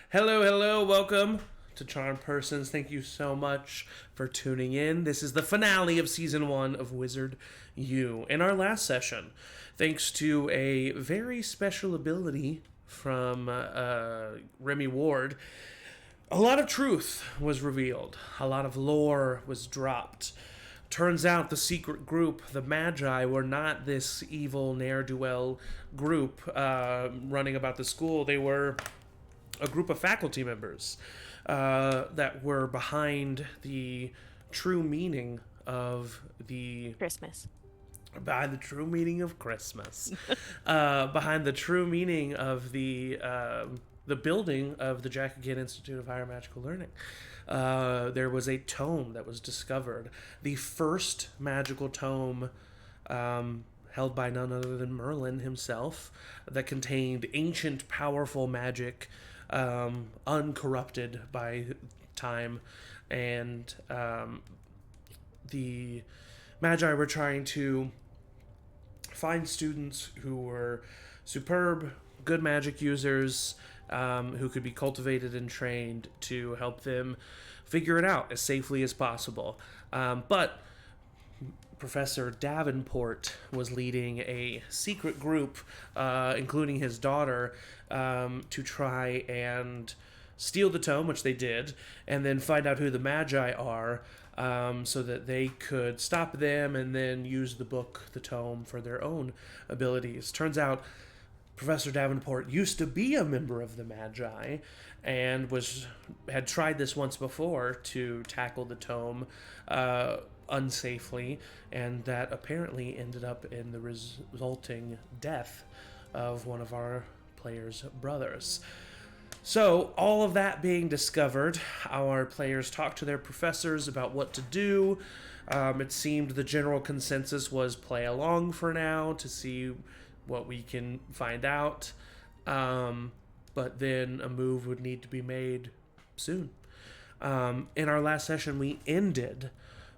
Hello, hello, welcome to Charmed Persons. Thank you so much for tuning in. This is the finale of Season 1 of Wizard U. In our last session, thanks to a very special ability from Remy Ward, a lot of truth was revealed. A lot of lore was dropped. Turns out the secret group, the Magi, were not this evil ne'er-do-well group running about the school. They were a group of faculty members that were behind the true meaning of the Christmas. behind the true meaning of Christmas, behind the true meaning of the building of the Jack Again Institute of Higher Magical Learning. There was a tome that was discovered, the first magical tome held by none other than Merlin himself, that contained ancient, powerful magic, uncorrupted by time, and the Magi were trying to find students who were superb, good magic users, who could be cultivated and trained to help them figure it out as safely as possible. But Professor Davenport was leading a secret group, including his daughter, to try and steal the tome, which they did, and then find out who the Magi are, so that they could stop them and then use the book, the tome, for their own abilities. Turns out Professor Davenport used to be a member of the Magi and had tried this once before to tackle the tome unsafely, and that apparently ended up in the resulting death of one of our players' brothers. So, all of that being discovered, our players talked to their professors about what to do. It seemed the general consensus was play along for now to see what we can find out. But then a move would need to be made soon. In our last session, we ended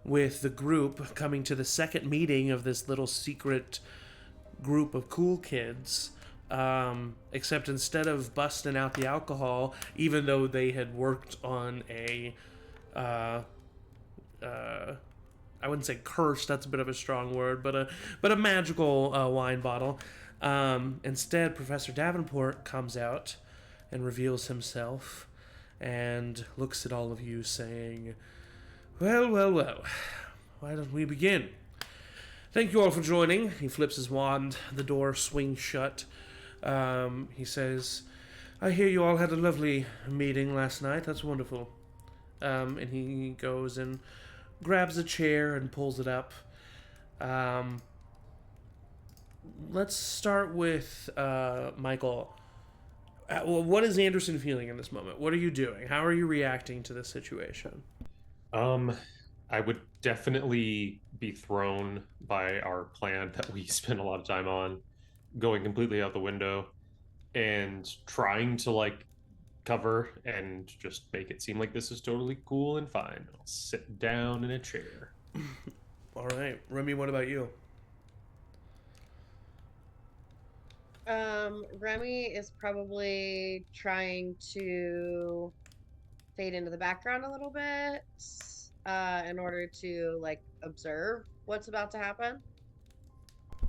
with the group coming to the second meeting of this little secret group of cool kids. Except instead of busting out the alcohol, even though they had worked on I wouldn't say curse, that's a bit of a strong word, but a magical wine bottle. Instead, Professor Davenport comes out and reveals himself and looks at all of you saying, well, well, well, why don't we begin? Thank you all for joining. He flips his wand, the door swings shut. He says, I hear you all had a lovely meeting last night. That's wonderful. And he goes and grabs a chair and pulls it up. Let's start with Michael. What is Anderson feeling in this moment? What are you doing? How are you reacting to this situation? Um, I would definitely be thrown by our plan that we spent a lot of time on, going completely out the window and trying to cover and just make it seem like this is totally cool and fine. I'll sit down in a chair. All right, Remy, what about you? Remy is probably trying to fade into the background a little bit, in order to observe what's about to happen.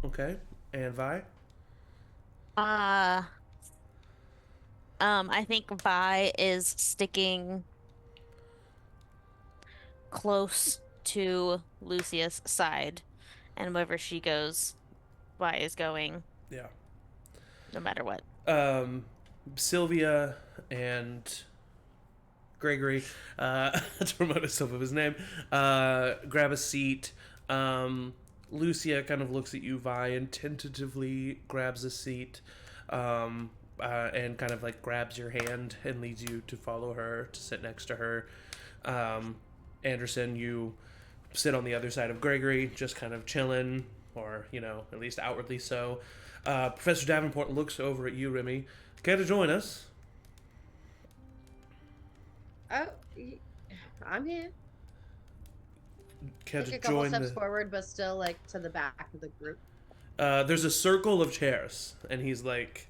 Okay, and Vi? Uh, I think Vi is sticking close to Lucia's side, and wherever she goes, Vi is going, Yeah. no matter what. Sylvia and Gregory, to remind myself of his name, grab a seat. Lucia kind of looks at you, Vi, and tentatively grabs a seat, and kind of grabs your hand and leads you to follow her, to sit next to her. Anderson, you sit on the other side of Gregory, just kind of chilling, or, at least outwardly so. Professor Davenport looks over at you, Remy. Care to join us? Oh, I'm here. Care Take to a couple join steps the... forward, but still to the back of the group. There's a circle of chairs, and he's like,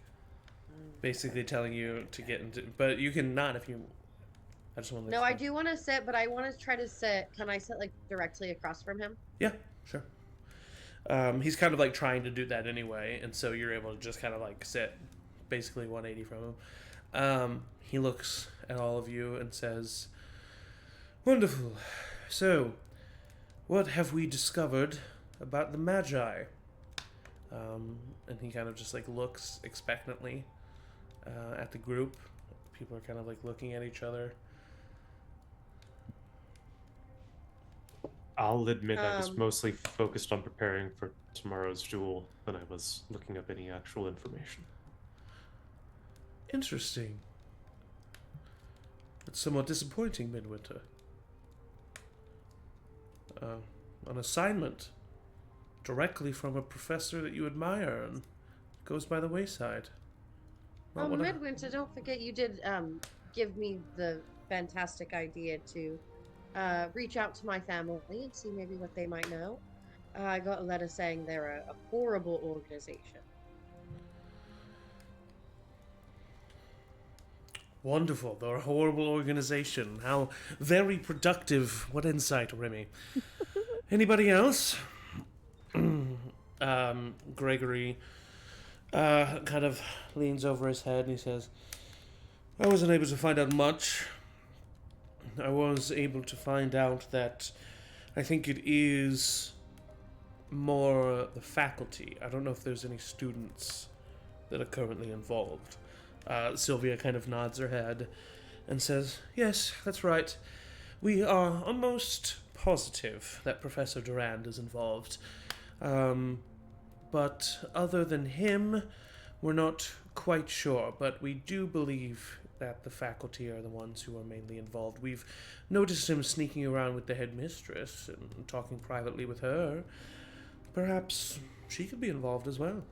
basically telling you to get into. But you can not if you. I just want to. No, I do want to sit, but I want to try to sit. Can I sit like directly across from him? Yeah, sure. He's kind of like trying to do that anyway, and so you're able to just kind of like sit, basically 180 from him. He looks at all of you and says, "Wonderful. So, what have we discovered about the Magi?" And he kind of just like looks expectantly at the group. People are kind of like looking at each other. I'll admit I was mostly focused on preparing for tomorrow's duel than I was looking up any actual information. Interesting. It's somewhat disappointing, Midwinter. An assignment directly from a professor that you admire and goes by the wayside. Oh, Midwinter, don't forget you did give me the fantastic idea to reach out to my family and see maybe what they might know. I got a letter saying they're a horrible organization. Wonderful. They're a horrible organization. How very productive. What insight, Remy. Anybody else? Gregory kind of leans over his head and he says, I wasn't able to find out much. I was able to find out that I think it is more the faculty. I don't know if there's any students that are currently involved. Sylvia kind of nods her head and says, yes, that's right. We are almost positive that Professor Durand is involved. But other than him, we're not quite sure. But we do believe that the faculty are the ones who are mainly involved. We've noticed him sneaking around with the headmistress and talking privately with her. Perhaps she could be involved as well.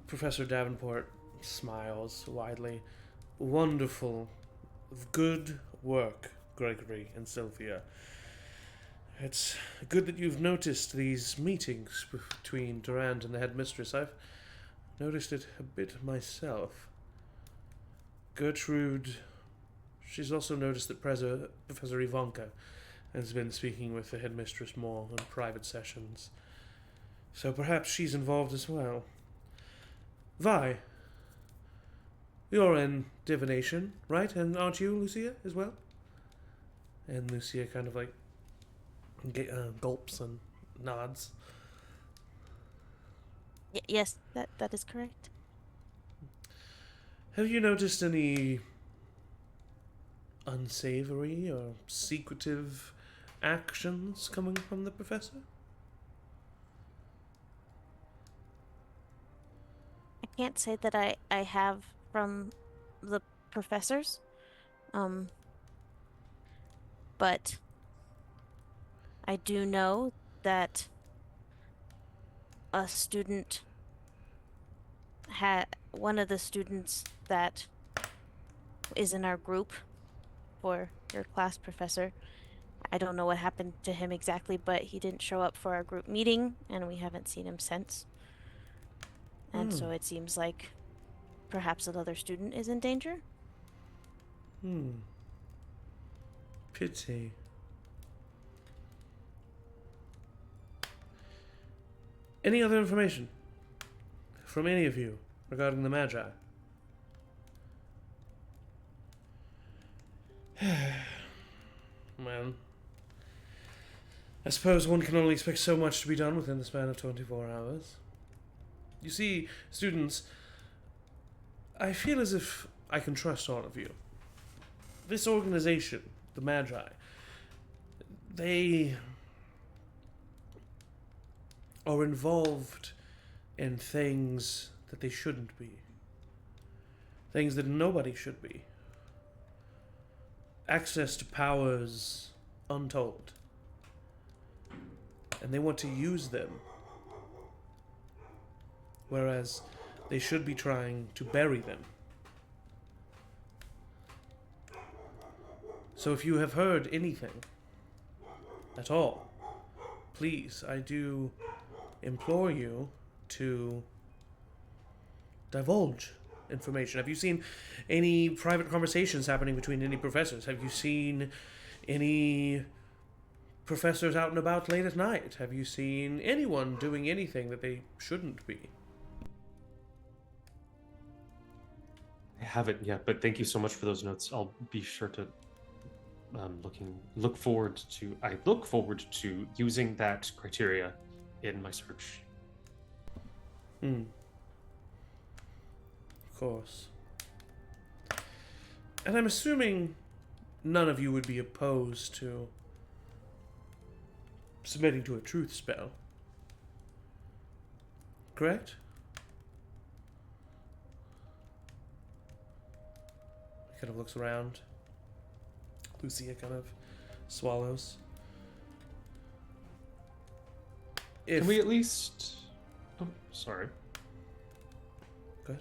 Professor Davenport smiles widely. Wonderful. Good work, Gregory and Sylvia. It's good that you've noticed these meetings between Durand and the headmistress. I've noticed it a bit myself. Gertrude, she's also noticed that Professor Ivanka has been speaking with the headmistress more in private sessions. So perhaps she's involved as well. Vi, you're in divination, right? And aren't you, Lucia, as well? And Lucia kind of like gulps and nods. Yes, that is correct. Have you noticed any unsavory or secretive actions coming from the professor? I can't say that I have from the professors. But I do know that one of the students that is in our group for your class professor. I don't know what happened to him exactly, but he didn't show up for our group meeting, and we haven't seen him since. And so it seems like perhaps another student is in danger. Pity. Any other information from any of you regarding the Magi? Man, I suppose one can only expect so much to be done within the span of 24 hours. You see, students, I feel as if I can trust all of you. This organization, the Magi, they are involved in things that they shouldn't be. Things that nobody should be. Access to powers untold. And they want to use them. Whereas they should be trying to bury them. So if you have heard anything at all, please, I do implore you to divulge information? Have you seen any private conversations happening between any professors? Have you seen any professors out and about late at night? Have you seen anyone doing anything that they shouldn't be? I haven't yet, but thank you so much for those notes. I'll be sure to look forward to using that criteria in my search. Of course. And I'm assuming none of you would be opposed to submitting to a truth spell. Correct? He kind of looks around. Lucia kind of swallows. Can we at least... Oh, sorry. Good.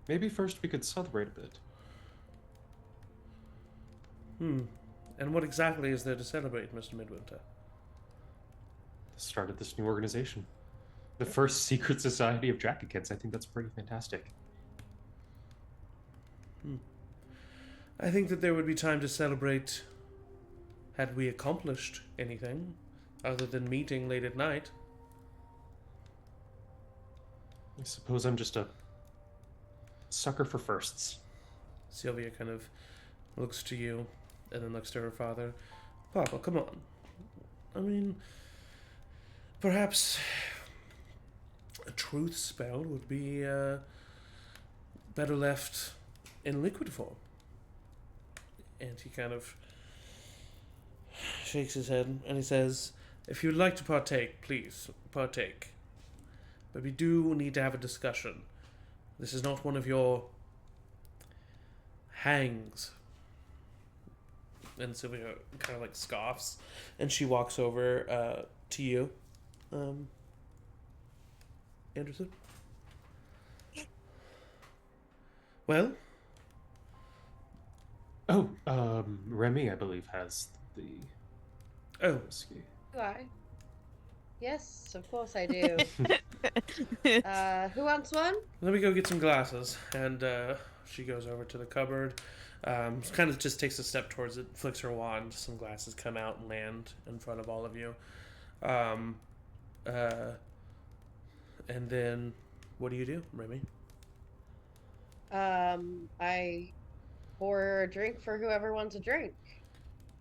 Maybe first we could celebrate a bit. And what exactly is there to celebrate, Mr. Midwinter? The start of this new organization. The first secret society of Jacket Kids. I think that's pretty fantastic. I think that there would be time to celebrate had we accomplished anything other than meeting late at night. I suppose I'm just a sucker for firsts. Sylvia kind of looks to you and then looks to her father. Papa, come on. I mean, perhaps a truth spell would be better left in liquid form. And he kind of shakes his head and he says, if you'd like to partake, please partake. But we do need to have a discussion. This is not one of your hangs. And Sylvia kind of like scoffs and she walks over to you. Anderson? Well? Oh, Remy, I believe, has the whiskey. Do I? Yes, of course I do. Who wants one? Let me go get some glasses. And she goes over to the cupboard. Kind of just takes a step towards it, flicks her wand. Some glasses come out and land in front of all of you. And then, what do, Remy? I pour a drink for whoever wants a drink.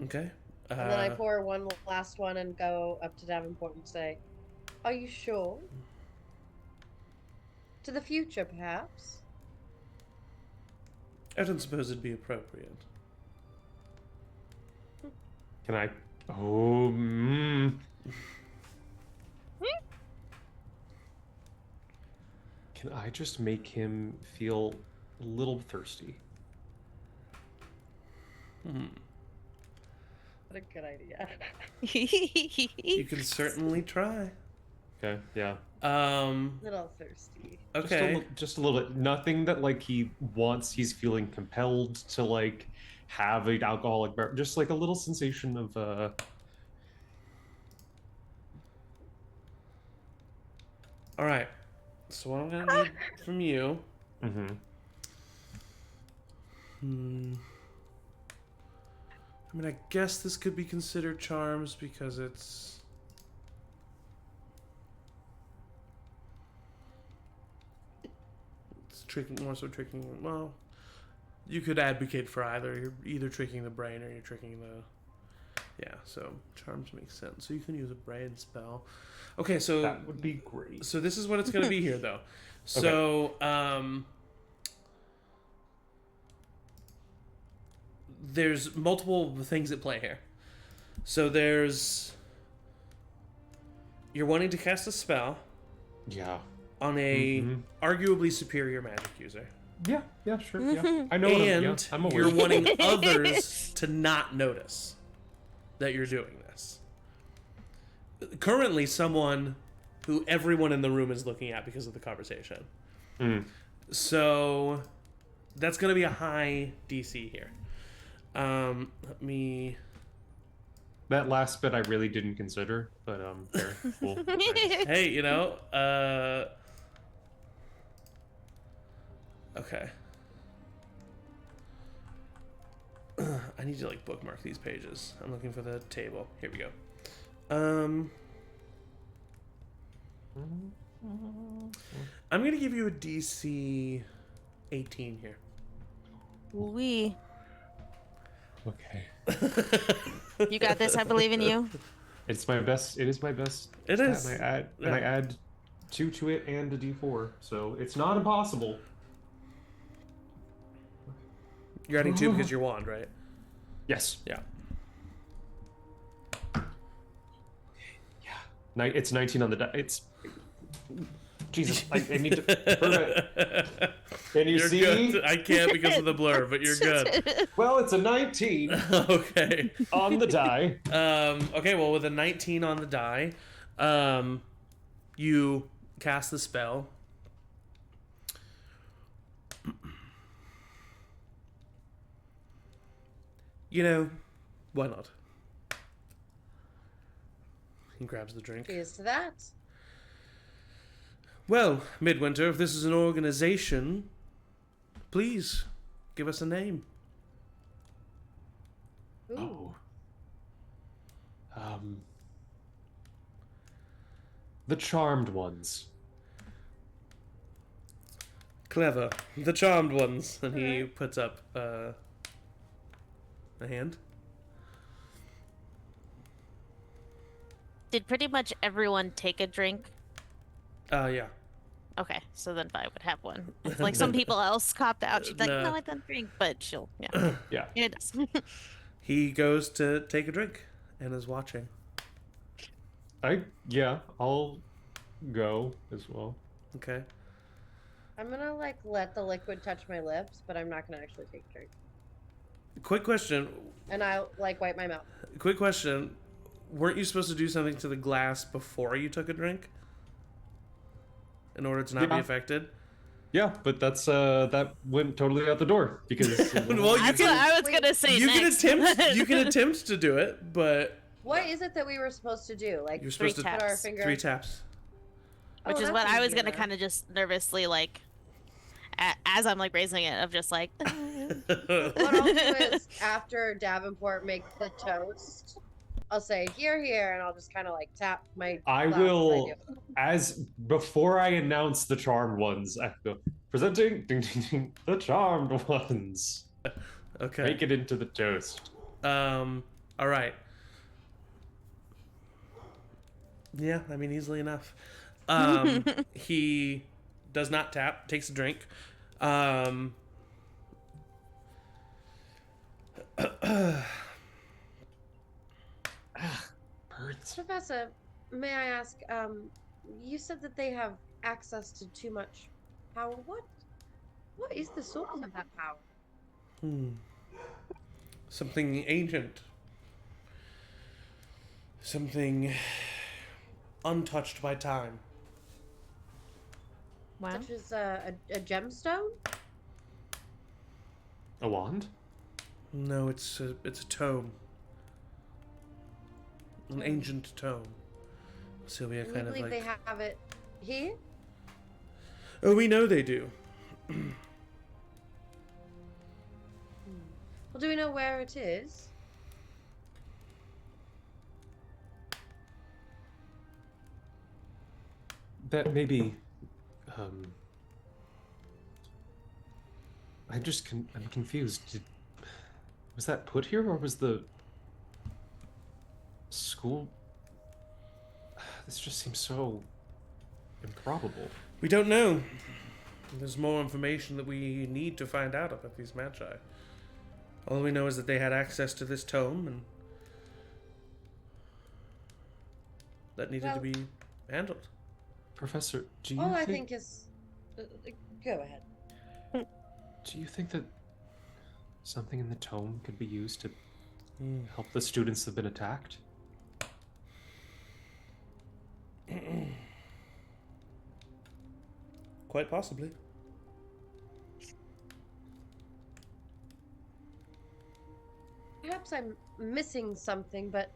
Okay. And then I pour one last one and go up to Davenport and say, are you sure? To the future, perhaps? I don't suppose it'd be appropriate. Can I... Oh, Can I just make him feel a little thirsty? What a good idea. You can certainly try. Okay, yeah. Little thirsty. Okay. Just a little bit. Nothing that, like, he wants, he's feeling compelled to, like, have an alcoholic beverage. Just, like, a little sensation of, All right. So what I'm going to need from you... I mean, I guess this could be considered charms because it's... It's tricking, more so tricking... Well, you could advocate for either. You're either tricking the brain or you're tricking the... Yeah, so charms make sense. So you can use a brain spell. Okay, so... That would be great. So this is what it's going to be here, though. So, there's multiple things at play here. So there's... You're wanting to cast a spell. Yeah. On a arguably superior magic user. Yeah, sure, yeah. I know And I'm aware. you're wanting others to not notice that you're doing this. Currently, someone who everyone in the room is looking at because of the conversation. So that's going to be a high DC here. Let me That last bit I really didn't consider, but fair. Cool. Nice. Hey, okay. I need to like bookmark these pages. I'm looking for the table. Here we go. I'm gonna give you a DC 18 here. We. Okay. You got this. I believe in you. It's my best. It is my best. It stat, is. And I add 2 to it and a D4, so it's not impossible. You're adding 2 because you're wand, right? Yes. Yeah. It's 19 on the die. It's Jesus. I need to. Perfect. Can you You're see? good. I can't because of the blur, but you're good. Well, it's a 19 Okay. on the die. Okay, well, with a 19 on the die, you cast the spell. Why not? He grabs the drink. Cheers to that. Well, Midwinter, if this is an organization, please give us a name. Ooh. The Charmed Ones. Clever. The Charmed Ones. And he puts up a hand. Did pretty much everyone take a drink? Yeah. Okay, so then I would have one. If, like some people else copped out, she'd be like, No. no, I don't drink, but she'll, yeah. Yeah. It does. He goes to take a drink and is watching. I'll go as well. Okay. I'm gonna like let the liquid touch my lips, but I'm not gonna actually take a drink. Quick question. And I'll like wipe my mouth. Quick question. Weren't you supposed to do something to the glass before you took a drink? In order to not be Yeah. affected? Yeah, but that's that went totally out the door because Well, you That's can, what I was gonna say next. you can attempt to do it, but What is it that we were supposed to do? Like you're supposed to taps. put our finger. 3 taps. Oh, Which is that's what I was easy gonna enough. kind of just nervously like, as I'm like raising it, of just like. What I'll do is after Davenport makes the toast, I'll say here, here, and I'll just kind of like tap my. I glass as will, do. as before I announce the Charmed Ones, I go presenting ding, ding, ding, the Charmed Ones. Okay. Make it into the toast. All right. Yeah, I mean, easily enough. He does not tap, takes a drink. Birds. Professor, may I ask? You said that they have access to too much power. What is the source of that power? Something ancient. Something untouched by time. Wow. Such as a gemstone? A wand? No, it's a tome. An ancient tome. Sylvia And you kind of believe like. they have it here? Oh, we know they do. Well, do we know where it is? That maybe. I'm confused. Was that put here, or was the school? This just seems so improbable. We don't know. There's more information that we need to find out about these magi. All we know is that they had access to this tome, and that needed to Well- be handled. Professor, do you All I think think is. Go ahead. do you think that something in the tome could be used to help the students that have been attacked? Quite possibly. Perhaps I'm missing something, but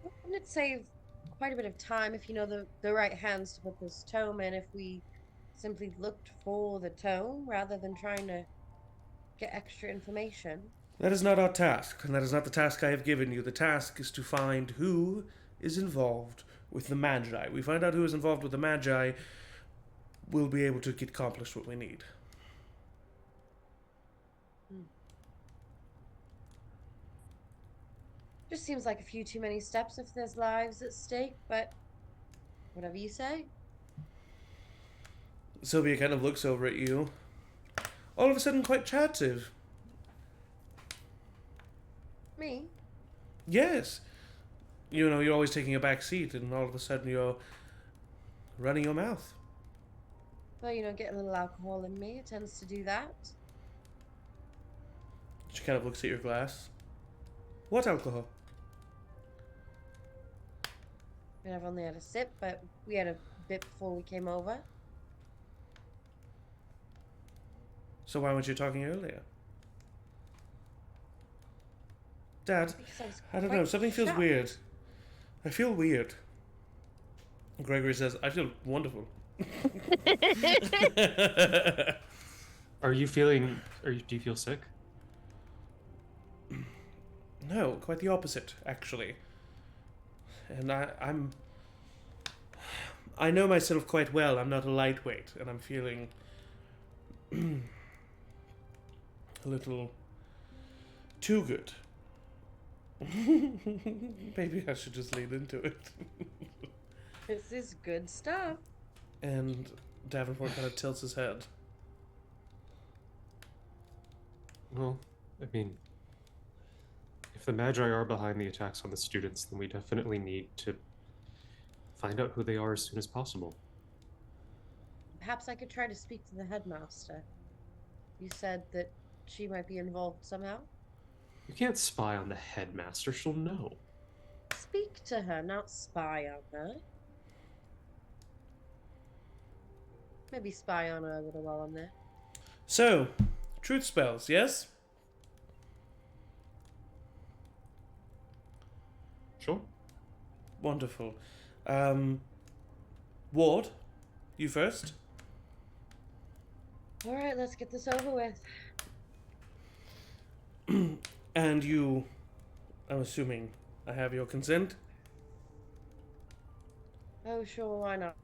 Wouldn't it save quite a bit of time if you know the right hands to put this tome in if we simply looked for the tome rather than trying to get extra information? That is not our task, and that is not the task I have given you. The task is to find who is involved with the Magi. We find out who is involved with the Magi, we'll be able to get accomplished what we need. Just seems like a few too many steps if there's lives at stake, but whatever you say. Sylvia kind of looks over at you. All of a sudden quite chattive. Me? Yes. You know, you're always taking a back seat, and all of a sudden you're running your mouth. Well, get a little alcohol in me. It tends to do that. She kind of looks at your glass. What alcohol? And I've only had a sip, but we had a bit before we came over. So why weren't you talking earlier? Dad, Because I don't know, something feels shocked. weird. I feel weird. Gregory says, I feel wonderful. Do you feel sick? No, quite the opposite, actually. And I know myself quite well. I'm not a lightweight, and I'm feeling a little too good. Maybe I should just lean into it. This is good stuff. And Davenport kind of tilts his head. Well, I mean, if the Magi are behind the attacks on the students, then we definitely need to find out who they are as soon as possible. Perhaps I could try to speak to the headmaster. You said that she might be involved somehow. You can't spy on the headmaster, she'll know. Speak to her, not spy on her. Maybe spy on her a little while I'm there. So, truth spells, yes? Sure. Wonderful. Ward, you first. Alright, let's get this over with. And you, I'm assuming I have your consent? Oh, sure, why not?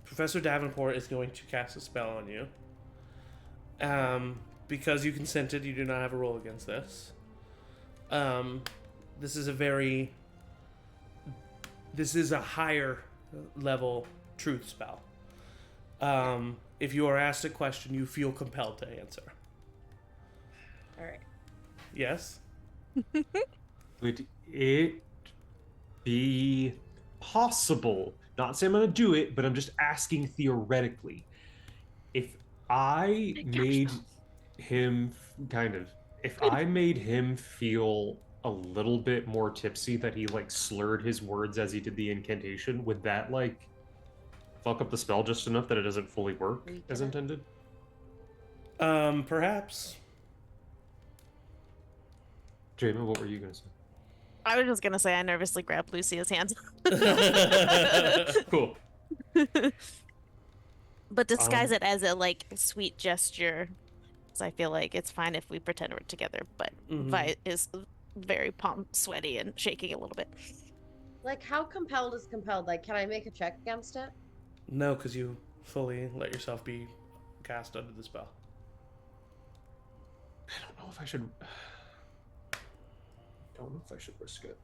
Professor Davenport is going to cast a spell on you. Because you consented, you do not have a roll against this. This is a higher level truth spell. If you are asked a question, you feel compelled to answer. Alright. Yes? Would it be possible, not saying I'm gonna do it, but I'm just asking theoretically, if I made him I made him feel a little bit more tipsy, that he slurred his words as he did the incantation, would that fuck up the spell just enough that it doesn't fully work as intended? Perhaps. Jamin, what were you gonna say? I was just gonna say I nervously grabbed Lucia's hands. Cool. But disguise it as a sweet gesture. Because I feel like it's fine if we pretend we're together, but Vi is very sweaty and shaking a little bit. How compelled is compelled? Can I make a check against it? No, because you fully let yourself be cast under the spell. I don't know if I should. Don't know if I should risk it.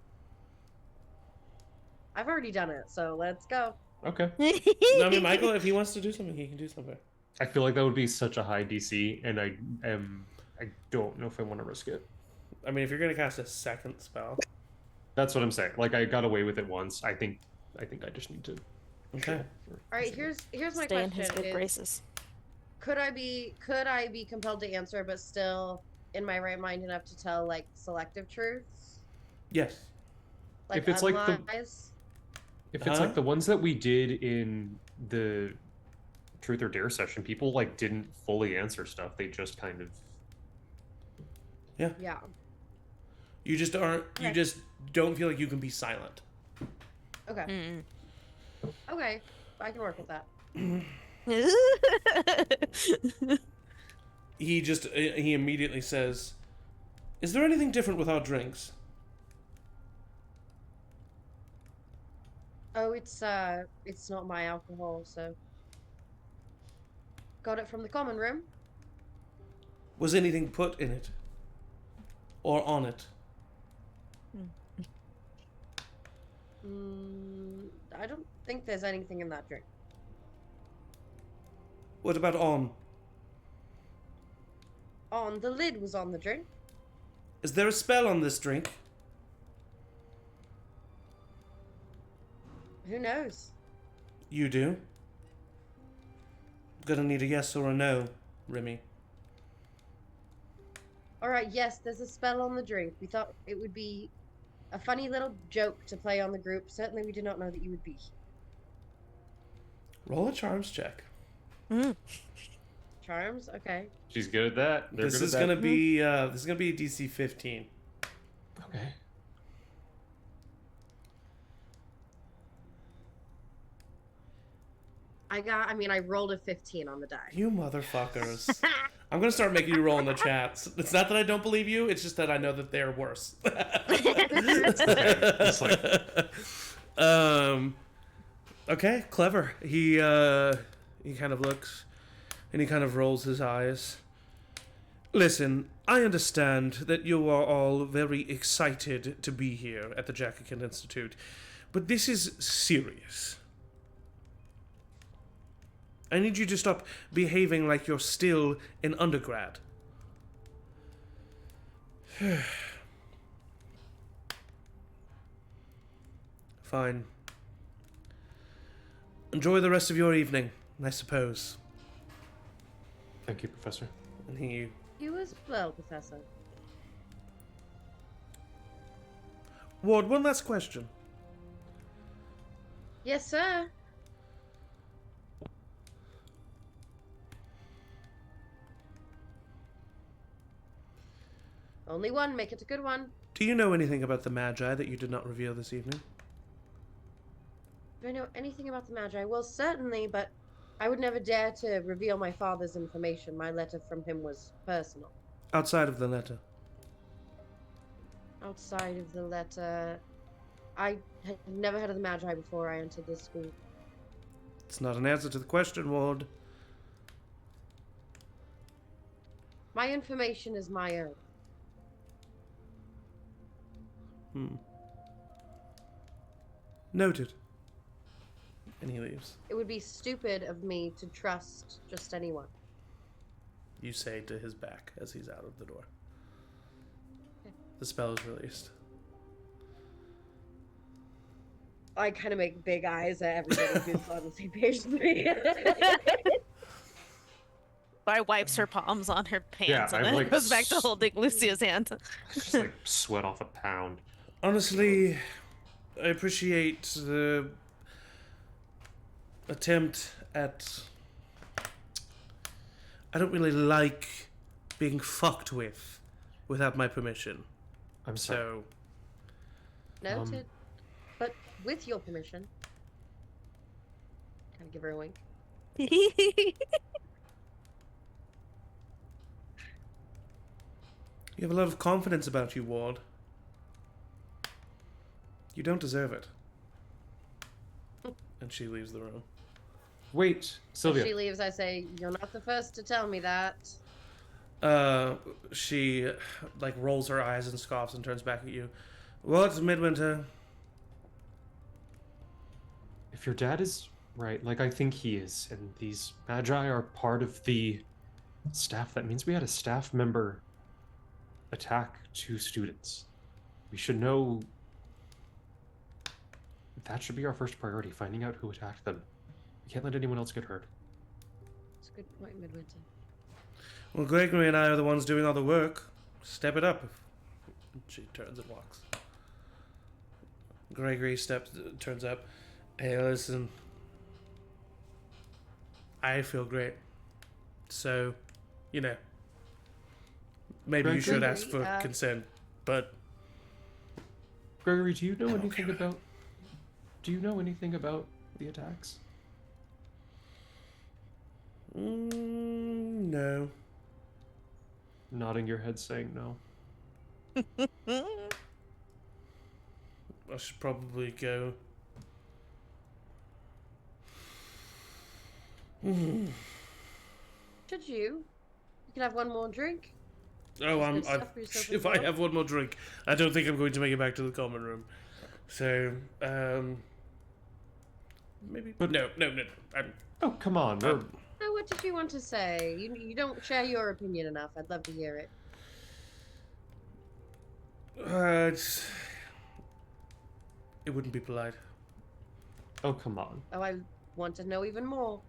I've already done it, so let's go. Okay. No, I mean, Michael, if he wants to do something, he can do something. I feel like that would be such a high DC, and I don't know if I want to risk it. I mean, if you're gonna cast a second spell. That's what I'm saying. I got away with it once. I think I just need to. Okay. Alright, here's my Stay in question. his good graces. Could I be compelled to answer but still in my right mind enough to tell selective truths? Yes. If it's like the unlies? If it's like the ones that we did in the Truth or Dare session, people didn't fully answer stuff. They just kind of. Yeah. Yeah. You just aren't. Okay. You just don't feel like you can be silent. Okay. Mm. Okay. I can work with that. He immediately says, "Is there anything different with our drinks?" Oh, it's not my alcohol, so got it from the common room. Was anything put in it? Or on it? I don't think there's anything in that drink. What about on? The lid was on the drink. Is there a spell on this drink? Who knows? You do. Gonna need a yes or a no, Remy. Alright, yes, there's a spell on the drink. We thought it would be a funny little joke to play on the group. Certainly we did not know that you would be. Roll a charms check. Charms? Okay. She's good at that. They're This good is at that. gonna be this is gonna be DC 15. Okay. I rolled a 15 on the die. You motherfuckers. I'm gonna start making you roll in the chats. It's not that I don't believe you, it's just that I know that they're worse. It's like, Okay, clever. He kind of looks and he kind of rolls his eyes. Listen, I understand that you are all very excited to be here at the Jackakin Institute, but this is serious. I need you to stop behaving like you're still an undergrad. Fine. Enjoy the rest of your evening, I suppose. thank you, Professor. And he... You as well, Professor. Ward, one last question. Yes, sir. Only one, make it a good one. Do you know anything about the Magi that you did not reveal this evening? Do I know anything about the Magi? Well, certainly, but I would never dare to reveal my father's information. My letter from him was personal. Outside of the letter. Outside of the letter, I had never heard of the Magi before I entered this school. It's not an answer to the question, Ward. My information is my own. Noted. And he leaves. It would be stupid of me to trust just anyone. You say to his back as he's out of the door. The spell is released. I kind of make big eyes at everybody who's on the same page as me. Barry wipes her palms on her pants Yeah, and I've, then like, goes back to holding Lucio's hand. Just like sweat off a pound. Honestly, I appreciate the attempt at... I don't really like being fucked with without my permission. I'm sorry. So, Noted. But with your permission. Kind of give her a wink. you have a lot of confidence about you, Ward. You don't deserve it. And she leaves the room. Wait, Sylvia. As she leaves, I say, "You're not the first to tell me that." She, like, rolls her eyes and scoffs and turns back at you. What, Midwinter? If your dad is right, like I think he is, and these magi are part of the staff, that means we had a staff member attack 2 students. We should know. That should be our first priority, finding out who attacked them. We can't let anyone else get hurt. It's a good point, Midwinter. Well, Gregory and I are the ones doing all the work. Step it up. She turns and walks. Gregory turns up. Hey, listen. I feel great. So, maybe you should ask for consent, but Gregory, do you know anything about? Do you know anything about the attacks? No. Nodding your head, saying no. I should probably go. Should you? You can have one more drink. Oh, There's good stuff for yourself as if I well. have one more drink, I don't think I'm going to make it back to the common room. So, maybe. But- No. Oh, come on. We're Oh, what did you want to say? You don't share your opinion enough. I'd love to hear it. It wouldn't be polite. Oh, come on. Oh, I want to know even more.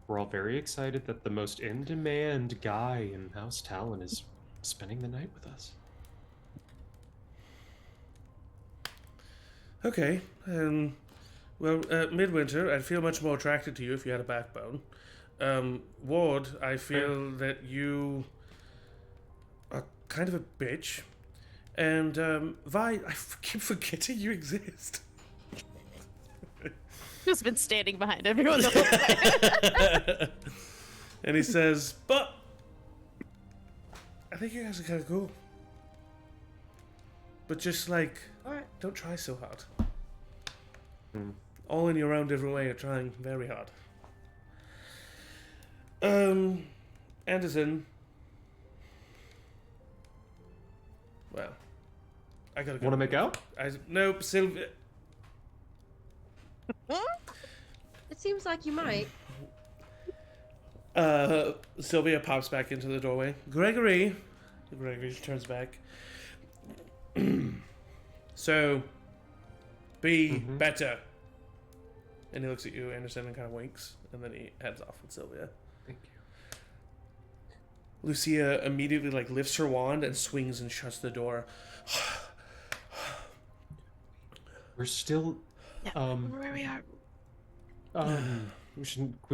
We're all very excited that the most in-demand guy in House Talon is spending the night with us. Okay. Well, Midwinter, I'd feel much more attracted to you if you had a backbone. Ward, I feel that you are kind of a bitch. And, Vi, I keep forgetting you exist. Who's been standing behind everyone the whole time? And he says, but I think you guys are kind of cool. But just, like, Alright. don't try so hard. Hmm. All in your own different way of trying very hard. Anderson. Well, I gotta go. Want to make out? Nope, Sylvia. It seems like you might. Sylvia pops back into the doorway. Gregory turns back. So, be better. And he looks at you, Anderson, and kind of winks, and then he heads off with Sylvia. Thank you. Lucia immediately lifts her wand and swings and shuts the door. We're still. Yeah, where we are. We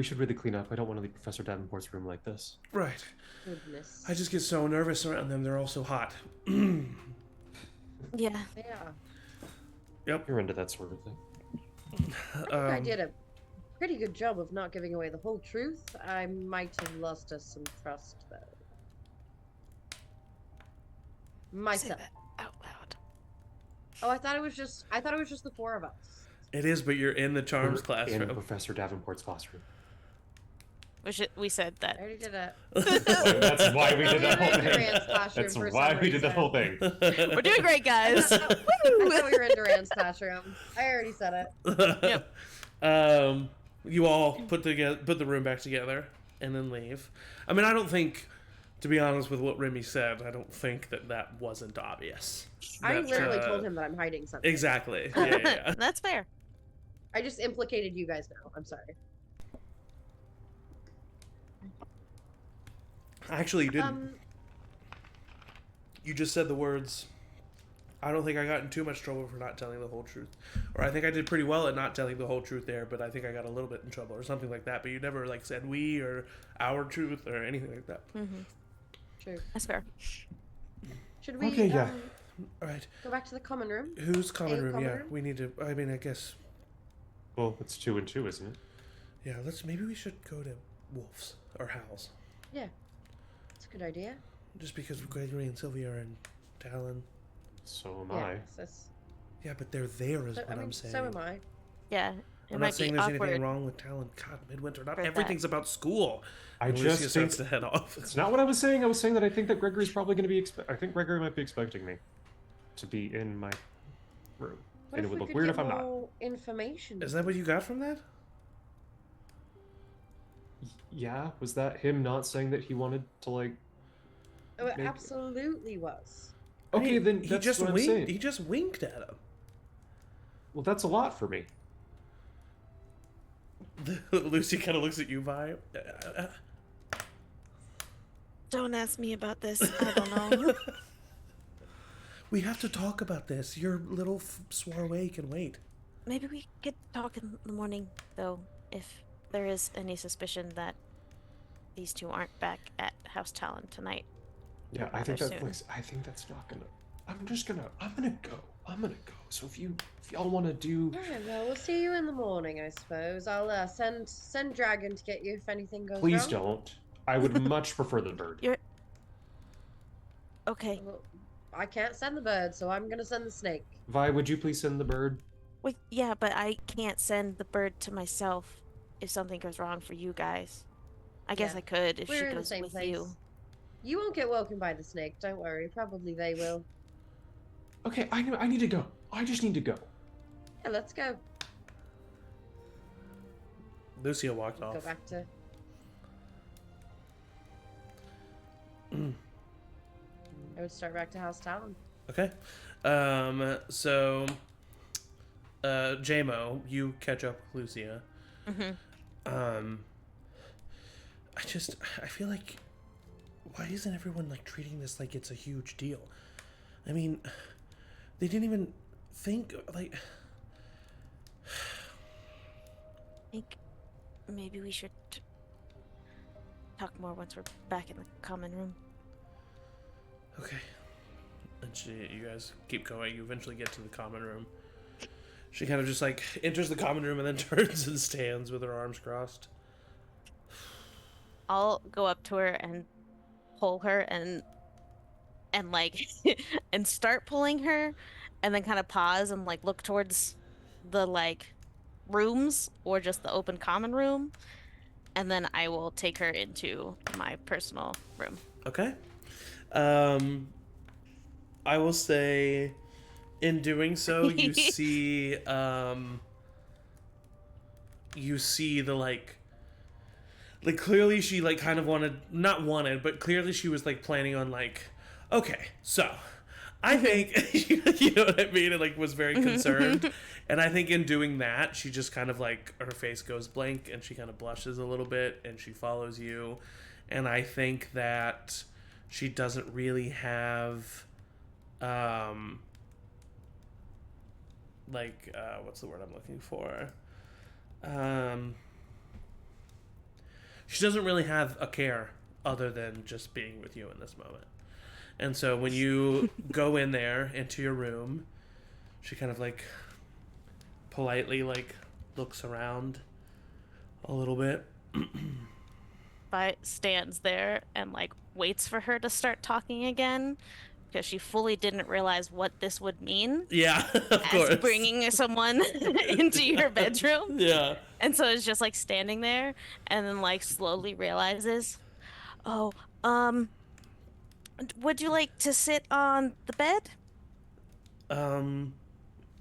should really clean up. I don't want to leave Professor Davenport's room like this. Right. Goodness. I just get so nervous around them. They're all so hot. Yeah. Yeah. Yep. You're into that sort of thing. I think I did a pretty good job of not giving away the whole truth. I might have lost us some trust, though. Say Myself. that out loud. Oh, I thought it was just the four of us. It is, but you're in the charms In classroom. Professor Davenport's classroom. We said I that. already did it. That's why we did that whole thing. Durant's classroom That's for why some we did the reason. whole thing. We're doing great, guys. I thought we were in Duran's classroom. I already said it. Yep. You all put the room back together and then leave. I mean, I don't think, to be honest with what Remy said, I don't think that wasn't obvious. I That, literally told him that I'm hiding something. Exactly. Yeah. That's fair. I just implicated you guys now. I'm sorry. Actually, you didn't. You just said the words, I don't think I got in too much trouble for not telling the whole truth. Or I think I did pretty well at not telling the whole truth there, but I think I got a little bit in trouble or something like that. But you never said we or our truth or anything like that. Mm-hmm. True. That's fair. Should we Okay, yeah. All right. go back to the common room? Who's common room? common Yeah, room? we need to. I mean, I guess. Well, it's 2 and 2, isn't it? Yeah, maybe we should go to Wolf's or Hal's. Yeah. That's a good idea. Just because Gregory and Sylvia are in Talon. So am Yeah. I. That's, Yeah, but they're there is so, what I mean, I'm saying. so am I. Yeah. It I'm might not saying be there's awkward. anything wrong with Talon. God, Midwinter, not for that. everything's about school. I And just Lucia think starts to head off. it's not what I was saying. I was saying that I think that Gregory's probably going to be. I think Gregory might be expecting me to be in my room, What and if it would we look could weird get if I'm not. more information? Is that what you got from that? Yeah, was that him not saying that he wanted to Oh, it maybe- absolutely was. Okay, then he that's just what I'm winked. saying. He just winked at him. Well, that's a lot for me. Lucy kind of looks at you, Vi. Don't ask me about this. I don't know. We have to talk about this. Your little soiree can wait. Maybe we could talk in the morning, though, if there is any suspicion that these two aren't back at House Talon tonight. Yeah, I think Rather that soon. I think that's not gonna. I'm gonna go. I'm gonna go. So if y'all want to do, Alright, well, we'll see you in the morning, I suppose. I'll send Dragon to get you if anything goes please wrong. don't. I would much prefer the bird. You're okay. Well, I can't send the bird, so I'm gonna send the snake. Vi, would you please send the bird? Wait, yeah, but I can't send the bird to myself if something goes wrong for you guys. I guess Yeah, I could if We're she in the goes same with place. you. You won't get woken by the snake, don't worry. Probably they will. Okay, I need to go. I just need to go. Yeah, let's go. Lucia walked Go off. back to. I would start back to House Talon. Okay. So, JMO, you catch up with Lucia. Mm-hmm. I feel like, why isn't everyone like treating this like it's a huge deal? I mean, they didn't even think like. I think maybe we should talk more once we're back in the common room. Okay. And you guys keep going. You eventually get to the common room. She kind of just like enters the common room and then turns and stands with her arms crossed. I'll go up to her and pull her and like and start pulling her and then kind of pause and like look towards the like rooms or just the open common room, and then I will take her into my personal room. Okay. I will say, in doing so, you see the like clearly she like kind of not wanted, but clearly she was like planning on like, okay, so I think you know what I mean, and like was very concerned. And I think in doing that, she just kind of like her face goes blank and she kind of blushes a little bit and she follows you. And I think that she doesn't really have what's the word I'm looking for? She doesn't really have a care other than just being with you in this moment. And so when you go in there into your room, she kind of like politely like looks around a little bit. Vi stands there and like waits for her to start talking again because she fully didn't realize what this would mean. Yeah, of as course. bringing someone into your bedroom. Yeah. And so it's just like standing there and then like slowly realizes, oh, would you like to sit on the bed?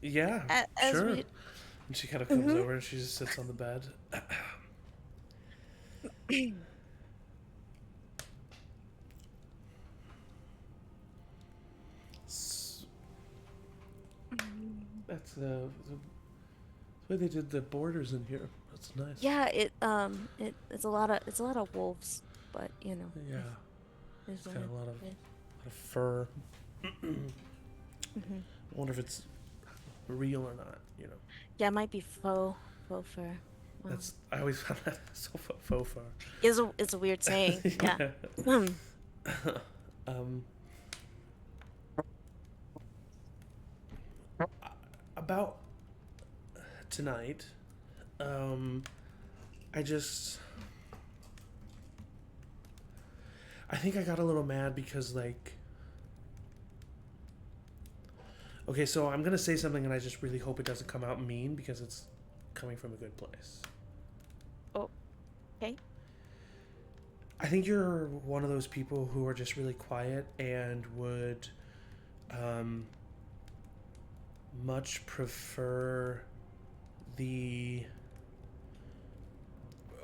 Yeah, As sure. we... And she kind of comes over and she just sits on the bed. That's the way they did the borders in here. That's nice. Yeah, it's a lot of wolves, but you know. Yeah. There's It's kind of a lot of yeah. fur. I wonder if it's real or not. You know. Yeah, it might be faux fur. Wow. That's I always found that so faux fur. It's a weird saying. Yeah. About tonight, I think I got a little mad because like, okay, so I'm gonna say something and I just really hope it doesn't come out mean because it's coming from a good place. Oh, okay. I think you're one of those people who are just really quiet and would much prefer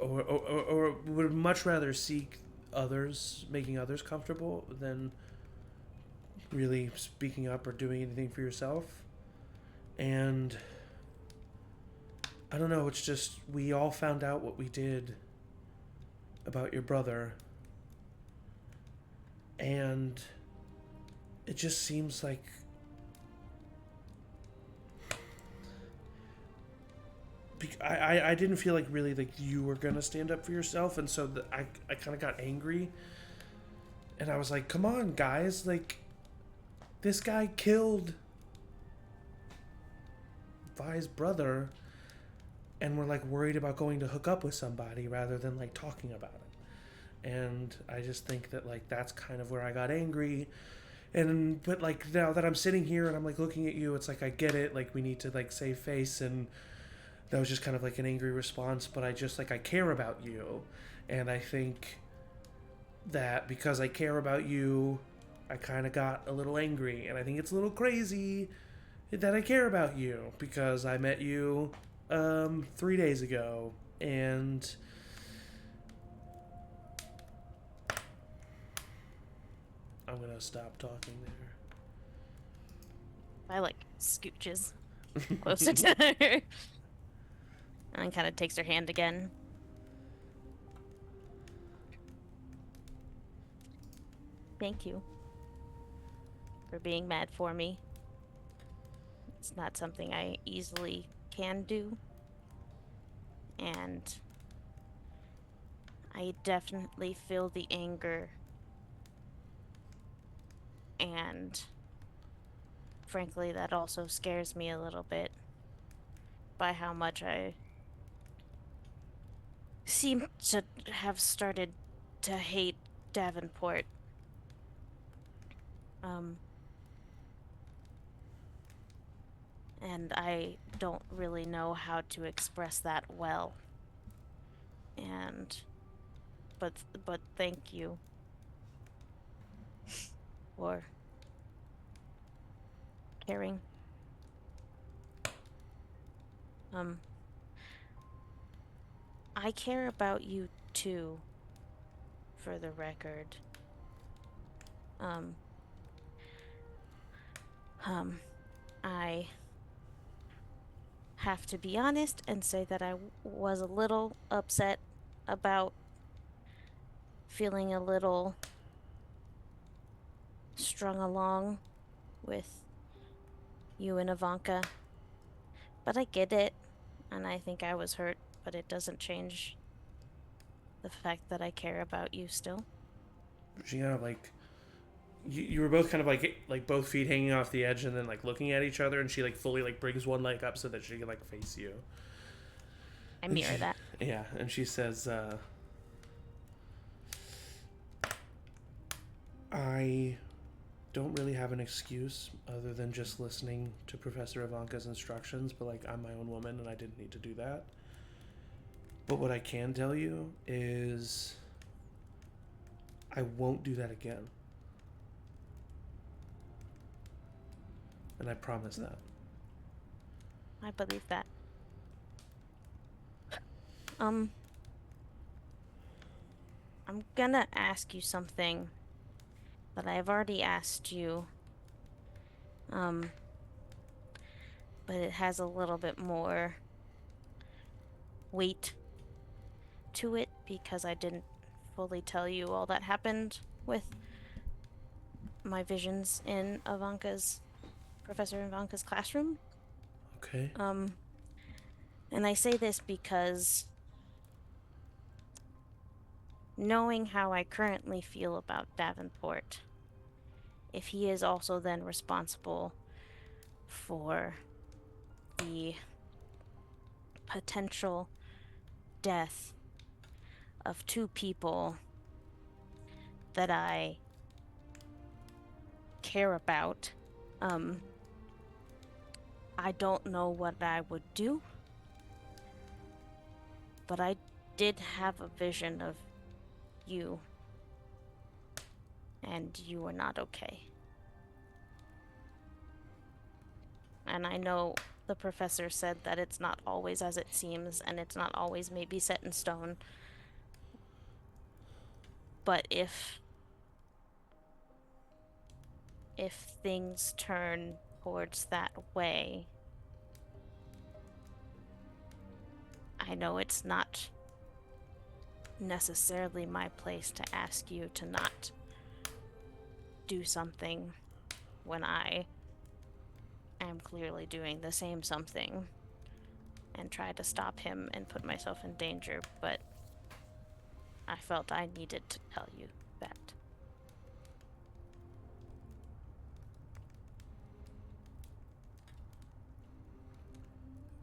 or would much rather seek others, making others comfortable than really speaking up or doing anything for yourself. And I don't know, it's just we all found out what we did about your brother, and it just seems like I didn't feel like really like you were gonna stand up for yourself, and so I kind of got angry, and I was like, come on guys, like this guy killed Vi's brother, and we're like worried about going to hook up with somebody rather than like talking about it. And I just think that like that's kind of where I got angry. And but like now that I'm sitting here and I'm like looking at you, it's like I get it, like we need to like save face, and that was just kind of like an angry response, but I just like I care about you, and I think that because I care about you, I kind of got a little angry, and I think it's a little crazy that I care about you because I met you 3 days ago, and I'm gonna stop talking there. I like scooches closer to her and kind of takes her hand again. Thank you for being mad for me. It's not something I easily can do. And I definitely feel the anger. And frankly, that also scares me a little bit by how much I seem to have started to hate Davenport. And I don't really know how to express that well. But thank you for caring. I care about you too, for the record. I have to be honest and say that I was a little upset about feeling a little strung along with you and Ivanka. But I get it, and I think I was hurt, but it doesn't change the fact that I care about you still. She kind of like you were both kind of like both feet hanging off the edge and then like looking at each other, and she like fully like brings one leg up so that she can like face you. I mirror that. Yeah, and she says, I don't really have an excuse other than just listening to Professor Ivanka's instructions, but like I'm my own woman and I didn't need to do that. But what I can tell you is I won't do that again. And I promise that. I believe that. I'm gonna ask you something that I've already asked you. But it has a little bit more weight to it because I didn't fully tell you all that happened with my visions in Professor Ivanka's classroom. Okay. And I say this because knowing how I currently feel about Davenport, if he is also then responsible for the potential death of 2 people that I care about, I don't know what I would do, but I did have a vision of you, and you were not okay. And I know the professor said that it's not always as it seems, and it's not always maybe set in stone. But if things turn towards that way, I know it's not necessarily my place to ask you to not do something when I am clearly doing the same something and try to stop him and put myself in danger, but I felt I needed to tell you that.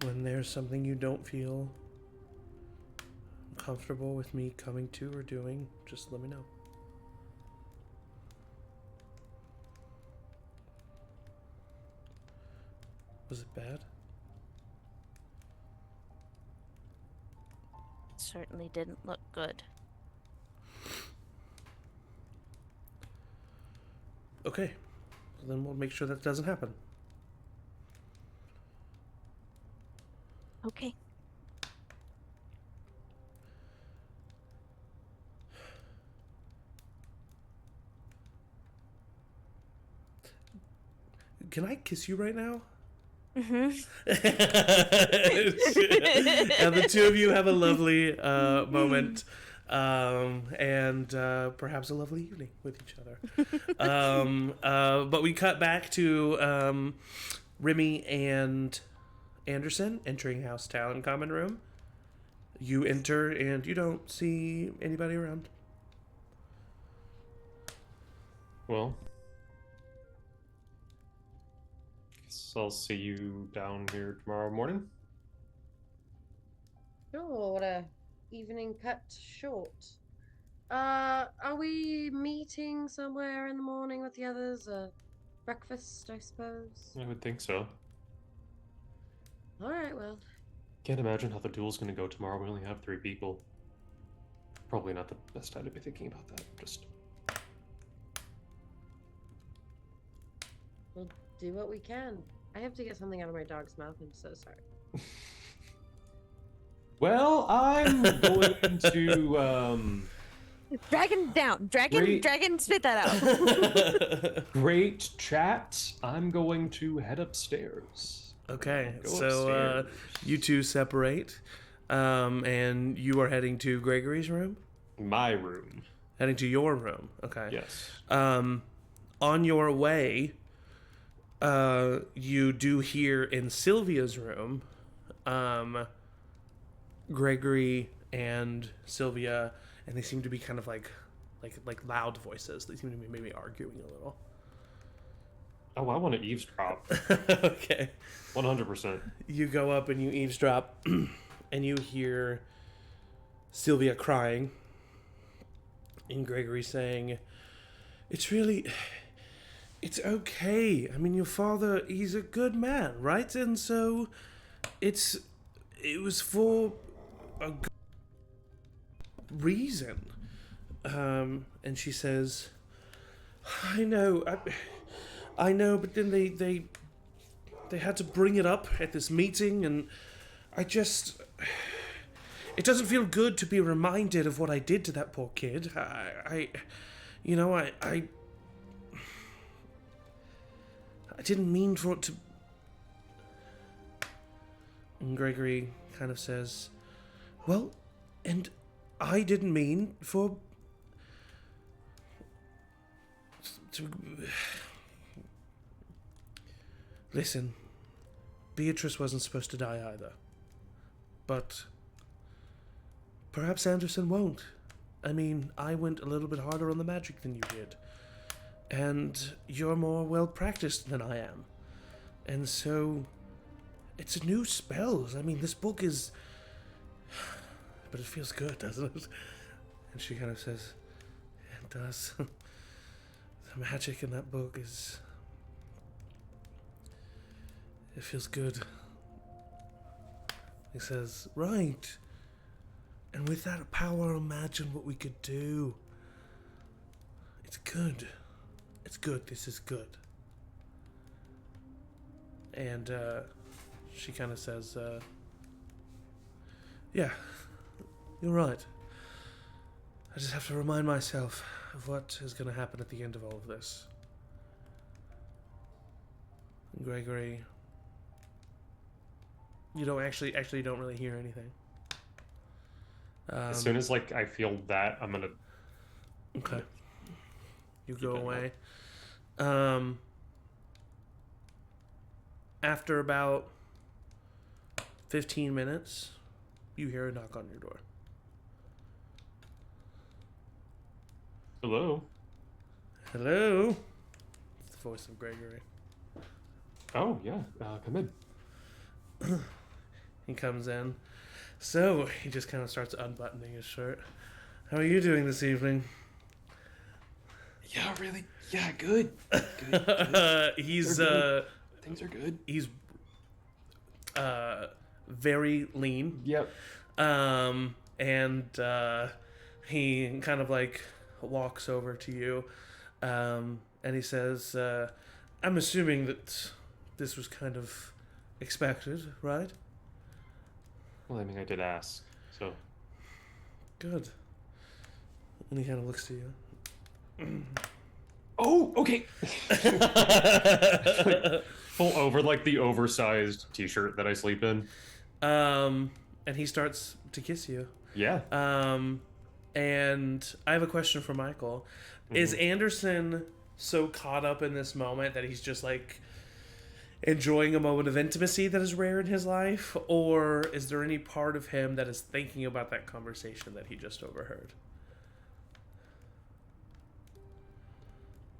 when there's something you don't feel comfortable with me coming to or doing, just let me know. Was it bad? It certainly didn't look good. Okay. Well, then we'll make sure that doesn't happen. Okay. Can I kiss you right now? Mm-hmm. And the two of you have a lovely moment, and perhaps a lovely evening with each other. But we cut back to Remy and Anderson entering House Talon common room. You enter and you don't see anybody around. Well, guess I'll see you down here tomorrow morning. Sure, what a evening cut short. Are we meeting somewhere in the morning with the others? Breakfast, I suppose. I would think so. All right, well. Can't imagine how the duel's gonna go tomorrow. We only have 3 people. Probably not the best time to be thinking about that. Just We'll do what we can. I have to get something out of my dog's mouth. I'm so sorry. well, I'm going to Dragon down. Great. Dragon, spit that out. great chat. I'm going to head upstairs. Okay, Go so upstairs. you two separate, and you are heading to Gregory's room? My room. Heading to your room, okay. Yes. On your way, you do hear in Sylvia's room, Gregory and Sylvia, and they seem to be kind of like loud voices. They seem to be maybe arguing a little. Oh, I want to eavesdrop. Okay. 100%. You go up and you eavesdrop, and you hear Sylvia crying, and Gregory saying, it's okay. I mean, your father, he's a good man, right? And so, it was for a good reason. And she says, I know, but then they had to bring it up at this meeting, and it doesn't feel good to be reminded of what I did to that poor kid. I didn't mean for it to. And Gregory kind of says, well, and I didn't mean for to. Listen, Beatrice wasn't supposed to die either. But perhaps Anderson won't. I mean, I went a little bit harder on the magic than you did. And you're more well-practiced than I am. And so, it's a new spells. I mean, this book is... But it feels good, doesn't it? And she kind of says, it does. The magic in that book is... It feels good. He says, right. And with that power, imagine what we could do. It's good. It's good. This is good. And she kind of says, yeah, you're right. I just have to remind myself of what is going to happen at the end of all of this. And Gregory... You don't actually don't really hear anything. As soon as I feel that, I'm gonna. Okay. You go that away. After about 15 minutes, you hear a knock on your door. Hello. Hello. It's the voice of Gregory. Oh yeah, come in. He comes in. So, he just kind of starts unbuttoning his shirt. How are you doing this evening? Yeah, really. Yeah, good. Good. He's They're Things are good. he's very lean. Yep. And he kind of like walks over to you, and he says, I'm assuming that this was kind of expected, right? Well, I mean, I did ask, so. Good. And he kind of looks to you. Oh, okay. Full over, like the oversized T-shirt that I sleep in. And he starts to kiss you. Yeah. And I have a question for Michael. Is Anderson so caught up in this moment that he's just like enjoying a moment of intimacy that is rare in his life? Or is there any part of him that is thinking about that conversation that he just overheard?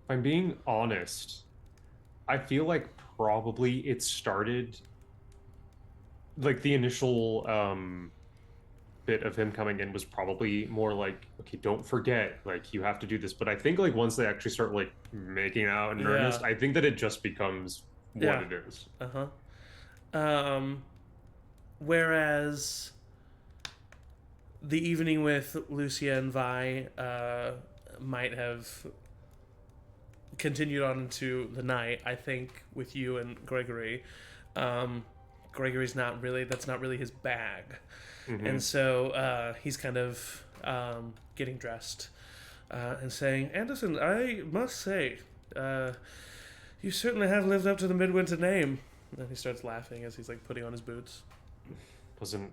If I'm being honest, I feel like probably it started like the initial bit of him coming in was probably more like, okay, don't forget, like you have to do this. But I think like once they actually start like making out in earnest, I think that it just becomes what it is. Whereas the evening with Lucia and Vi might have continued on into the night, I think, with you and Gregory. Gregory's that's not really his bag. And so he's kind of getting dressed and saying, Anderson, I must say, you certainly have lived up to the Midwinter name. And he starts laughing as he's like putting on his boots. Wasn't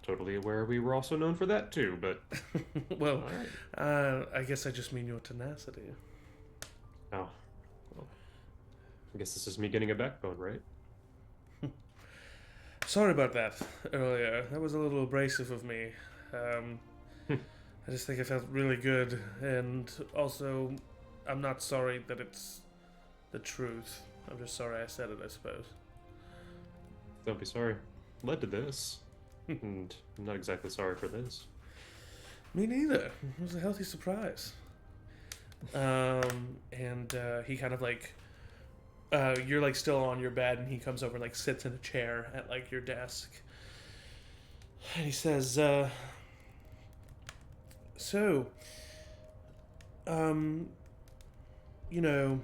totally aware we were also known for that too, but well, I guess I just mean your tenacity. Oh, well, I guess this is me getting a backbone, right? Sorry about that earlier. That was a little abrasive of me. I just think I felt really good, and also, I'm not sorry that it's the truth. I'm just sorry I said it, I suppose. Don't be sorry. Led to this, and I'm not exactly sorry for this. Me neither. It was a healthy surprise. And he kind of like, you're like still on your bed, and he comes over and like sits in a chair at like your desk. And he says, so, you know,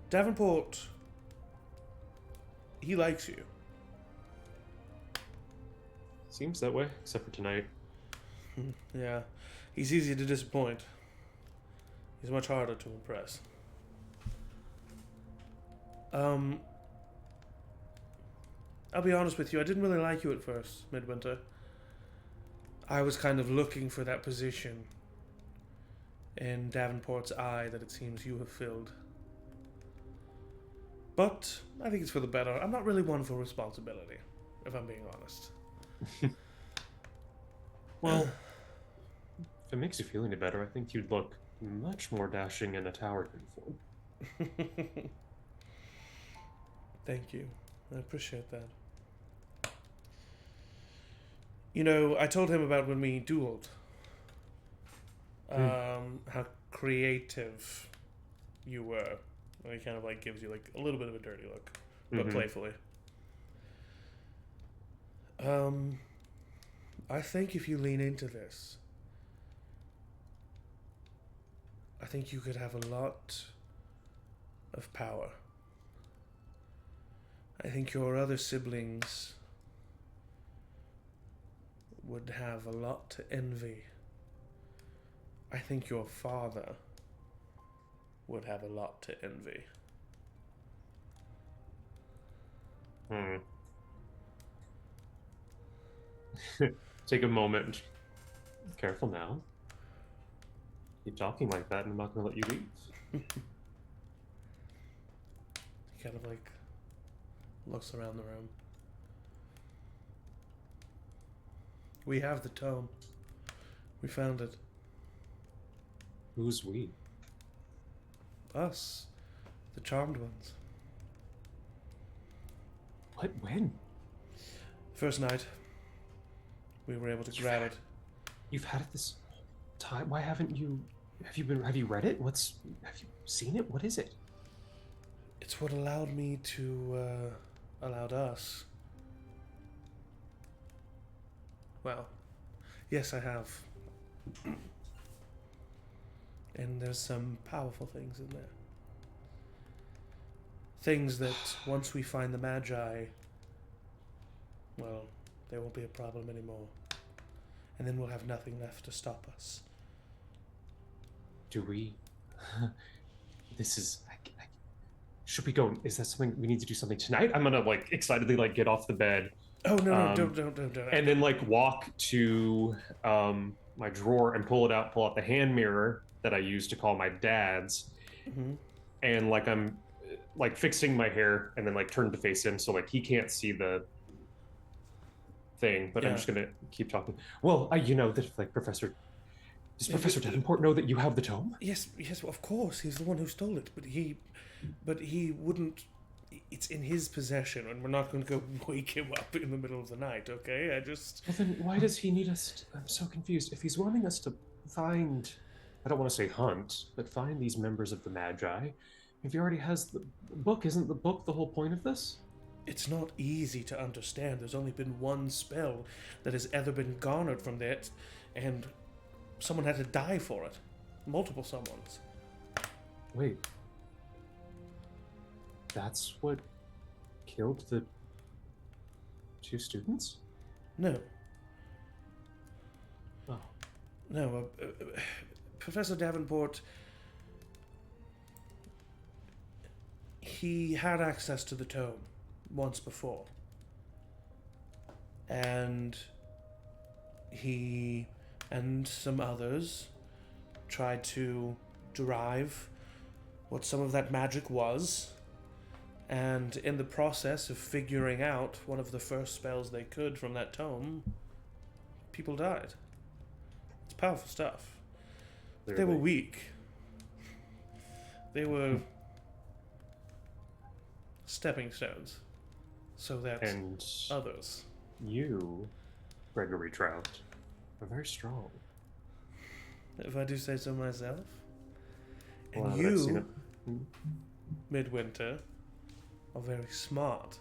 Davenport, he likes you. Seems that way, except for tonight. Yeah, he's easy to disappoint. He's much harder to impress. I'll be honest with you, I didn't really like you at first, Midwinter. I was kind of looking for that position in Davenport's eye that it seems you have filled. But I think it's for the better. I'm not really one for responsibility, if I'm being honest. Well, if it makes you feel any better, I think you'd look much more dashing in a tower uniform. Thank you. I appreciate that. You know, I told him about when we dueled. How creative you were. And he kind of like gives you like a little bit of a dirty look, but playfully. I think if you lean into this, I think you could have a lot of power. I think your other siblings would have a lot to envy. I think your father would have a lot to envy. Take a moment. Careful now. Keep talking like that and I'm not going to let you leave. He kind of like looks around the room. We have the tome. We found it. Who's we? Us. The Charmed Ones. What? When? First night, we were able to grab it. You've had it this time. Why haven't you? Have you read it? Have you seen it? What is it? It's what allowed me to, allowed us. Well, yes, I have. And there's some powerful things in there. Things that, once we find the Magi, well, there won't be a problem anymore. And then we'll have nothing left to stop us. Do we? This is. Should we go? Is that something we need to do something tonight? I'm gonna excitedly get off the bed. Oh no! Don't. And then walk to my drawer and pull out the hand mirror that I use to call my dad's, and I'm fixing my hair and then turn to face him so he can't see the thing. But I'm just gonna keep talking. Well, that Professor. Does Professor Davenport know that you have the tome? Yes, well, of course. He's the one who stole it, but he wouldn't. It's in his possession, and we're not going to go wake him up in the middle of the night. Okay, Well, then why does he need us? I'm so confused. If he's wanting us to find, I don't want to say hunt, but find these members of the Magi. If he already has the book, isn't the book the whole point of this? It's not easy to understand. There's only been one spell that has ever been garnered from that, and someone had to die for it. Multiple someones. Wait. That's what killed the 2 students? No. Oh. No, Professor Davenport, he had access to the tome once before. And he and some others tried to derive what some of that magic was, and in the process of figuring out one of the first spells they could from that tome, people died. It's powerful stuff. But they were weak. They were stepping stones so that others. You, Gregory Trout, are very strong. If I do say so myself. And Well, you, Midwinter, are very smart.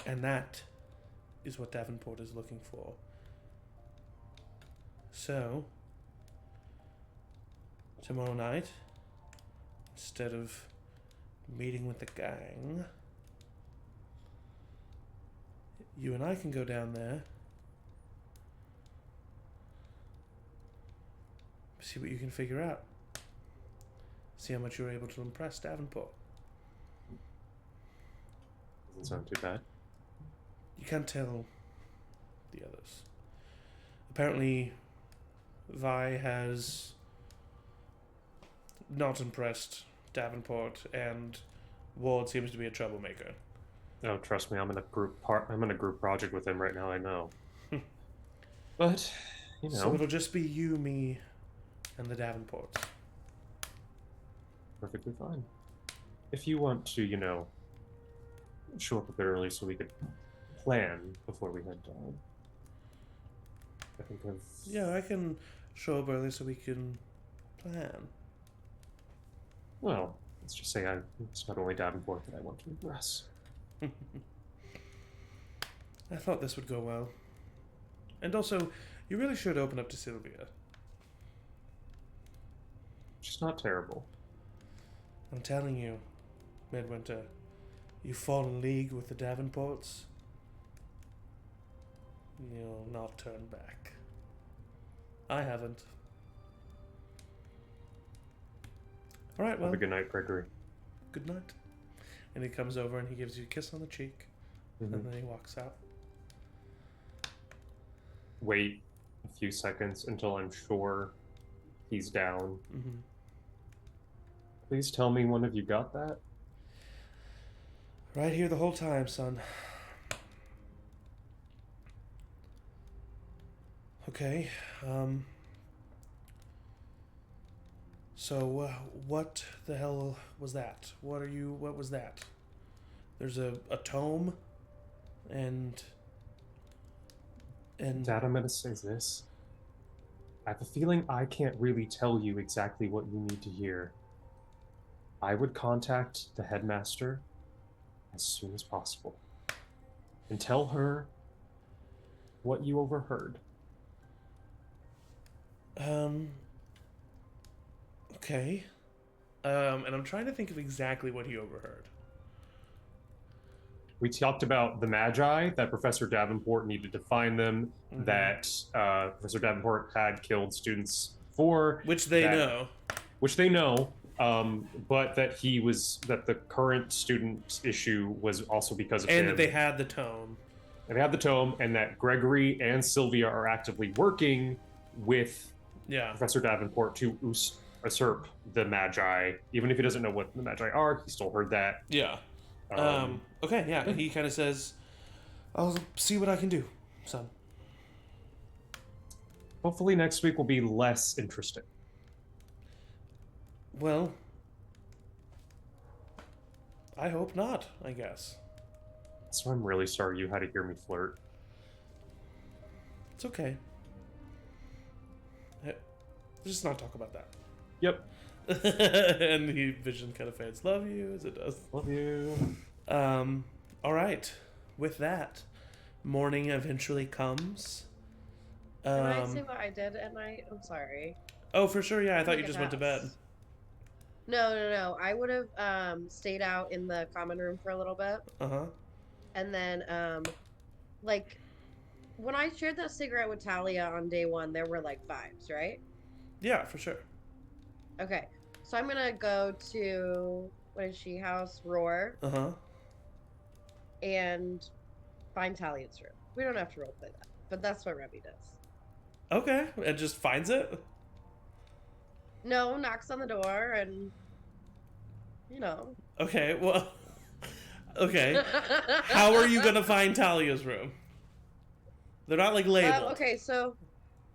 And that is what Davenport is looking for. So, tomorrow night, instead of meeting with the gang, you and I can go down there, see what you can figure out. See how much you're able to impress Davenport. Doesn't sound too bad. You can't tell the others. Apparently, Vi has not impressed Davenport, and Ward seems to be a troublemaker. Oh, trust me, I'm in a group project with him right now. I know. But so it'll just be you, me, and the Davenports. Perfectly fine. If you want to, show up a bit early so we could plan before we head down. I think Yeah, I can show up early so we can plan. Well, let's just say it's not only Davenport that I want to impress. I thought this would go well. And also, you really should open up to Sylvia. She's not terrible. I'm telling you, Midwinter, you fall in league with the Davenports, you'll not turn back. I haven't. Alright, well. Have a good night, Gregory. Good night. And he comes over and he gives you a kiss on the cheek, and then he walks out. Wait a few seconds until I'm sure he's down. Please tell me one of you got that? Right here the whole time, son. Okay, so, what the hell was that? What was that? There's a tome and Dad, I'm gonna say this. I have a feeling I can't really tell you exactly what you need to hear. I would contact the headmaster as soon as possible and tell her what you overheard. Okay. And I'm trying to think of exactly what he overheard. We talked about the Magi, that Professor Davenport needed to find them, that Professor Davenport had killed students for. Which they know. Which they know, but that the current student issue was also because of him. And that they had the tome. And they had the tome, and that Gregory and Sylvia are actively working with Professor Davenport to usurp the Magi. Even if he doesn't know what the Magi are, he still heard that. Yeah. Okay, yeah. He kind of says, I'll see what I can do, son. Hopefully next week will be less interesting. Well, I hope not, I guess. So I'm really sorry you had to hear me flirt. It's okay. Let's just not talk about that. Yep. And the vision kind of fades. Love you as it does. Love you. All right. With that, morning eventually comes. Can I say what I did at night? I'm sorry. Oh, for sure. Yeah, I thought you just went to bed. No. I would have stayed out in the common room for a little bit. And then, like, when I shared that cigarette with Talia on day 1, there were like vibes, right? Yeah, for sure. Okay, so I'm gonna go to what is she? House Roar. And find Talia's room. We don't have to roleplay that, but that's what Remy does. Okay, and just finds it. No, knocks on the door and, you know. Okay, well. Okay. How are you gonna find Talia's room? They're not like labeled. Okay, so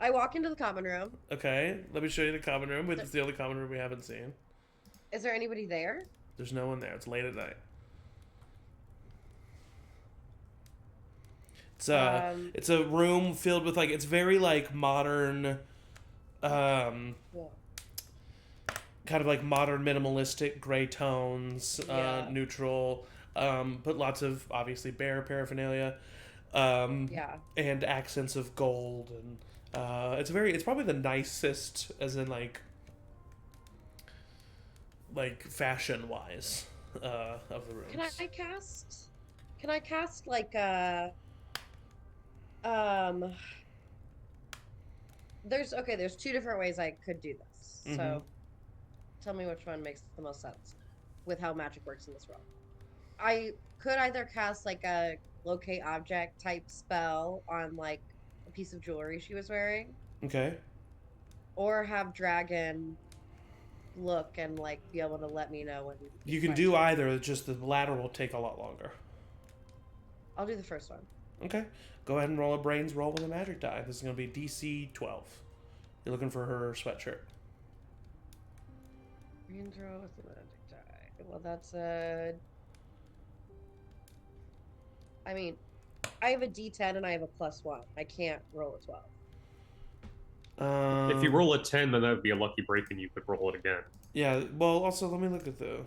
I walk into the common room. Okay, let me show you the common room. It's the only common room we haven't seen. Is there anybody there? There's no one there. It's late at night. It's a room filled with it's very modern, kind of like modern minimalistic gray tones, neutral, but lots of obviously bear paraphernalia, and accents of gold, and it's probably the nicest, as in like fashion wise, of the rooms. Can I cast there's 2 different ways I could do this. So tell me which one makes the most sense with how magic works in this world. I could either cast a locate object type spell on a piece of jewelry she was wearing. Okay. Or have Dragon look and be able to let me know when you can do either, just the latter will take a lot longer. I'll do the first one. Okay. Go ahead and roll a brains roll with a magic die. This is going to be DC 12. You're looking for her sweatshirt. Brains roll with the magic die. Well, that's a... I mean, I have a D10 and I have a +1. I can't roll a 12. If you roll a 10, then that would be a lucky break and you could roll it again. Yeah, well, also, let me look at the...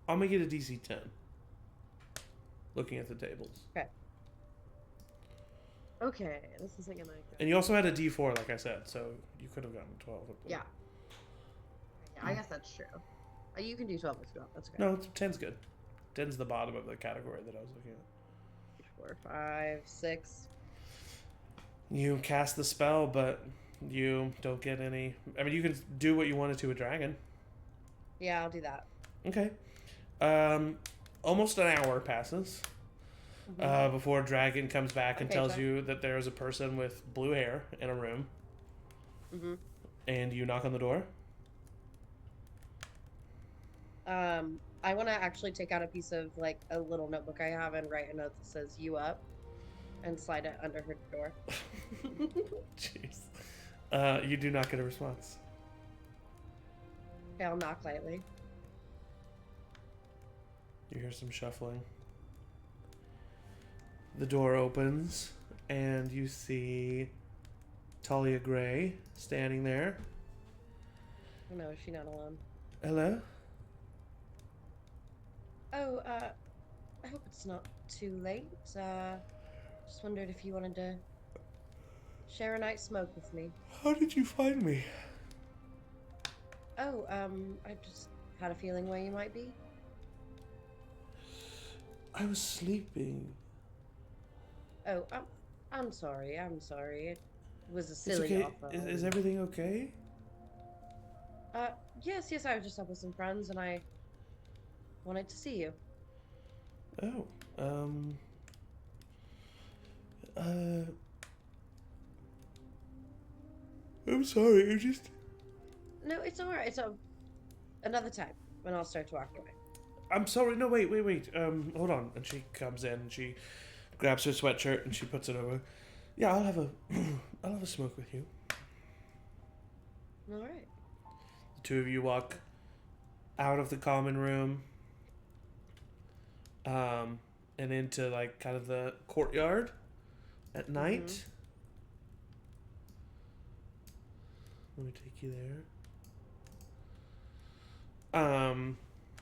I'll make it a DC 10. Looking at the tables. Okay, this is gonna... And you also had a D4, like I said, so you could have gotten 12. Yeah, I guess that's true. You can do 12 as well. That's okay. No, 10's good. 10's the bottom of the category that I was looking at. 4, 5, 6. You cast the spell, but you don't get any... I mean, you can do what you wanted to a dragon. Yeah, I'll do that. Okay. Almost an hour passes before Dragon comes back and tells you that there's a person with blue hair in a room. And you knock on the door. I want to actually take out a piece of a little notebook I have and write a note that says "you up," and slide it under her door. Jeez. You do not get a response. Okay, I'll knock lightly. You hear some shuffling. The door opens, and you see Talia Gray standing there. Oh no, is she not alone? Hello? Oh, I hope it's not too late. Just wondered if you wanted to share a night smoke with me. How did you find me? Oh, I just had a feeling where you might be. I was sleeping. Oh, I'm sorry. I'm sorry. It was a It's silly okay. offer. Is everything okay? Yes. I was just up with some friends, and I wanted to see you. Oh, I'm sorry. I just. No, it's all right. It's another time when I'll start to walk away. I'm sorry. No, wait. Hold on. And she comes in and she grabs her sweatshirt and she puts it over. Yeah, I'll have a, I'll have a smoke with you. All right. The two of you walk out of the common room, and into like kind of the courtyard at night. Let me take you there.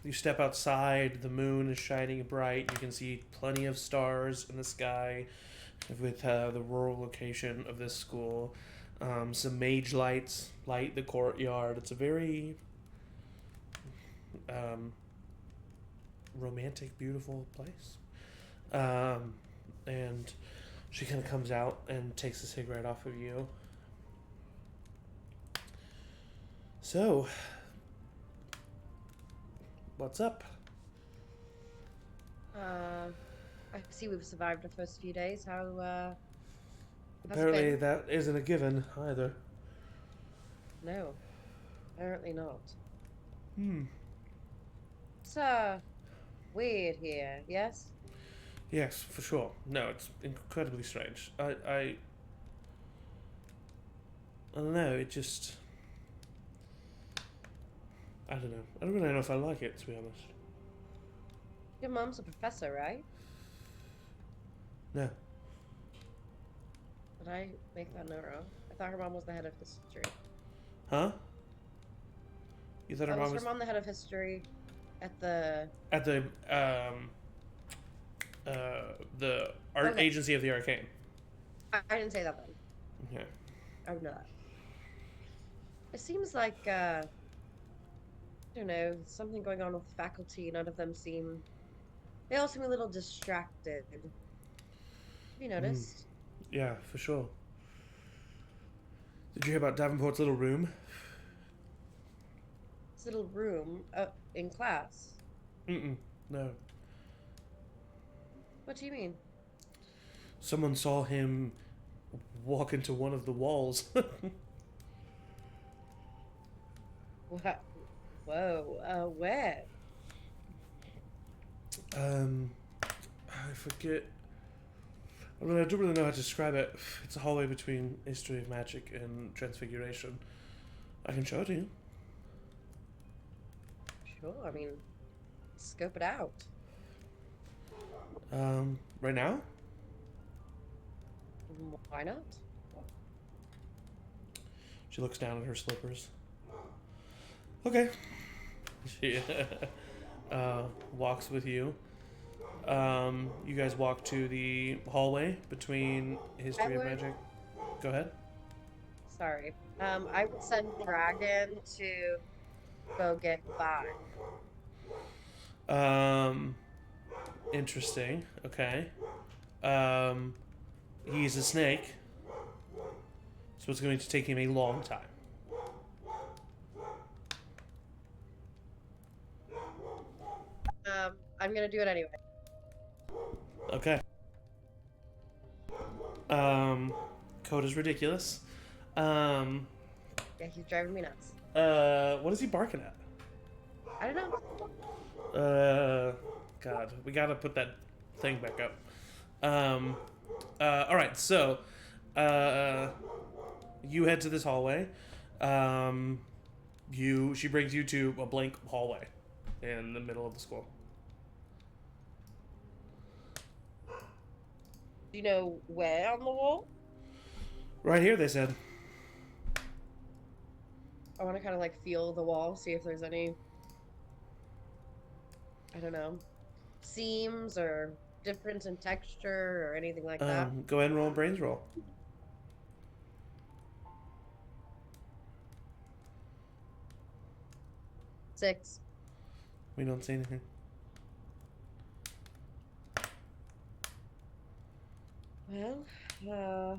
You step outside. The moon is shining bright. You can see plenty of stars in the sky, with the rural location of this school. Some mage lights light the courtyard. It's a very romantic, beautiful place. And she kind of comes out and takes a cigarette off of you. So, what's up? I see we've survived the first few days. How's it Apparently been? that isn't a given either. No, apparently not. It's weird here. Yes. Yes, for sure. No, it's incredibly strange. I don't know. It just. I don't know. I don't really know if I like it, to be honest. Your mom's a professor, right? No. Did I make that note wrong? I thought her mom was the head of history. Huh? You thought her mom Was was her mom the head of history at the at the art Okay. agency of the arcane? I didn't say that then. Okay. I would know that. It seems like I don't know, something going on with the faculty. None of them seem. They all seem a little distracted. Have you noticed? Yeah, for sure. Did you hear about Davenport's little room? This little room in class. No. What do you mean? Someone saw him walk into one of the walls. What? Whoa. Where? I forget. I don't really know how to describe it. It's a hallway between History of Magic and Transfiguration. I can show it to you. Sure. I mean, scope it out. Right now? Why not? She looks down at her slippers. Okay. She walks with you. You guys walk to the hallway between History of Magic. Go ahead. Sorry. I would send Dragon to go get by. Interesting. Okay. He's a snake, so it's going to take him a long time. I'm gonna do it anyway. Okay. Code is ridiculous. Yeah, he's driving me nuts. What is he barking at? I don't know. God, we gotta put that thing back up. All right, so, You head to this hallway. She brings you to a blank hallway in the middle of the school. Do you know where on the wall? Right here, they said. I want to kind of like feel the wall, see if there's any, I don't know, seams or difference in texture or anything like that. Go ahead and roll a brains roll. Six. We don't see anything. Well,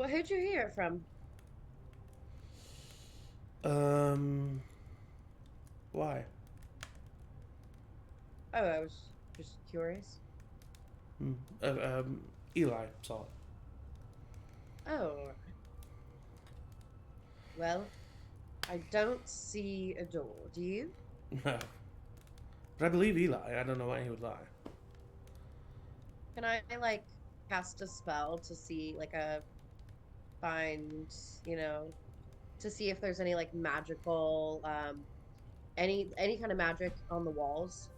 who'd you hear it from? Why? Oh, I was just curious. Eli saw it. Oh. Well, I don't see a door. Do you? No. But I believe Eli. I don't know why he would lie. Can I like cast a spell to see like find, to see if there's any like magical any kind of magic on the walls?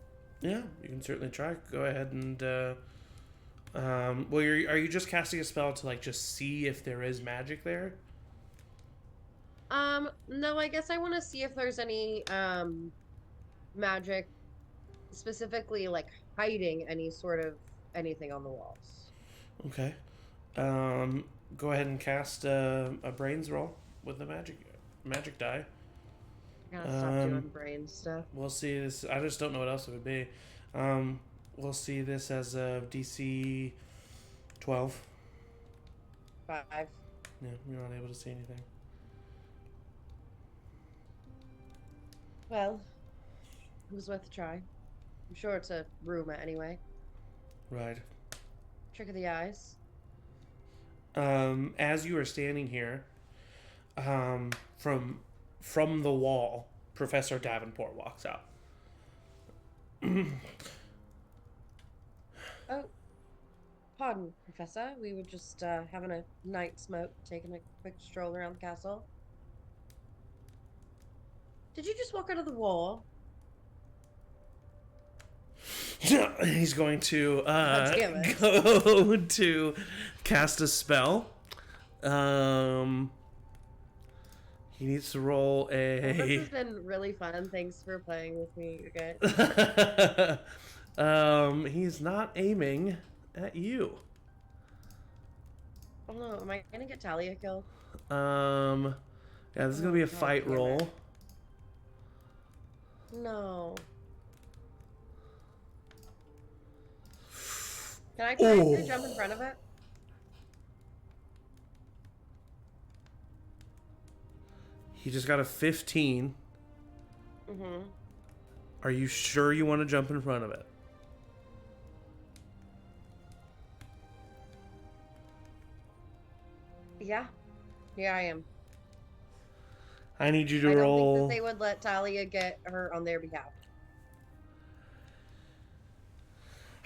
Yeah, you can certainly try. Go ahead and well, are you just casting a spell to like just see if there is magic there? No, I guess I want to see if there's any magic specifically like hiding any sort of anything on the walls. Okay. Go ahead and cast a brains roll with the magic die. I gotta stop doing brain stuff. We'll see this. I just don't know what else it would be. We'll see this as a DC 12. 5. Yeah, you're not able to see anything. Well, it was worth a try. I'm sure it's a rumor anyway. Right. Trick of the eyes. As you are standing here, from the wall, Professor Davenport walks out. Oh, pardon, Professor. We were just having a night smoke, taking a quick stroll around the castle. Did you just walk out of the wall? He's going to damn it. go to cast a spell. He needs to roll a. This has been really fun. Thanks for playing with me again. He's not aiming at you. Oh no, am I gonna get Talia killed? Yeah, this is gonna be a fight damn it. roll. No. Can I try to jump in front of it? He just got a 15. Mm-hmm. Are you sure you want to jump in front of it? Yeah. Yeah, I am. I need you to I don't roll. think that they would let Talia get her on their behalf.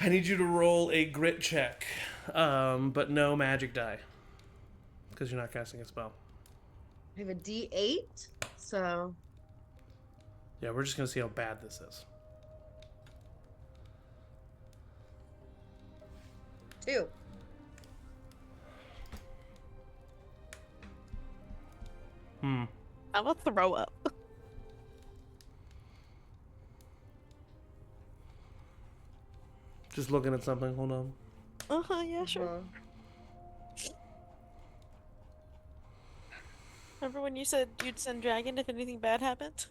I need you to roll a grit check, but no magic die, because you're not casting a spell. I have a D8, so... Yeah, we're just gonna see how bad this is. 2. I'm gonna throw up. Just looking at something. Hold on. Yeah, sure. Remember when you said you'd send Dragon if anything bad happened?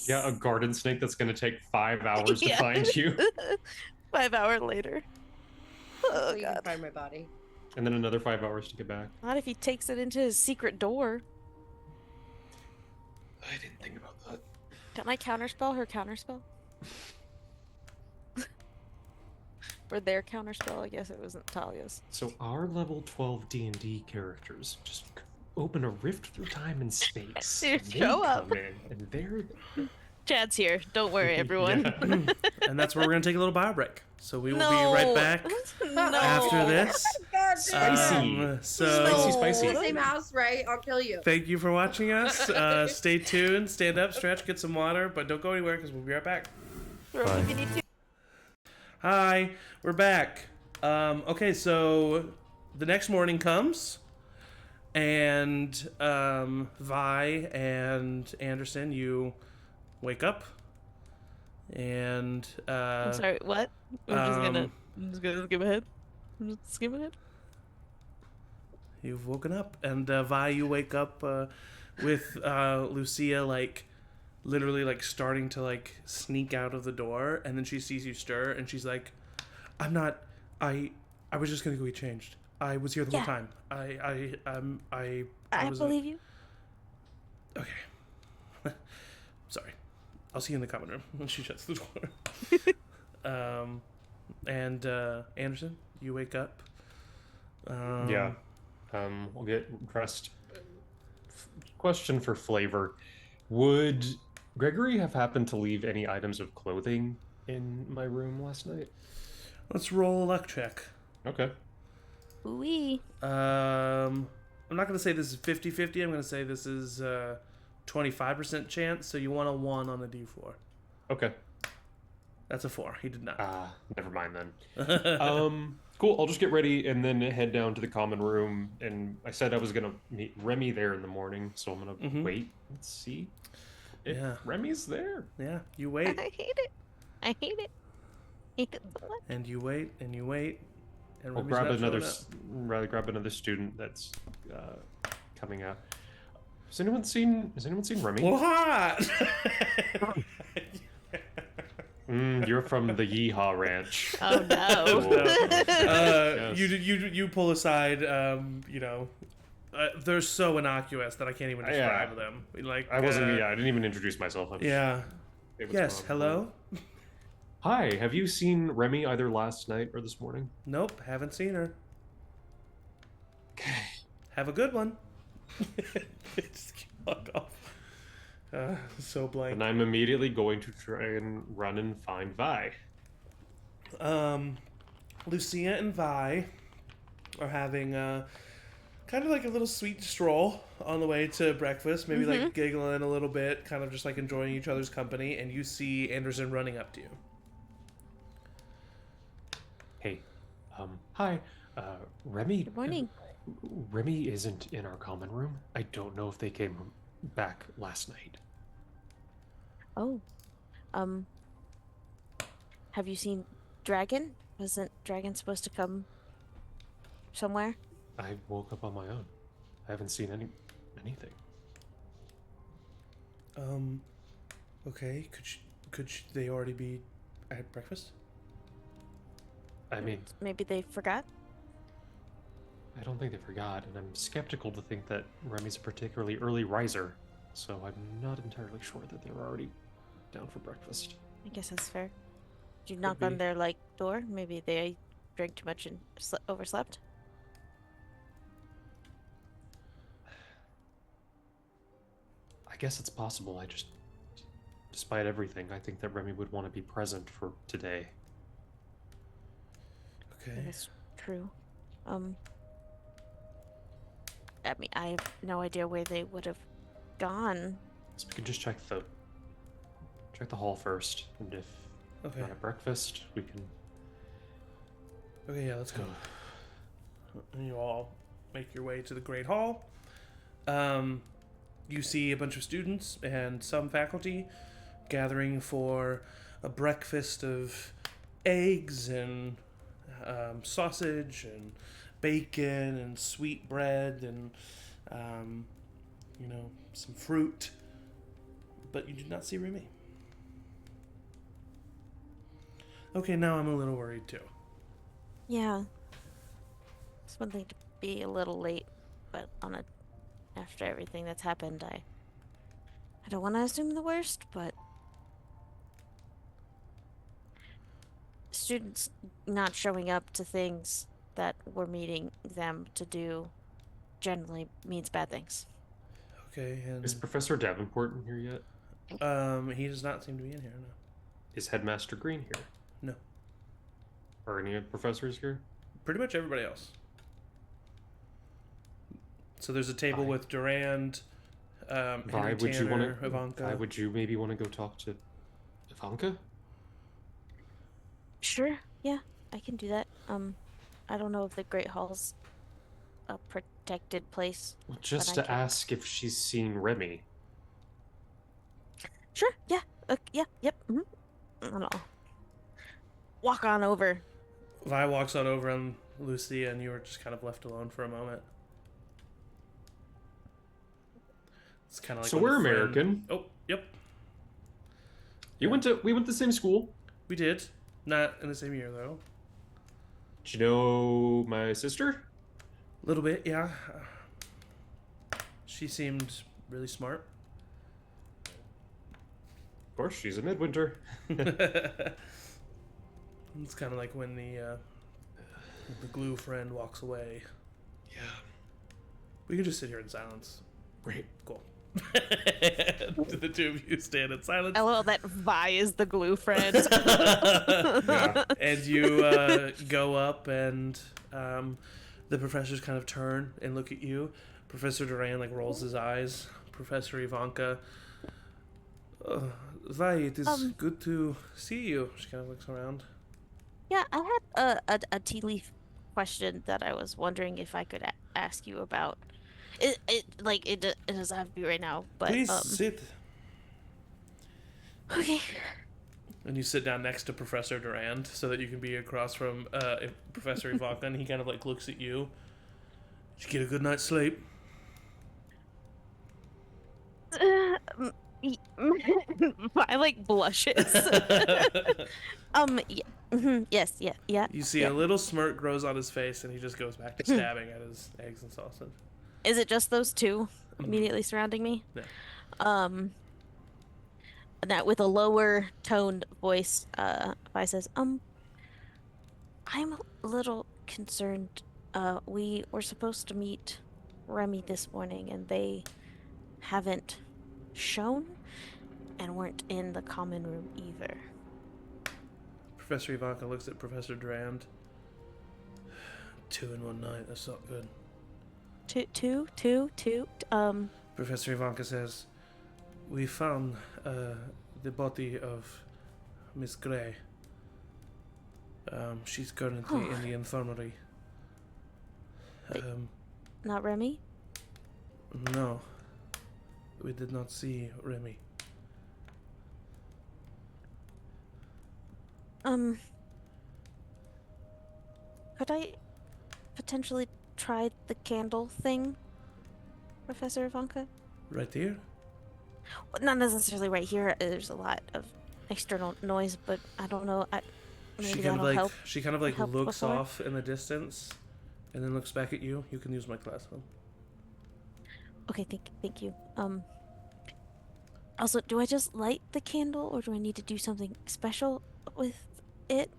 Yeah, a garden snake that's going to take 5 hours to Yeah. find you. 5 hours later. Oh, Hopefully you can God. find my body. And then another 5 hours to get back. Not if he takes it into his secret door. I didn't think about that. Can I counterspell her counterspell? Or their counterspell? I guess it wasn't Talia's. So our level 12 D&D characters just open a rift through time and space. Dude, They show up. come in, and they're... Chad's here. Don't worry, everyone. Yeah. And that's where we're gonna take a little bio break. So we will No. be right back No. after this. God Spicy. So Spicy. In the same house, right? I'll kill you. thank you for watching us. Stay tuned. Stand up, stretch, get some water, but don't go anywhere because we'll be right back. If you need to. Hi, we're back. Okay, so the next morning comes, and Vi and Anderson, you wake up, and I'm sorry, what? I'm just gonna skim ahead. You've woken up, and Vi, you wake up with Lucia like literally like starting to like sneak out of the door, and then she sees you stir, and she's like, "I'm not. I was just gonna go get changed. I was here the whole time. I was believe you. Okay. Sorry. I'll see you in the common room when she shuts the door." And Anderson, you wake up. Yeah. We'll get dressed. Question for flavor. Would Gregory have happened to leave any items of clothing in my room last night? Let's roll a luck check. Okay. Ooh-wee. I'm not going to say this is 50-50. I'm going to say this is 25% chance, so you want a 1 on a d4. Okay. That's a 4. He did not. Never mind then. Cool. I'll just get ready and then head down to the common room. And I said I was going to meet Remy there in the morning, so I'm going to wait and see if Remy's there. Yeah, you wait. I hate it. I hate it. I hate it so much. And you wait, and you wait. And I'll Remy's grab not another, showing up. grab another student that's coming out. Has anyone seen Remy? What? You're from the Yeehaw Ranch. Oh no. You pull aside. They're so innocuous that I can't even describe them. Like I wasn't. I didn't even introduce myself. Yes. Hello. Hi. Have you seen Remy either last night or this morning? Nope. Haven't seen her. Okay. Have a good one. Just fuck off. So blank. And I'm immediately going to try and run and find Vi. Lucia and Vi are having kind of like a little sweet stroll on the way to breakfast, maybe like giggling a little bit, kind of just like enjoying each other's company, and you see Anderson running up to you. Hey, hi, Remy. Good morning. Remy isn't in our common room. I don't know if they came back last night. Oh. Have you seen Dragon? Wasn't Dragon supposed to come somewhere? I woke up on my own. I haven't seen anything. Okay. Could they already be at breakfast? I mean, Maybe they forgot? I don't think they forgot, and I'm skeptical to think that Remy's a particularly early riser, so I'm not entirely sure that they're already down for breakfast. I guess that's fair. Did you knock on their, door? Maybe they drank too much and overslept? I guess it's possible. I just, despite everything, I think that Remy would want to be present for today. Okay. That's true. I mean, I have no idea where they would have gone. So we can just check the hall first, and if Okay. not at breakfast, we can. Okay, yeah, let's go. And you all make your way to the Great Hall. You see a bunch of students and some faculty gathering for a breakfast of eggs and sausage and bacon and sweet bread and some fruit. But you do not see Remy. Okay, now I'm a little worried too. Yeah. It's one thing to be a little late, but after everything that's happened, I don't want to assume the worst, but students not showing up to things that we're meeting them to do generally means bad things. Okay, and Is Professor Davenport in here yet? he does not seem to be in here, no. Is Headmaster Green here? No. Are any of the professors here? Pretty much everybody else. So there's a table with Durand, Henry would you Tanner, want to? Ivanka. Why would you maybe want to go talk to Ivanka? Sure, yeah, I can do that. I don't know if the Great Hall's a protected place. Well, just I to can- ask if she's seen Remy. Sure, yeah, yeah, yep. I don't know. Walk on over. Vi walks on over, and Lucy and you are just kind of left alone for a moment. It's kind of like So when we're a friend- American. Oh, yep, We went to the same school. we did. Not in the same year though. Do you know my sister? A little bit, yeah. She seemed really smart. Of course, she's a midwinter. It's kind of like when the glue friend walks away. Yeah. We can just sit here in silence. Great. Cool. The two of you stand in silence. LOL, that Vi is the glue friend. Yeah. And you go up, and the professors kind of turn and look at you. Professor Duran like rolls his eyes. Professor Ivanka, Vi, it is good to see you. She kind of looks around. Yeah, I had a tea leaf question that I was wondering if I could ask you about. It doesn't have to be right now, but Please sit. okay. And you sit down next to Professor Durand so that you can be across from Professor Ivanka, and he kind of like looks at you. Did you get a good night's sleep? I like blushes. Yeah. Yes, yeah. You see a little smirk grows on his face, and he just goes back to stabbing at his eggs and sausage. Is it just those two immediately surrounding me? Yeah. That with a lower toned voice, Vi says, I'm a little concerned. We were supposed to meet Remy this morning, and they haven't shown and weren't in the common room either. Professor Ivanka looks at Professor Durand. 2 in one night, that's not good. Two. Professor Ivanka says, we found the body of Miss Gray. She's currently in the infirmary. Not Remy? No, we did not see Remy. Could I potentially try the candle thing, Professor Ivanka? Right here? Well, not necessarily right here. There's a lot of external noise, but I don't know. Maybe She kind that'll of like help. she kind of like help looks before? off in the distance, and then looks back at you. You can use my classroom. Okay, thank you. Also, do I just light the candle, or do I need to do something special with it?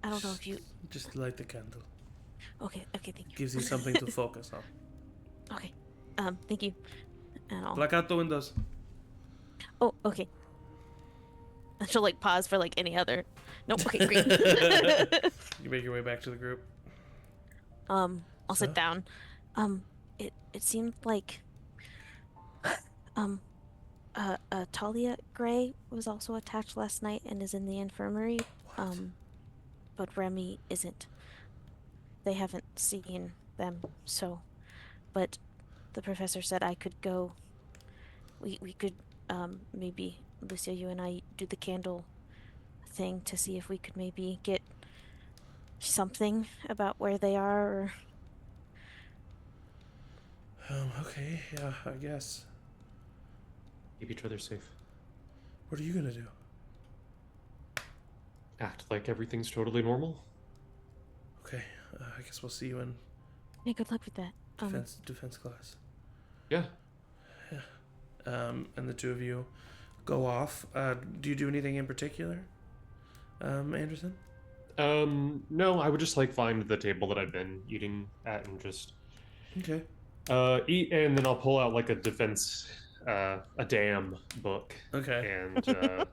I don't know if you. Just light the candle. Okay, thank you. Gives you something to focus on. Okay, thank you. And I'll... Black out the windows. Oh, okay. I shall like pause for like any other. Nope. Okay, great. You make your way back to the group. I'll So? sit down. It seemed like Talia Gray was also attacked last night and is in the infirmary. What? But Remy isn't. They haven't seen them, so. But the professor said I could go. We could maybe Lucia, you and I do the candle thing to see if we could maybe get something about where they are. Or... Okay, yeah, I guess. Keep each other safe. What are you gonna do? Act like everything's totally normal. Okay, I guess we'll see you in Yeah, good luck with that. defense class. Yeah. And the two of you go off. Do you do anything in particular, Anderson? No, I would just like find the table that I've been eating at and just Okay. eat, and then I'll pull out like a defense, a damn book, Okay. and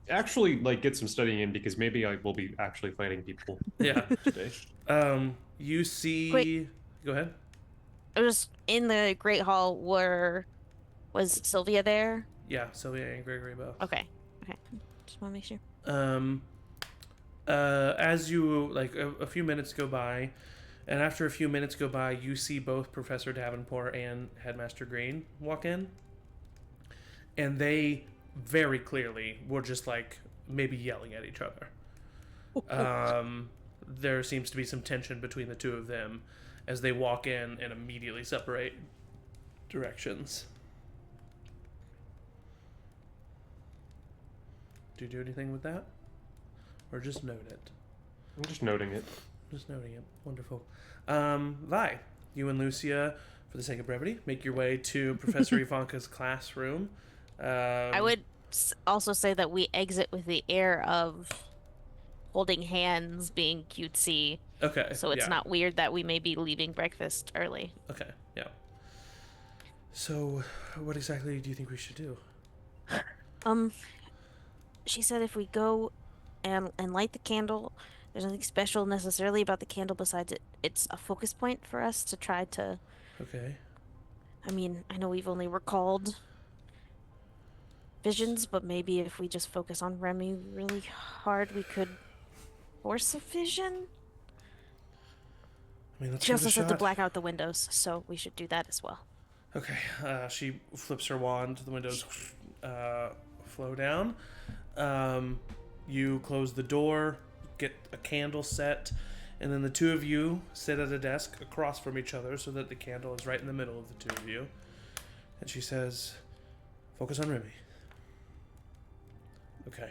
actually like get some studying in because maybe I will be actually fighting people Yeah. today. You see. Wait. Go ahead. It was in the Great Hall. Was Sylvia there? Yeah, Sylvia and Gregory both. Okay. Okay. Just want to make sure. Um, as you a few minutes go by, and after a few minutes go by, you see both Professor Davenport and Headmaster Green walk in, and they very clearly were just like maybe yelling at each other. There seems to be some tension between the two of them as they walk in and immediately separate directions. Do you do anything with that? Or just note it? I'm just noting it. Just noting it. Wonderful. Vi, you and Lucia, for the sake of brevity, make your way to Professor Ivanka's classroom. I would also say that we exit with the air of holding hands, being cutesy. Okay. So it's not weird that we may be leaving breakfast early. Okay, yeah. So, what exactly do you think we should do? She said if we go and light the candle, there's nothing special necessarily about the candle besides it's a focus point for us to try to. Okay. I mean, I know we've only recalled visions, but maybe if we just focus on Remy really hard, we could force a vision. I mean, let's She give it also a said to shot. black out the windows, so we should do that as well. Okay. She flips her wand. The windows flow down. You close the door, get a candle set, and then the two of you sit at a desk across from each other so that the candle is right in the middle of the two of you. And she says, "Focus on Remy." Okay.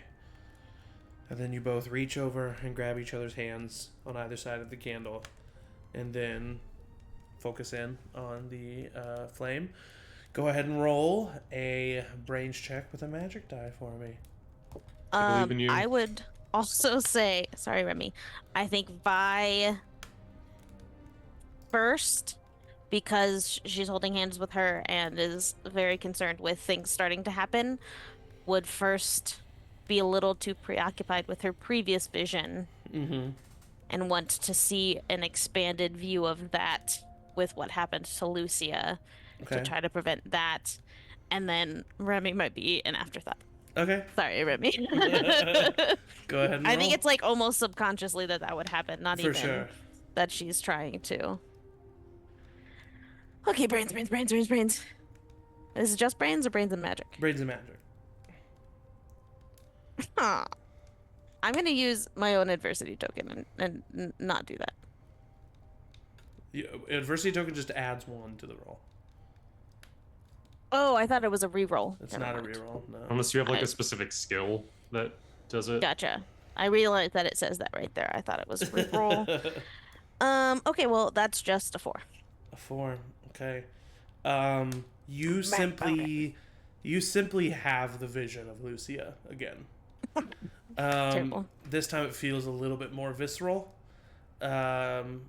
And then you both reach over and grab each other's hands on either side of the candle, and then focus in on the flame. Go ahead and roll a brains check with a magic die for me. I believe in you. I would also say, sorry, Remy, I think Vi first, because she's holding hands with her and is very concerned with things starting to happen, would first be a little too preoccupied with her previous vision and want to see an expanded view of that with what happened to Lucia to try to prevent that. And then Remy might be an afterthought. Okay. Sorry, Remy. Go ahead and I think roll. it's like almost subconsciously that would happen, not For even sure. that she's trying to. Okay, brains. Is it just brains or brains and magic? Brains and magic. Huh. I'm gonna use my own adversity token and not do that. Adversity token just adds 1 to the roll. Oh, I thought it was a reroll. It's Never not a mind. reroll, no. Unless you have like a specific skill that does it. Gotcha. I realized that it says that right there. I thought it was a reroll. Okay, well that's just a 4. A 4. Okay. You simply have the vision of Lucia again. Terrible. This time it feels a little bit more visceral. And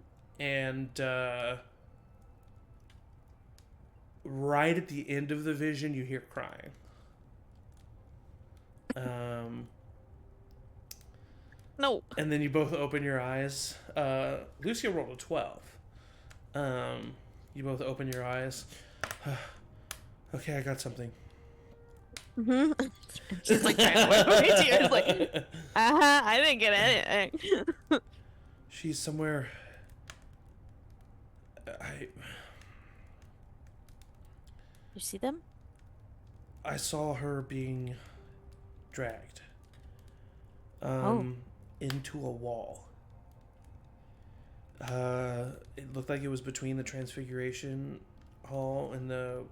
right at the end of the vision, you hear crying. No. And then you both open your eyes. Lucia rolled a 12. You both open your eyes. Okay, I got something. She's like trying to wipe away tears, like, I didn't get anything. She's somewhere. You see them? I saw her being dragged into a wall. It looked like it was between the Transfiguration Hall and the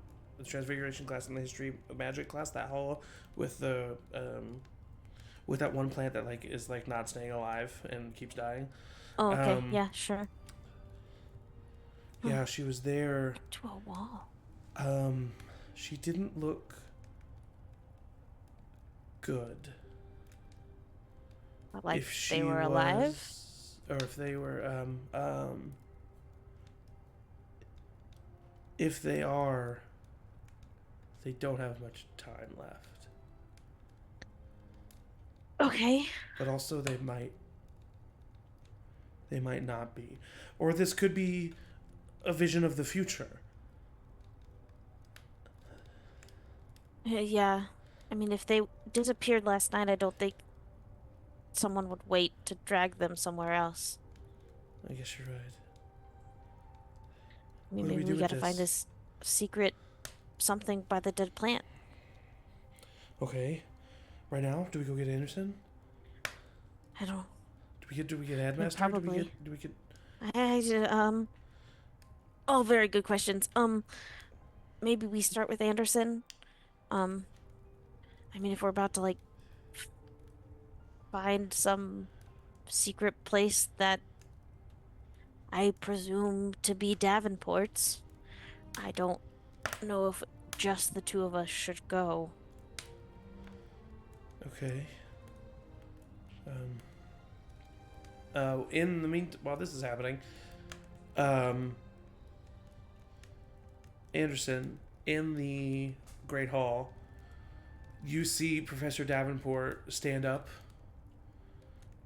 Transfiguration class and the History of Magic class. That hall with the with that one plant that like is like not staying alive and keeps dying. Oh, okay. Yeah, sure. Yeah, she was there. To a wall. She didn't look good. Like If they she were alive? was- or if they were, if they are, they don't have much time left. Okay. But also they might not be. Or this could be a vision of the future. Yeah. I mean, if they disappeared last night, I don't think someone would wait to drag them somewhere else. I guess you're right. I mean, What do maybe we do we with gotta find this secret something by the dead plant. Okay. Right now, do we go get Anderson? I don't. Do we get Headmaster? Probably. Do we get? All very good questions. Maybe we start with Anderson. I mean, if we're about to like find some secret place that I presume to be Davenport's, I don't know if just the two of us should go. Okay. In the meantime, while this is happening, Anderson, in the Great Hall, you see Professor Davenport stand up,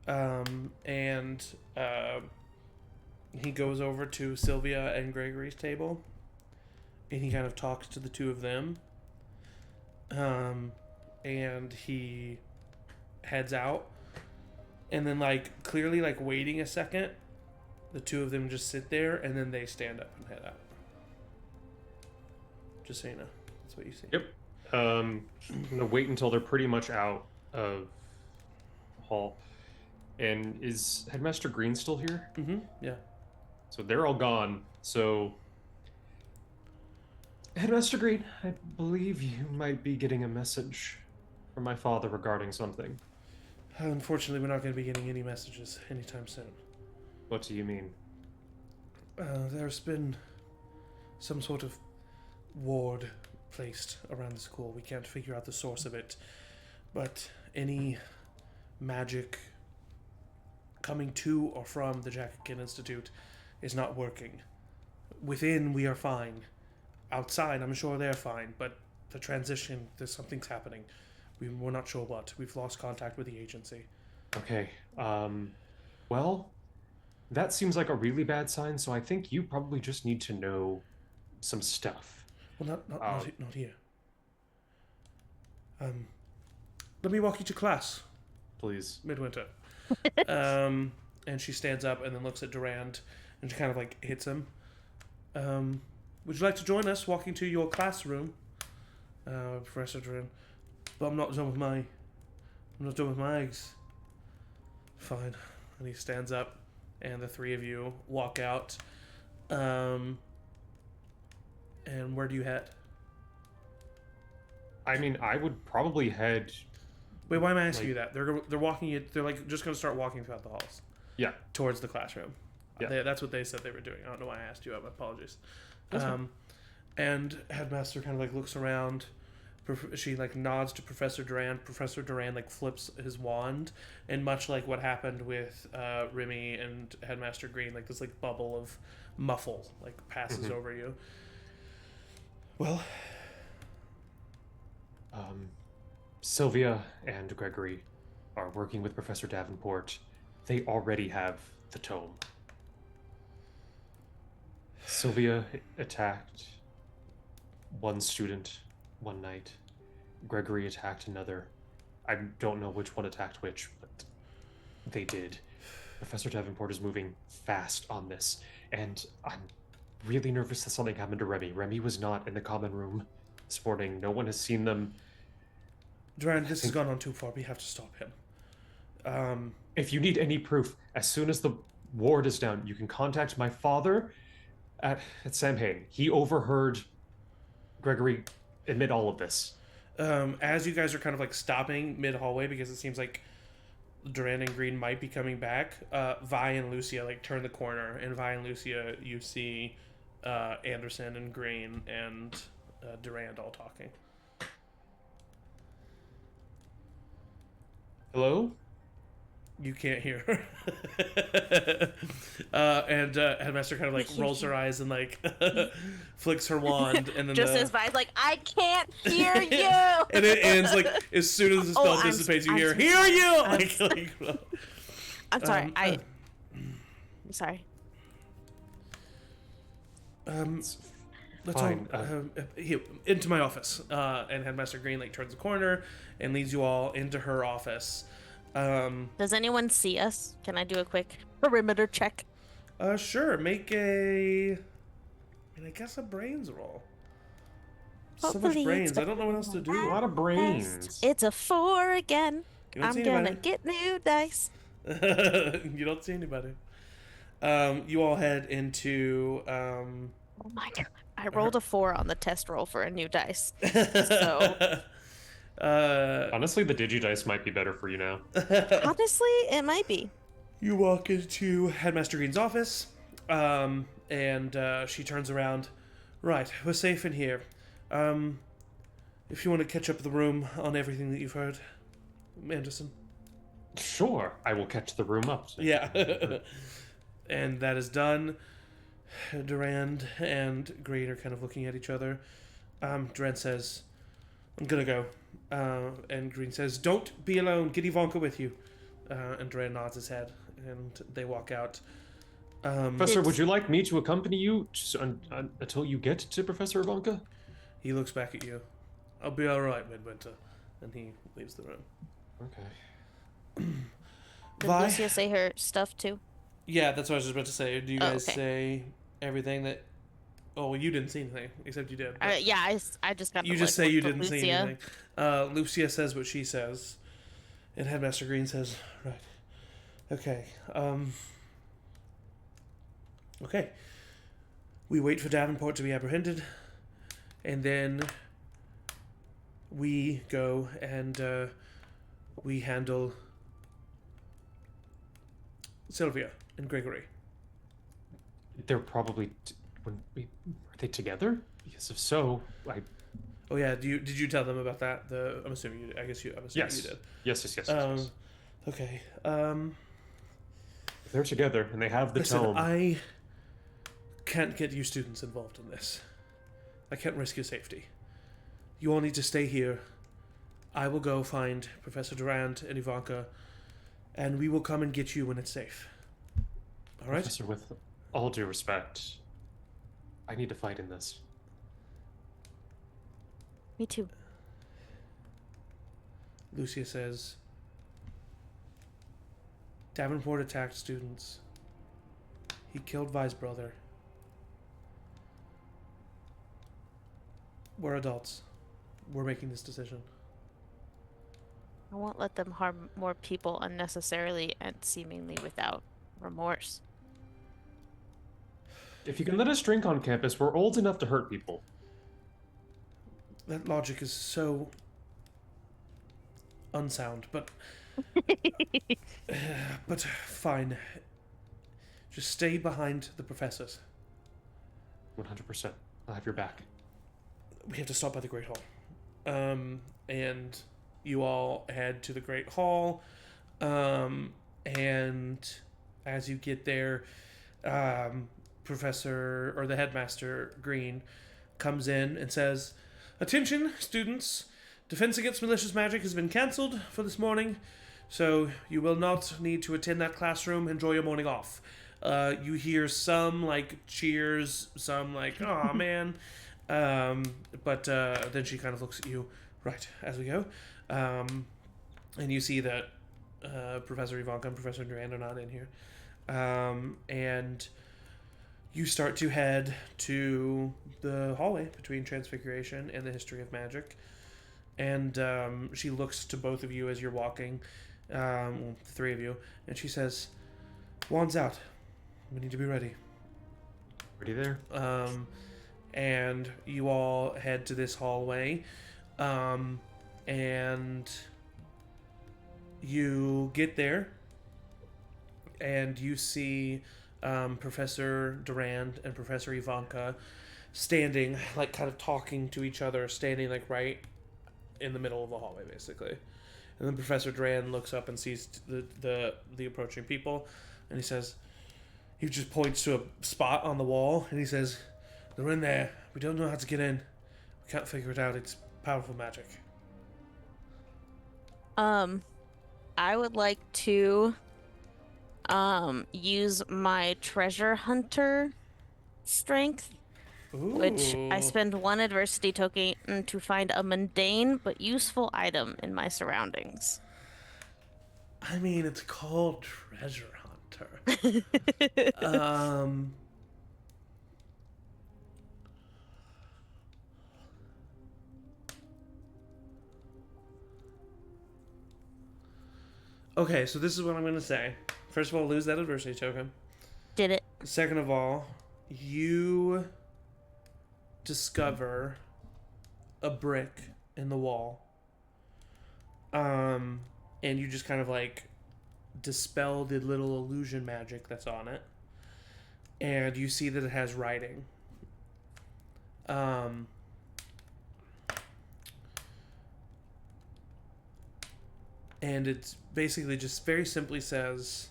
and he goes over to Sylvia and Gregory's table, and he kind of talks to the two of them, and he heads out, and then like clearly like waiting a second, the two of them just sit there, and then they stand up and head out. Just so you know, that's what you see. Yep. I'm gonna wait until they're pretty much out of the hall. And is Headmaster Green still here? Mm-hmm. Yeah. So they're all gone. So, Headmaster Green, I believe you might be getting a message from my father regarding something. Unfortunately, we're not going to be getting any messages anytime soon. What do you mean? There's been some sort of ward placed around the school. We can't figure out the source of it, but any magic coming to or from the Jackakin Institute is not working. Within, we are fine. Outside, I'm sure they're fine, but the transition, something's happening. We're not sure what. We've lost contact with the agency. Okay. Well, that seems like a really bad sign, so I think you probably just need to know some stuff. Well, not here. Let me walk you to class, Please. Midwinter. And she stands up and then looks at Durand, and she kind of like hits him. Would you like to join us walking to your classroom, Professor Durand? But I'm not done with my eggs. Fine. And he stands up, and the three of you walk out. And where do you head? I mean, I would probably head. Wait, why am I asking you that? They're walking you. They're like just gonna start walking throughout the halls. Yeah. Towards the classroom. Yeah. That's what they said they were doing. I don't know why I asked you. My apologies. That's fine. And Headmaster kind of like looks around. She like nods to Professor Durand. Professor Durand like flips his wand, and much like what happened with Remy and Headmaster Green, like this like bubble of muffle like passes over you. Well, Sylvia and Gregory are working with Professor Davenport. They already have the tome. Sylvia attacked one student one night. Gregory attacked another. I don't know which one attacked which, but they did. Professor Davenport is moving fast on this, and I'm really nervous that something happened to Remy. Remy was not in the common room this morning. No one has seen them. Durand, this has gone on too far. We have to stop him. If you need any proof, as soon as the ward is down, you can contact my father at Samhain. He overheard Gregory admit all of this. As you guys are kind of like stopping mid hallway because it seems like Durand and Green might be coming back, Vi and Lucia like turn the corner, and Vi and Lucia, you see Anderson and Green and Durand all talking. Hello? You can't hear her. And Headmaster kind of like rolls her eyes and like flicks her wand, and then just as Vi's like, I can't hear you. and it ends like as soon as the spell dissipates, you hear you. I'm sorry. I'm sorry. Let's Fine, all here into my office. And Headmaster Green like turns the corner and leads you all into her office. Does anyone see us? Can I do a quick perimeter check? Sure. Make I guess a brains roll. So much Hopefully brains. it's I don't know what else to a do. lot of brains. It's a 4 again. You don't I'm see gonna anybody. get new dice. You don't see anybody. You all head into Oh my god. I rolled a 4 on the test roll for a new dice. So Honestly, the Digidice might be better for you now. honestly, it might be. you walk into Headmaster Green's office, and she turns around. Right, we're safe in here. If you want to catch up the room on everything that you've heard, Anderson. Sure, I will catch the room up. Yeah. And that is done. Durand and Green are kind of looking at each other. Durand says, I'm gonna go. And Green says, don't be alone. Get Ivanka with you. And Durand nods his head, and they walk out. Professor, would you like me to accompany you until you get to Professor Ivanka? He looks back at you. I'll be alright, Midwinter. And he leaves the room. Okay. Did Vi? Lucia say her stuff too? Yeah, that's what I was just about to say. Do you Oh, guys okay. say everything that... Oh, well, you didn't see anything, except you did. but- Yeah, I just got. You to, just like, say you look to didn't see Lucia. anything. Lucia says what she says. And Headmaster Green says, right. Okay. Okay. We wait for Davenport to be apprehended. And then we go and we handle Sylvia and Gregory. They're probably are they together? Because if so, Oh yeah, did you tell them about that? I'm assuming you did. I'm assuming yes. you did. Yes. Okay. If they're together and they have the Listen, tome. I can't get you students involved in this. I can't risk your safety. You all need to stay here. I will go find Professor Durand and Ivanka, and we will come and get you when it's safe. All right? Professor, with all due respect, I need to fight in this. Me too. Lucia says, Davenport attacked students. He killed Vi's brother. We're adults. We're making this decision. I won't let them harm more people unnecessarily and seemingly without remorse. If you can let us drink on campus, we're old enough to hurt people. That logic is so unsound, but but fine. Just stay behind the professors. 100%. I'll have your back. We have to stop by the Great Hall. And you all head to the Great Hall. And as you get there, Professor or the Headmaster Green comes in and says, "Attention, students! Defense against malicious magic has been cancelled for this morning, so you will not need to attend that classroom. Enjoy your morning off." You hear some like cheers, some like "Aw, man," but then she kind of looks at you. Right, as we go, and you see that Professor Ivanka and Professor Durand are not in here, and you start to head to the hallway between Transfiguration and the History of Magic. And she looks to both of you as you're walking, the three of you, and she says, "Wand's out. We need to be ready." Ready there? And you all head to this hallway, and you get there, and you see Professor Durand and Professor Ivanka standing, like, kind of talking to each other, standing, like, right in the middle of the hallway, basically. And then Professor Durand looks up and sees the approaching people, and he just points to a spot on the wall, and he says, "They're in there. We don't know how to get in. We can't figure it out. It's powerful magic." I would like to use my treasure hunter strength which I Ooh. spend 1 adversity token to find a mundane but useful item in my surroundings. I mean, it's called Treasure Hunter. Um. Okay, so this is what I'm gonna say. First of all, lose that adversity token. Did it. Second of all, you discover a brick in the wall. And you just kind of like dispel the little illusion magic that's on it. And you see that it has writing. And it's basically just very simply says,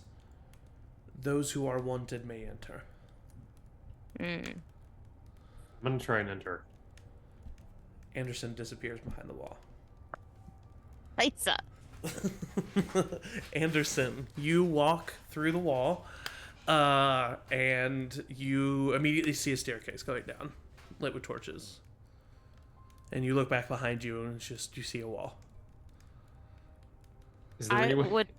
"Those who are wanted may enter." I'm gonna try and enter. Anderson disappears behind the wall. Lights up. Anderson, you walk through the wall, and you immediately see a staircase going down, lit with torches. And you look back behind you, and it's just you see a wall.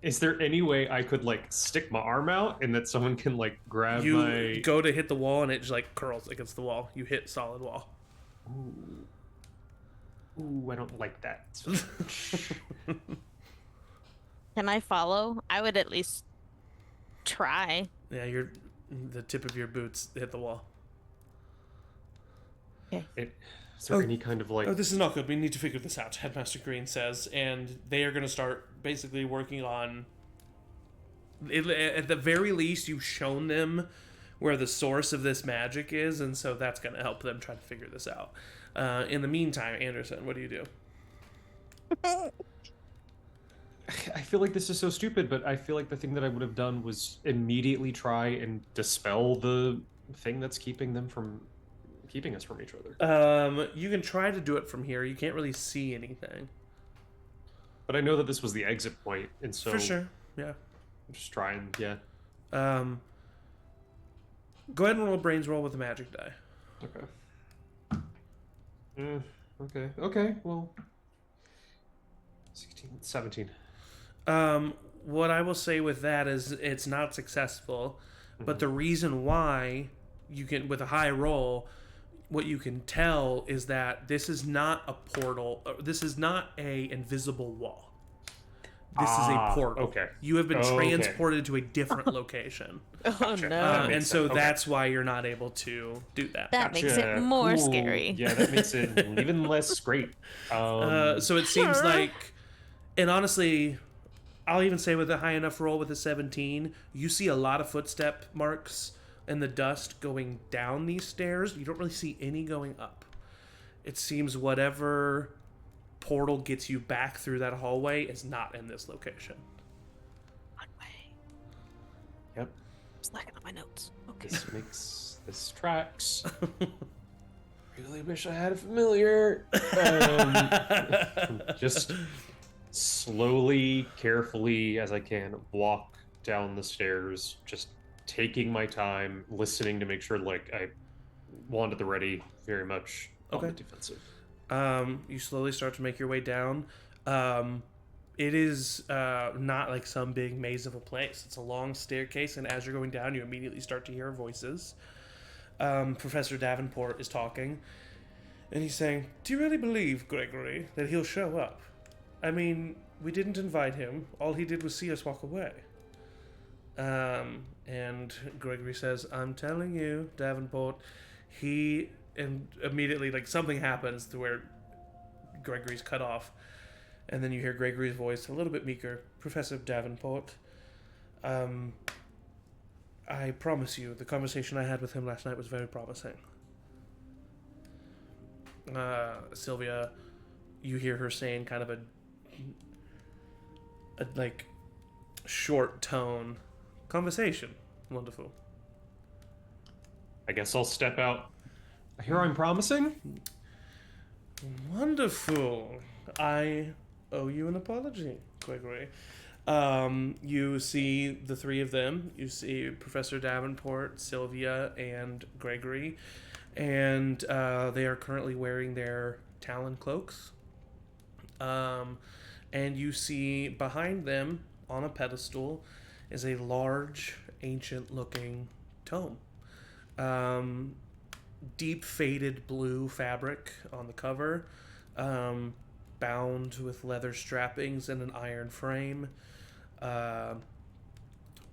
Is there any way I could like stick my arm out and that someone can like grab You my? go to hit the wall, and it just like curls against the wall. You hit solid wall. Ooh, I don't like that. Can I follow? I would at least try. Yeah, the tip of your boots hit the wall. Okay. Is there any kind of like? Oh, this is not good. We need to figure this out, Headmaster Green says, and they are going to start basically working on. At the very least, you've shown them where the source of this magic is, and so that's going to help them try to figure this out. In the meantime, Anderson, what do you do? I feel like this is so stupid, but I feel like the thing that I would have done was immediately try and dispel the thing that's keeping us from each other. You can try to do it from here. You can't really see anything. But I know that this was the exit point, and so For sure, yeah. I'm just trying, yeah. Go ahead and roll a brains roll with a magic die. Okay. Okay, well... 16, 17. What I will say with that is it's not successful, but the reason why you can, with a high roll, what you can tell is that this is not a portal. This is not a invisible wall. This is a portal. Okay. You have been transported to a different location. Oh no. And so that's why you're not able to do that. That makes it more scary. Yeah, that makes it even less great. So it seems like, and honestly, I'll even say with a high enough roll with a 17, you see a lot of footstep marks and the dust going down these stairs. You don't really see any going up. It seems whatever portal gets you back through that hallway is not in this location. One way. Yep. Just looking at my notes. Okay. This tracks. Really wish I had a familiar. Just slowly, carefully as I can, walk down the stairs, just taking my time, listening to make sure like I wand at the ready, very much on the defensive. You slowly start to make your way down. It is not like some big maze of a place. It's a long staircase, and as you're going down, you immediately start to hear voices. Professor Davenport is talking, and he's saying, "Do you really believe, Gregory, that he'll show up? I mean, we didn't invite him. All he did was see us walk away." And Gregory says, "I'm telling you, Davenport, and immediately, like, something happens to where Gregory's cut off. And then you hear Gregory's voice, a little bit meeker. "Professor Davenport, I promise you, the conversation I had with him last night was very promising." Sylvia, you hear her saying kind of a like, short tone. "Conversation. Wonderful." I guess I'll step out. Here I'm promising. "Wonderful. I owe you an apology, Gregory." You see the three of them. You see Professor Davenport, Sylvia, and Gregory. and they are currently wearing their Talon cloaks. And you see behind them on a pedestal is a large, ancient-looking tome. Deep faded blue fabric on the cover, bound with leather strappings and an iron frame.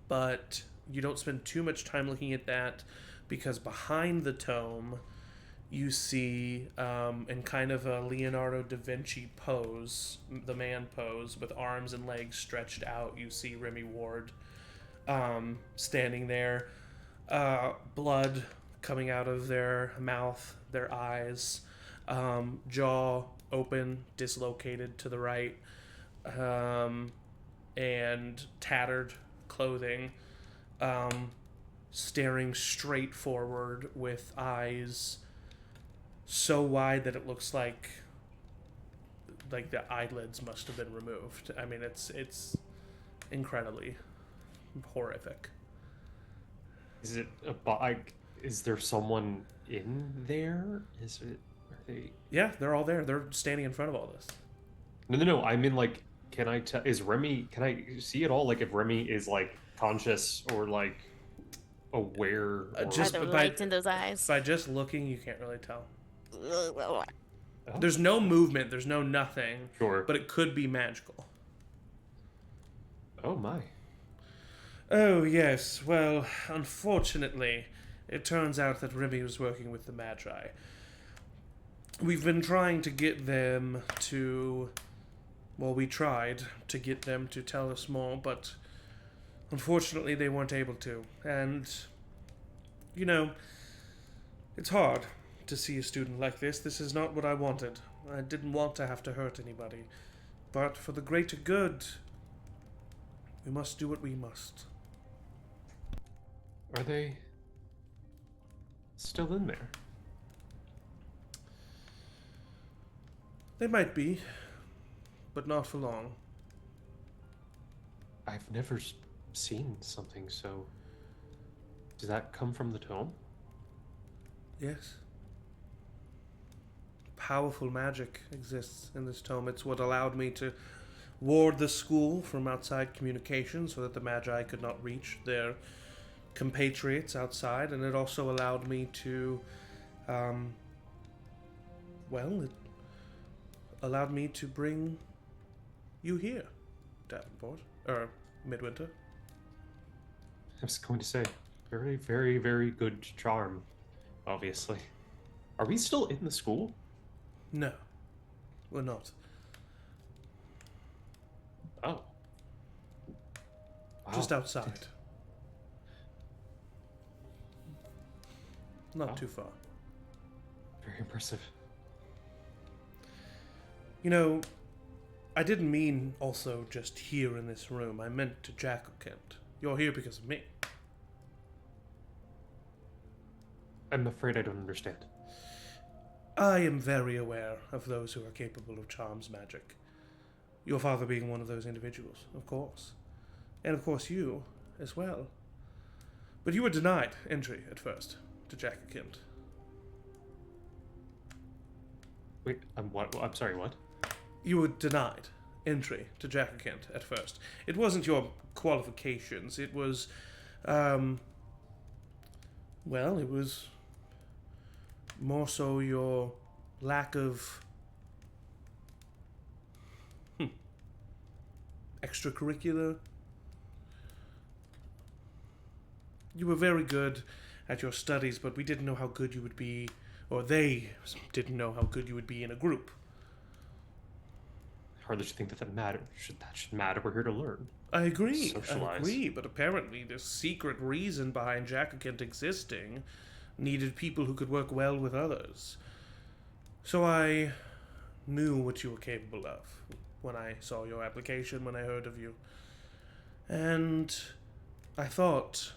But you don't spend too much time looking at that, because behind the tome you see, in kind of a Leonardo da Vinci pose, the man pose, with arms and legs stretched out, you see Remy Ward standing there, blood coming out of their mouth, their eyes, jaw open, dislocated to the right, and tattered clothing, staring straight forward with eyes so wide that it looks like the eyelids must have been removed. I mean, it's incredibly horrific. Is it is there someone in there? Is it? Are they? Yeah, they're all there. They're standing in front of all this. No. I mean, like, can I tell? Is Remy? Can I see at all? Like, if Remy is like conscious or like aware? Or... Just are there lights in those eyes? By just looking, you can't really tell. Oh. There's no movement. There's no nothing. Sure. But it could be magical. Oh my. Oh yes. Well, unfortunately, it turns out that Remy was working with the Magi. We've been trying to get them to... Well, we tried to get them to tell us more, but unfortunately they weren't able to. And, you know, it's hard to see a student like this. This is not what I wanted. I didn't want to have to hurt anybody. But for the greater good, we must do what we must. Are they still in there? They might be, but not for long. I've never seen something so... Does that come from the tome? Yes. Powerful magic exists in this tome. It's what allowed me to ward the school from outside communication so that the Magi could not reach their compatriots outside, and it also allowed me to, it allowed me to bring you here, Davenport, or Midwinter. I was going to say, very, very, very good charm, obviously. Are we still in the school? No, we're not. Oh. Wow. Just outside. Not too far. Very impressive. You know, I didn't mean also just here in this room. I meant to Jack Kent. You're here because of me. I'm afraid I don't understand. I am very aware of those who are capable of charms magic. Your father being one of those individuals, of course. And of course you, as well. But you were denied entry at first to Jack Kent. Wait, what? I'm sorry, what? You were denied entry to Jack Kent at first. It wasn't your qualifications. It was, it was more so your lack of extracurricular. You were very good at your studies, but we didn't know how good you would be, or they didn't know how good you would be in a group. Hardly should think that matters. That should matter. We're here to learn. I agree. Socialize. I agree, but apparently the secret reason behind Jack Kent existing needed people who could work well with others. So I knew what you were capable of when I saw your application, when I heard of you. And I thought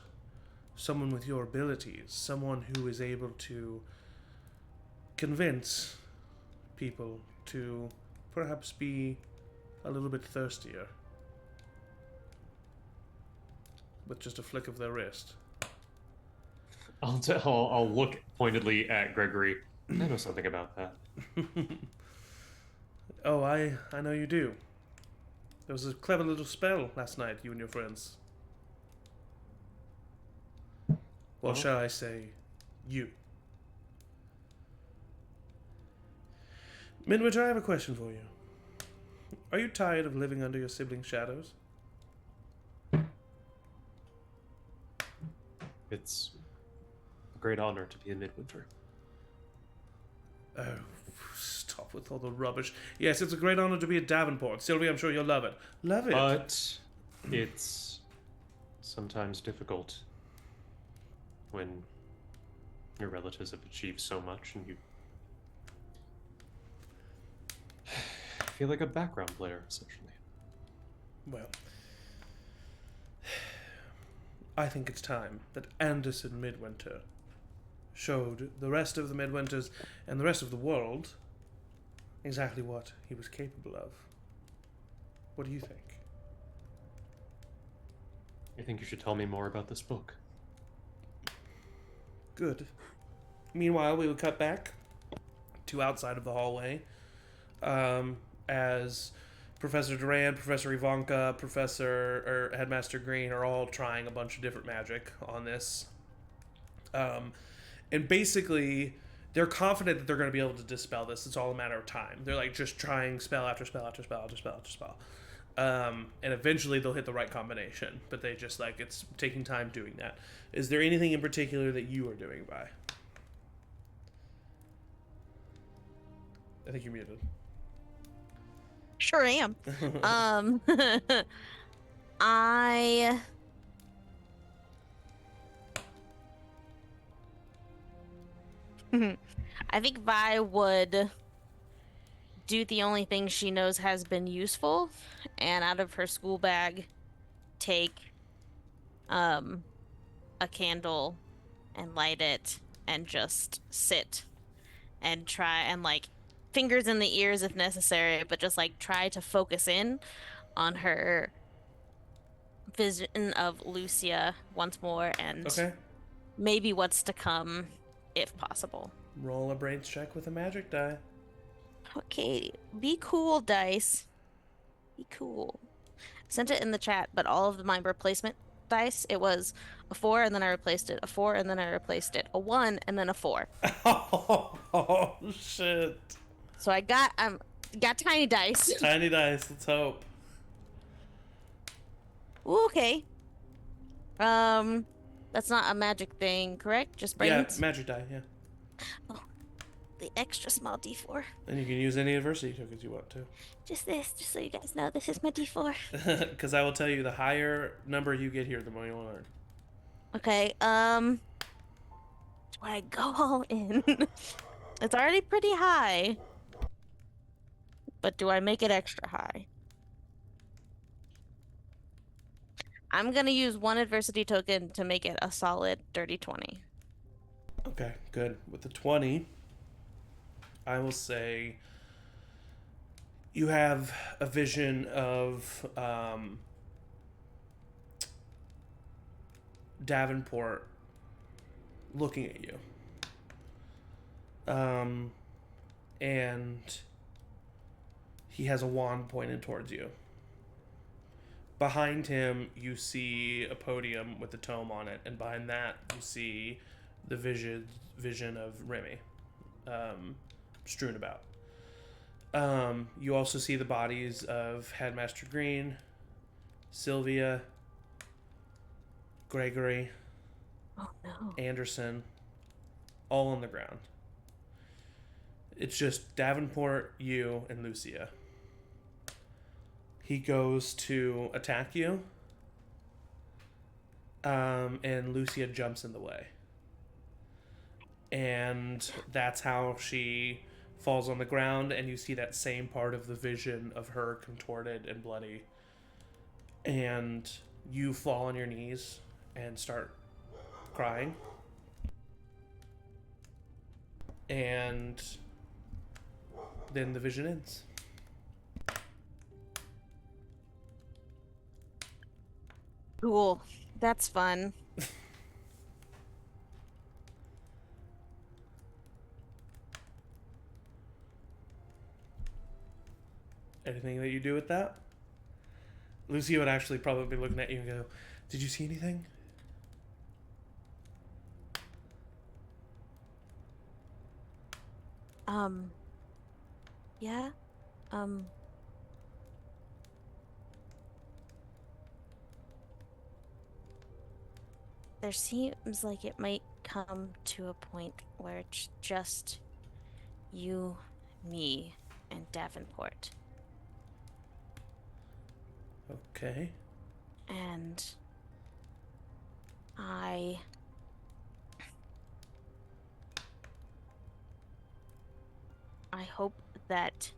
someone with your abilities, someone who is able to convince people to perhaps be a little bit thirstier with just a flick of their wrist. I'll look pointedly at Gregory. I know something about that. Oh, I know you do. There was a clever little spell last night, you and your friends. Well, shall I say, you. Midwinter, I have a question for you. Are you tired of living under your siblings' shadows? It's a great honor to be a Midwinter. Oh, stop with all the rubbish. Yes, it's a great honor to be at Davenport. Sylvia, I'm sure you'll love it. Love it. But it's sometimes difficult when your relatives have achieved so much and you feel like a background player, essentially. Well, I think it's time that Anderson Midwinter showed the rest of the Midwinters and the rest of the world exactly what he was capable of. What do you think? I think you should tell me more about this book. Good. Meanwhile, we would cut back to outside of the hallway as Professor Duran, Professor Ivanka, Headmaster Green are all trying a bunch of different magic on this. And basically, they're confident that they're going to be able to dispel this. It's all a matter of time. They're like just trying spell after spell after spell after spell after spell. And eventually they'll hit the right combination. But they just like, it's taking time doing that. Is there anything in particular that you are doing by? I think you're muted. Sure am. I I think Vi would do the only thing she knows has been useful, and out of her school bag take a candle and light it and just sit and try and like fingers in the ears if necessary, but just like try to focus in on her vision of Lucia once more and Okay. maybe what's to come if possible. Roll a brains check with a magic die. Okay, be cool, dice. Be cool. Sent it in the chat, but all of my replacement dice, it was a 4 and then I replaced it, a 4 and then I replaced it, a 1 and then a 4. Oh, shit. So I got tiny dice. Tiny dice, let's hope. Ooh, okay. That's not a magic thing, correct? Just brains? Yeah, magic die, yeah. Oh, the extra small d4. And you can use any adversity tokens you want to. Just this, just so you guys know, this is my d4. Because I will tell you, the higher number you get here, the more you'll learn. Okay, do I go all in? It's already pretty high. But do I make it extra high? I'm gonna use one adversity token to make it a solid dirty 20. Okay, good. With the 20, I will say you have a vision of Davenport looking at you. And he has a wand pointed towards you. Behind him, you see a podium with a tome on it, and behind that, you see the vision of Remy strewn about. You also see the bodies of Headmaster Green, Sylvia, Gregory, Oh no. Anderson, all on the ground. It's just Davenport, you, and Lucia. He goes to attack you, and Lucia jumps in the way. And that's how she falls on the ground, and you see that same part of the vision of her contorted and bloody. And you fall on your knees and start crying. And then the vision ends. Cool. That's fun. Anything that you do with that? Lucy would actually probably be looking at you and go, "Did you see anything?" Yeah. There seems like it might come to a point where it's just you, me, and Davenport. Okay. And I hope that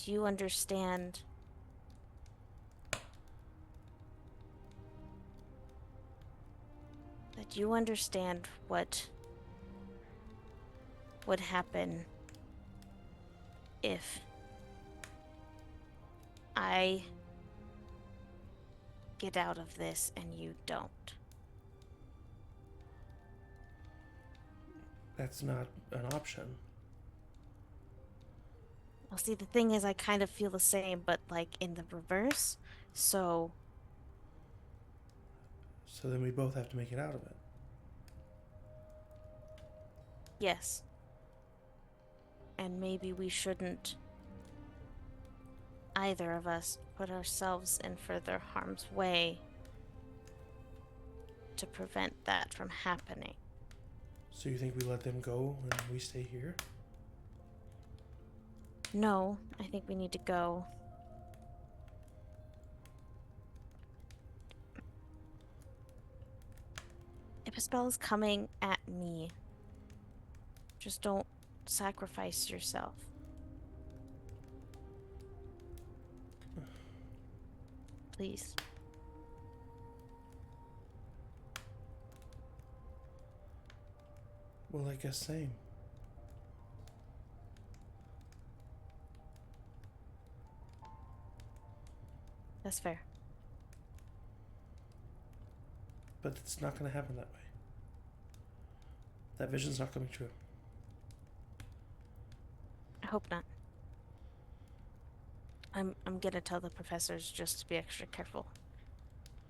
you understand what would happen if I get out of this and you don't. That's not an option. Well, see, the thing is, I kind of feel the same, but like in the reverse. So then we both have to make it out of it. yes. And maybe we shouldn't, either of us, put ourselves in further harm's way to prevent that from happening. So you think we let them go and we stay here? No, I think we need to go. If a spell is coming at me, just don't sacrifice yourself. Please. Well, I guess same. That's fair. But it's not going to happen that way. That vision's not coming true. I hope not. I'm gonna tell the professors just to be extra careful.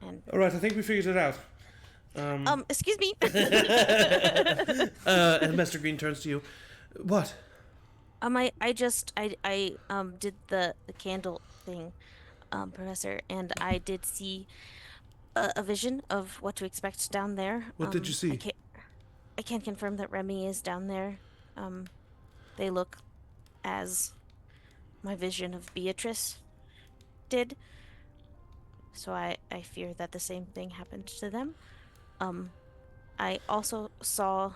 And all right, I think we figured it out. Excuse me. And Mr. Green turns to you. What? I did the candle thing, Professor, and I did see a vision of what to expect down there. What did you see? I can't confirm that Remy is down there. They look as my vision of Beatrice did. So I fear that the same thing happened to them. I also saw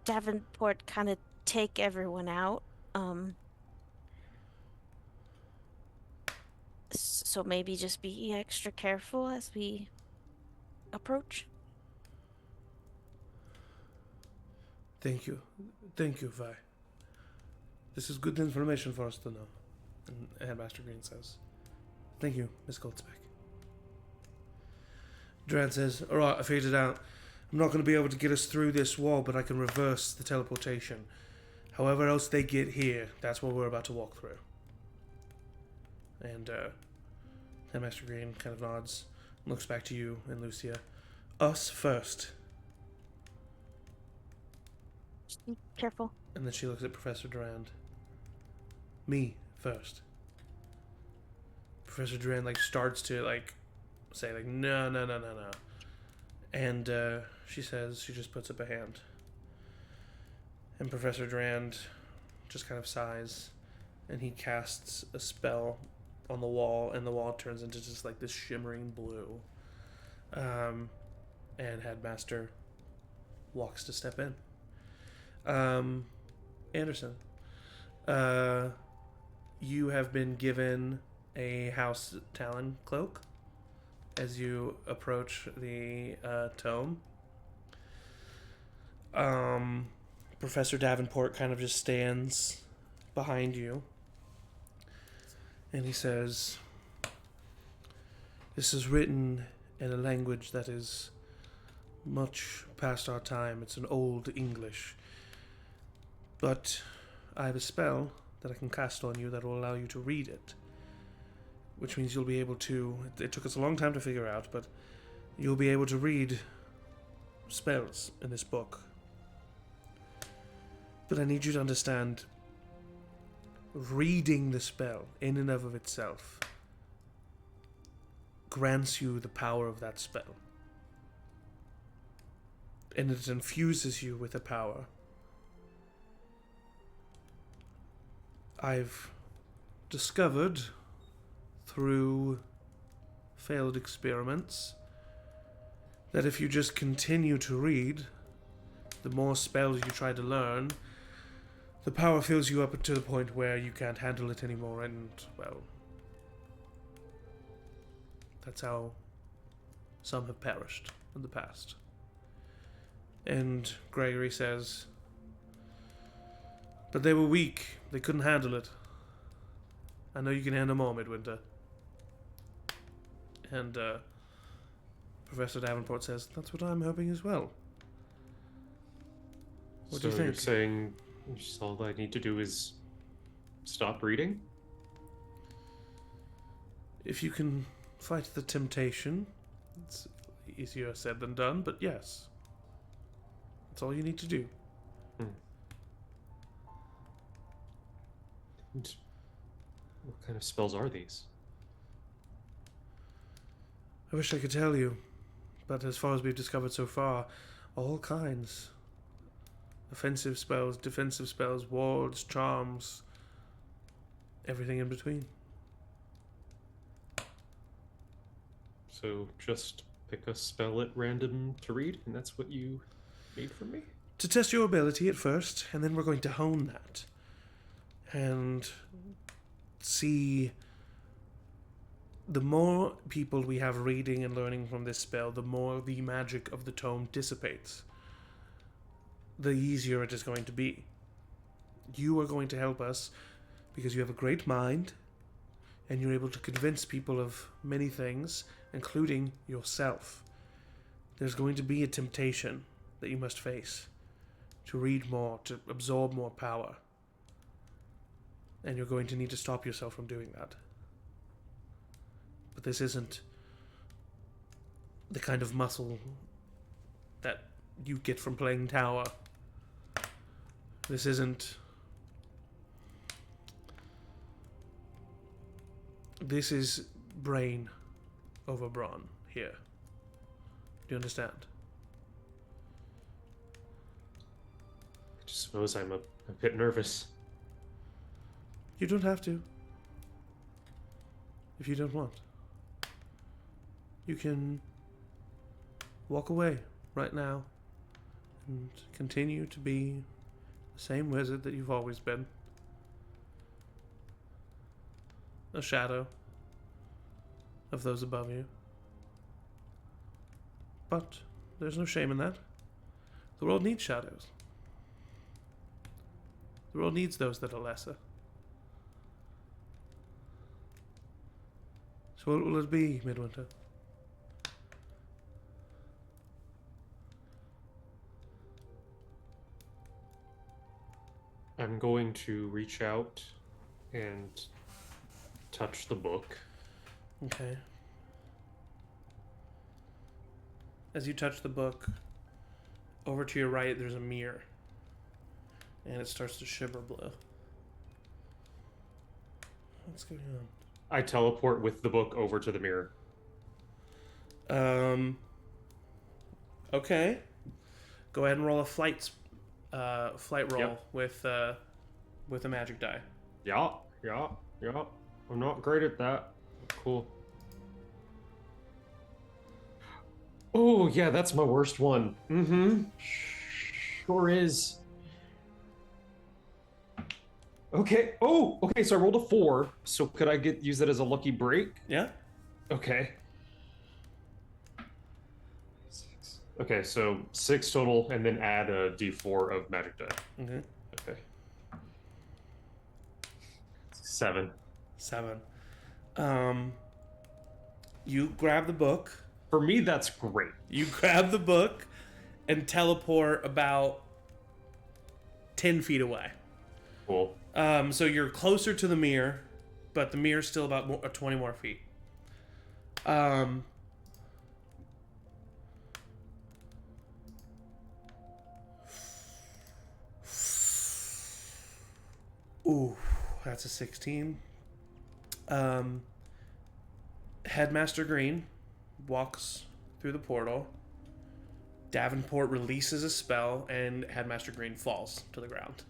Davenport kind of take everyone out. So maybe just be extra careful as we approach. Thank you, Vi. This is good information for us to know. And Headmaster Green says, "Thank you, Miss Goldsbeck." Durant says, "All right, I figured it out. I'm not going to be able to get us through this wall, but I can reverse the teleportation. However else they get here, that's what we're about to walk through." And Headmaster Green kind of nods, looks back to you and Lucia. "Us first." Just be careful. And then she looks at Professor Durand. "Me first." Professor Durand starts to say no. And she says, she just puts up a hand. And Professor Durand just kind of sighs, and he casts a spell on the wall, and the wall turns into just this shimmering blue. And Headmaster walks to step in. Anderson, you have been given a House Talon cloak as you approach the tome. Professor Davenport kind of just stands behind you, and he says, "This is written in a language that is much past our time. It's an old English. But I have a spell that I can cast on you that will allow you to read it. Which means you'll be able to... It took us a long time to figure out, but you'll be able to read spells in this book. But I need you to understand, reading the spell in and of itself grants you the power of that spell. And it infuses you with a power. I've discovered through failed experiments that if you just continue to read, the more spells you try to learn, the power fills you up to the point where you can't handle it anymore, and, well, that's how some have perished in the past. And Gregory says, but they were weak. They couldn't handle it. I know you can handle more, Midwinter. And Professor Davenport says, that's what I'm hoping as well. What do you think? You're saying all I need to do is stop reading? If you can fight the temptation, it's easier said than done, but yes. That's all you need to do. And what kind of spells are these? I wish I could tell you, but as far as we've discovered so far, all kinds. Offensive spells, defensive spells, wards, charms, everything in between. So just pick a spell at random to read, and that's what you need from me? To test your ability at first, and then we're going to hone that. And see, the more people we have reading and learning from this spell, the more the magic of the tome dissipates. The easier it is going to be. You are going to help us because you have a great mind, and you're able to convince people of many things, including yourself. There's going to be a temptation that you must face to read more, to absorb more power. And you're going to need to stop yourself from doing that. But this isn't the kind of muscle that you get from playing Tower. This isn't... This is brain over brawn here. Do you understand? I just suppose I'm a bit nervous. You don't have to. If you don't want. You can walk away right now and continue to be the same wizard that you've always been. A shadow of those above you. But there's no shame in that. The world needs shadows. The world needs those that are lesser. So what will it be, Midwinter? I'm going to reach out and touch the book. Okay. As you touch the book, over to your right there's a mirror. And it starts to shiver blue. What's going on? I teleport with the book over to the mirror. Okay. Go ahead and roll a flight roll. Yep. with a magic die. Yeah. I'm not great at that. Cool. Oh, yeah, that's my worst one. Mm-hmm. Sure is. Okay. Oh, okay, so I rolled a 4. So could I use that as a lucky break? Yeah? Okay. 6. Okay, so 6 total, and then add a d4 of magic die. Okay. Okay. 7. 7. You grab the book. For me, that's great. You grab the book, and teleport about 10 feet away. Cool. So you're closer to the mirror, but the mirror's still about 20 more feet. Ooh, that's a 16. Headmaster Green walks through the portal. Davenport releases a spell, and Headmaster Green falls to the ground.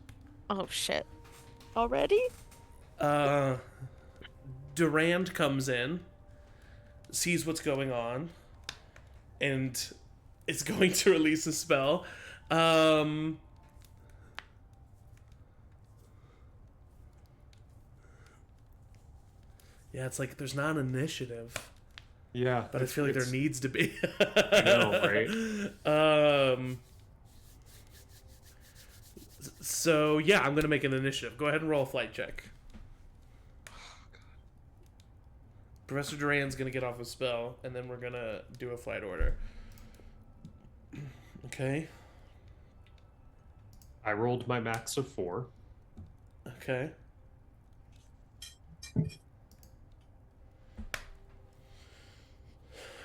Oh shit. Already? Durand comes in, sees what's going on, and is going to release a spell. Yeah, it's like there's not an initiative, Yeah, but I feel like there needs to be. I know, right? So yeah, I'm gonna make an initiative. Go ahead and roll a flight check. Professor Duran's gonna get off a spell, and then we're gonna do a flight order. Okay. I rolled my max of 4. Okay.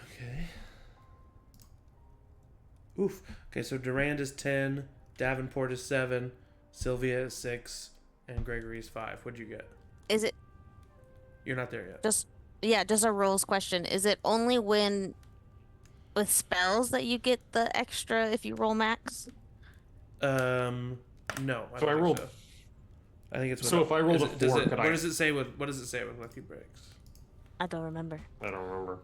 Okay. Oof. Okay, so Durand is 10, Davenport is 7, Sylvia is 6, and Gregory is 5. What'd you get? Is it You're not there yet. just a rules question? Is it only when with spells that you get the extra if you roll max? No. So I rolled. So. I think it's So if I rolled a 4, what does it say with Lucky Breaks? I don't remember. I don't remember.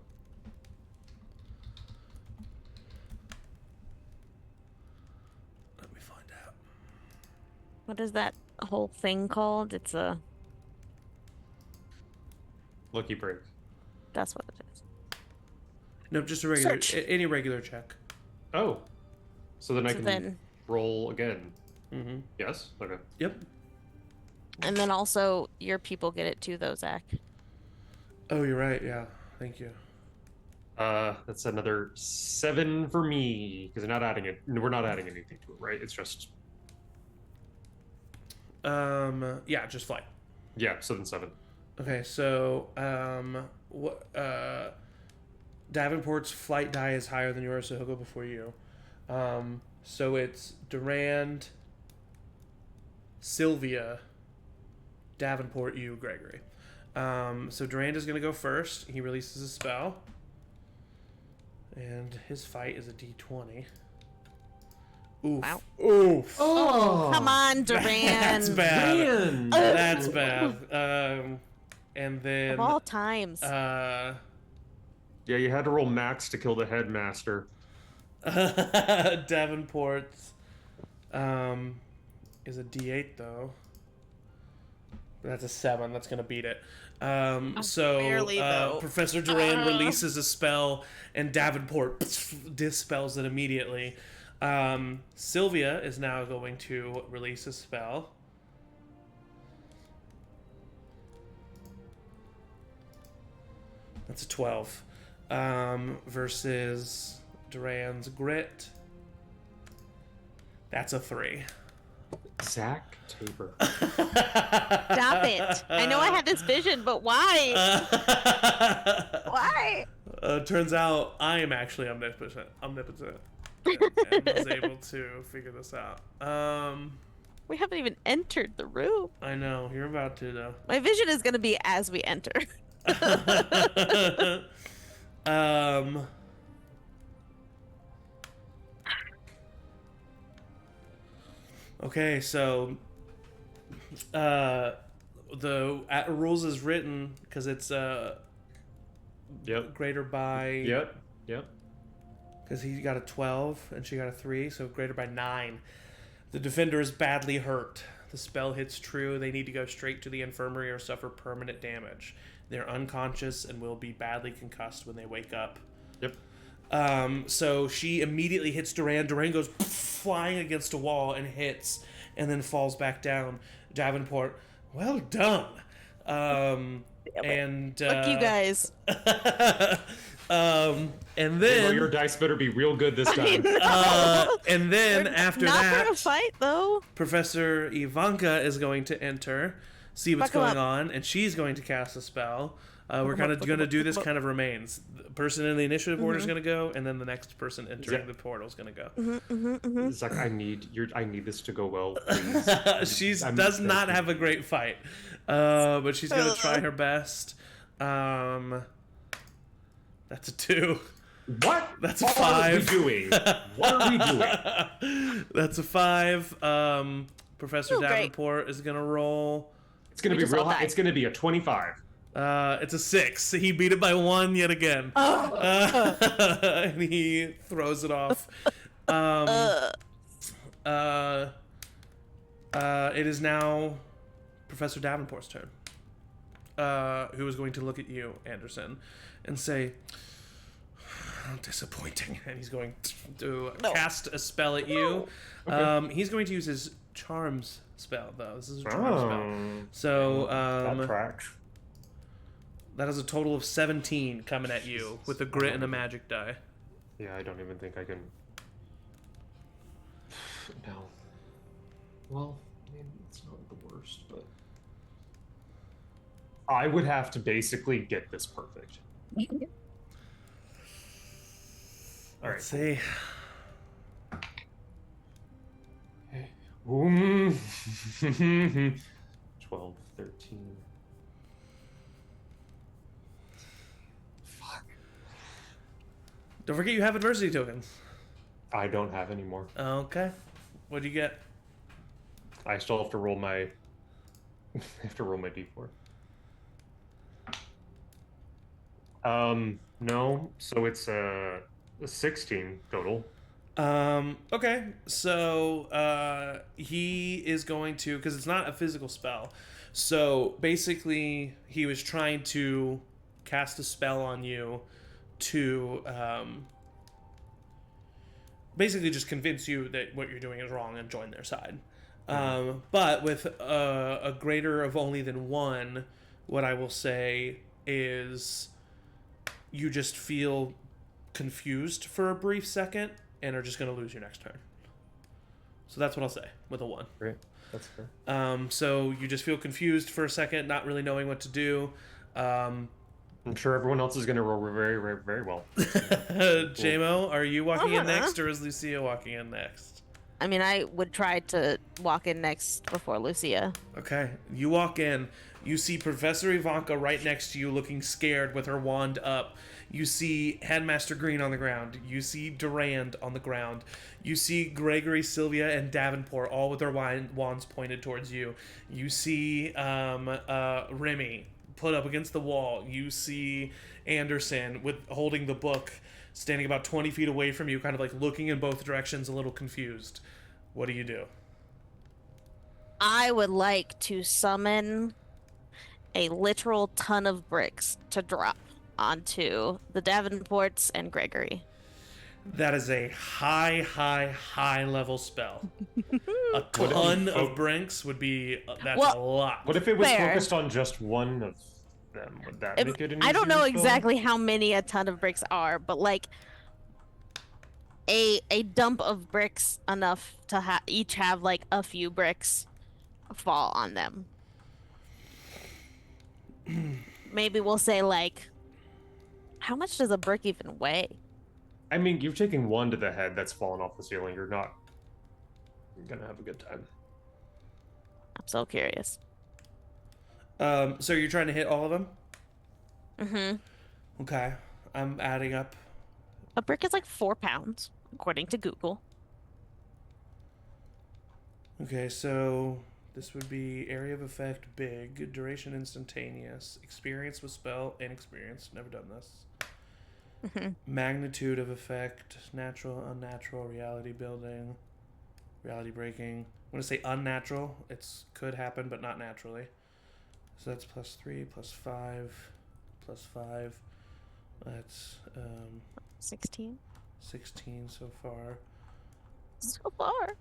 Let me find out. What is that whole thing called? It's a Lucky break. that's what it is. No, just a regular Search. Any regular check. Oh. So then I So can then- roll again. Mm-hmm. Yes? Okay. Yep. And then also your people get it too though, Zach. Oh, you're right. Yeah. Thank you. That's another 7 for me, because we're not adding anything to it, right? It's just... Yeah, just flight. Yeah, so then 7. Okay, so Davenport's flight die is higher than yours, so he'll go before you. So it's Durand, Sylvia, Davenport, you, Gregory. So Durand is going to go first. He releases a spell. And his fight is a d20. Oof. Wow. Oof. Oh, Come on, Durand. That's bad. Man. That's bad. And then Of all times. Yeah, you had to roll max to kill the headmaster. Davenport's is a d8 though. That's a 7. That's gonna beat it. So barely, though. Professor Durand releases a spell, and Davenport dispels it immediately. Sylvia is now going to release a spell. That's a 12. Versus Durand's Grit. That's a 3. Zach Tabor. Stop it. I know I had this vision, but why? Why? Turns out I am actually omnipotent. And was able to figure this out. We haven't even entered the room. I know you're about to though. My vision is going to be as we enter. Okay, so the rules is written because it's Yep. greater by Yep. because he got a 12 and she got a 3, so greater by 9. The defender is badly hurt. The spell hits true. They need to go straight to the infirmary or suffer permanent damage. They're unconscious and will be badly concussed when they wake up. Yep. So she immediately hits Durand. Durand goes flying against a wall and hits, and then falls back down. Davenport, well done. And Fuck you guys. And Well, your then dice better be real good this time. and then after Not that, for a fight, though. Professor Ivanka is going to enter, see what's Buckle going up. on, and she's going to cast a spell. We're kind of going to do this kind of remains. The person in the initiative order is going to go, and then the next person entering the portal is going to go. Zach, I need this to go well, please. She does not have a great fight, but she's going to try her best. That's a 2. What? That's a What 5. are we doing? What are we doing? That's a 5. Professor Oh, great. Davenport is going to roll. It's gonna We be just real all high. died. It's gonna be a 25. It's a 6. He beat it by 1 yet again. And he throws it off. It is now Professor Davenport's turn. Who is going to look at you, Anderson, and say, disappointing. And he's going to cast a spell at you. Okay. He's going to use his charms spell, though. This is a charm spell. So, that tracks. that is a total of 17 coming at you with a grit and a magic die. Yeah, I don't even think I can. No. Well, I mean, it's not the worst, but I would have to basically get this perfect. All right. Let's see. Okay. 12, 13. Fuck. Don't forget you have adversity tokens. I don't have any more. Okay. What do you get? I still have to roll my. I have to roll my d4. No. So it's a 16 total. Okay. So, he is going to, because it's not a physical spell. So, basically, he was trying to cast a spell on you to, basically just convince you that what you're doing is wrong and join their side. But with a greater of only than 1, what I will say is you just feel confused for a brief second and are just going to lose your next turn. So that's what I'll say with a 1. Great. That's fair. So you just feel confused for a second, not really knowing what to do. I'm sure everyone else is going to roll very, very, very well. JMO, are you walking in Uh-huh. next, or is Lucia walking in next? I mean, I would try to walk in next before Lucia. Okay, you walk in. You see Professor Ivanka right next to you, looking scared with her wand up. You see Headmaster Green on the ground. You see Durand on the ground. You see Gregory, Sylvia, and Davenport all with their wands pointed towards you. You see Remy put up against the wall. You see Anderson with holding the book, standing about 20 feet away from you, kind of like looking in both directions, a little confused. What do you do? I would like to summon a literal ton of bricks to drop onto the Davenports and Gregory. That is a high level spell. A ton of bricks would be, that's a lot. What if it was Fair. focused on just one of them? Would that make it an I don't know easier spell? exactly how many a ton of bricks are, but like a dump of bricks enough to each have like a few bricks fall on them. Maybe we'll say like, how much does a brick even weigh? I mean, you're taking one to the head that's fallen off the ceiling. You're not gonna have a good time. I'm so curious. So you're trying to hit all of them? Mm-hmm. Okay. I'm adding up. A brick is like 4 pounds, according to Google. Okay, so this would be area of effect big, duration instantaneous, experience with spell, inexperienced, never done this. Magnitude of effect, natural, unnatural, reality building, reality breaking. I'm going to say unnatural. It's could happen, but not naturally. So that's +3, +5, +5. That's 16 16 so far. so far.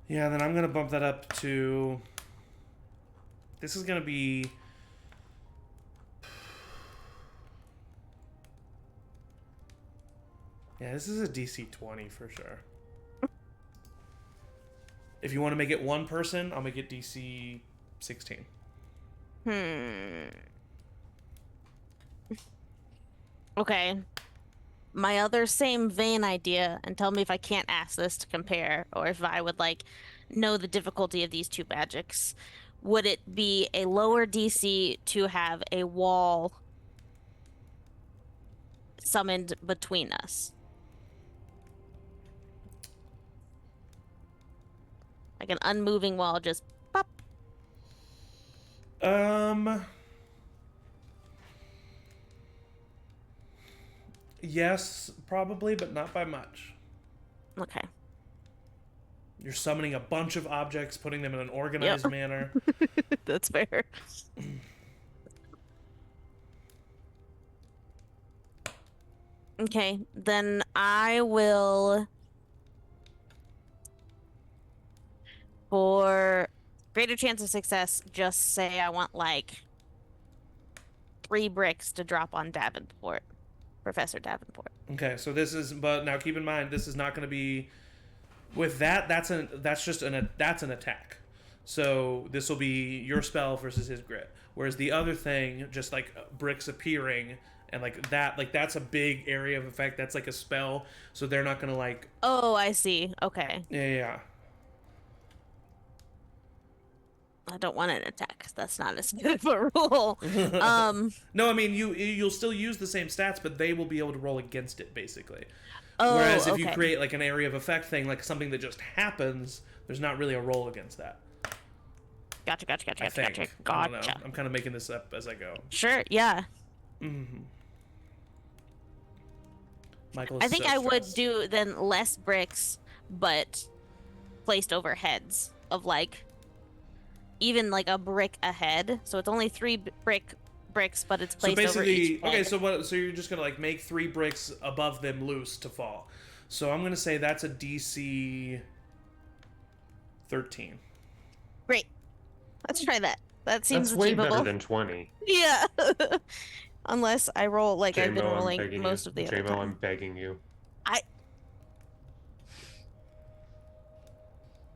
Yeah, then I'm going to bump that up to... This is going to be... Yeah, this is a DC 20 for sure. If you want to make it one person, I'll make it DC 16. Okay. My other same vein idea, and tell me if I can't ask this to compare, or if I would like know the difficulty of these two magics. Would it be a lower DC to have a wall summoned between us? Like an unmoving wall, just pop. Yes, probably, but not by much. Okay. You're summoning a bunch of objects, putting them in an organized manner. That's fair. Okay, then I will, for greater chance of success, just say I want like 3 bricks to drop on Davenport, Professor Davenport. Okay, so this is, but now keep in mind, this is not going to be, with that, that's an attack. So this will be your spell versus his grit. Whereas the other thing, just like bricks appearing and like that's a big area of effect. That's like a spell. So they're not gonna like. Oh, I see. Okay. Yeah. I don't want an attack. That's not as good of a rule. No, I mean you'll still use the same stats, but they will be able to roll against it basically. Oh, whereas if okay. you create like an area of effect thing, like something that just happens, there's not really a roll against that. Gotcha. I don't know. I'm kind of making this up as I go. Sure, yeah. Mm-hmm. Michael, I think I would do then less bricks, but placed over heads of like even like a brick ahead. So it's only 3 bricks, but it's placed over each head. Okay, so you're just gonna like make 3 bricks above them loose to fall. So I'm gonna say that's a DC 13. Great. Let's try that. That seems That's way achievable. better than 20. Yeah. Unless I roll like I've been J-Mo, rolling most of the other J-Mo, time. I'm begging you.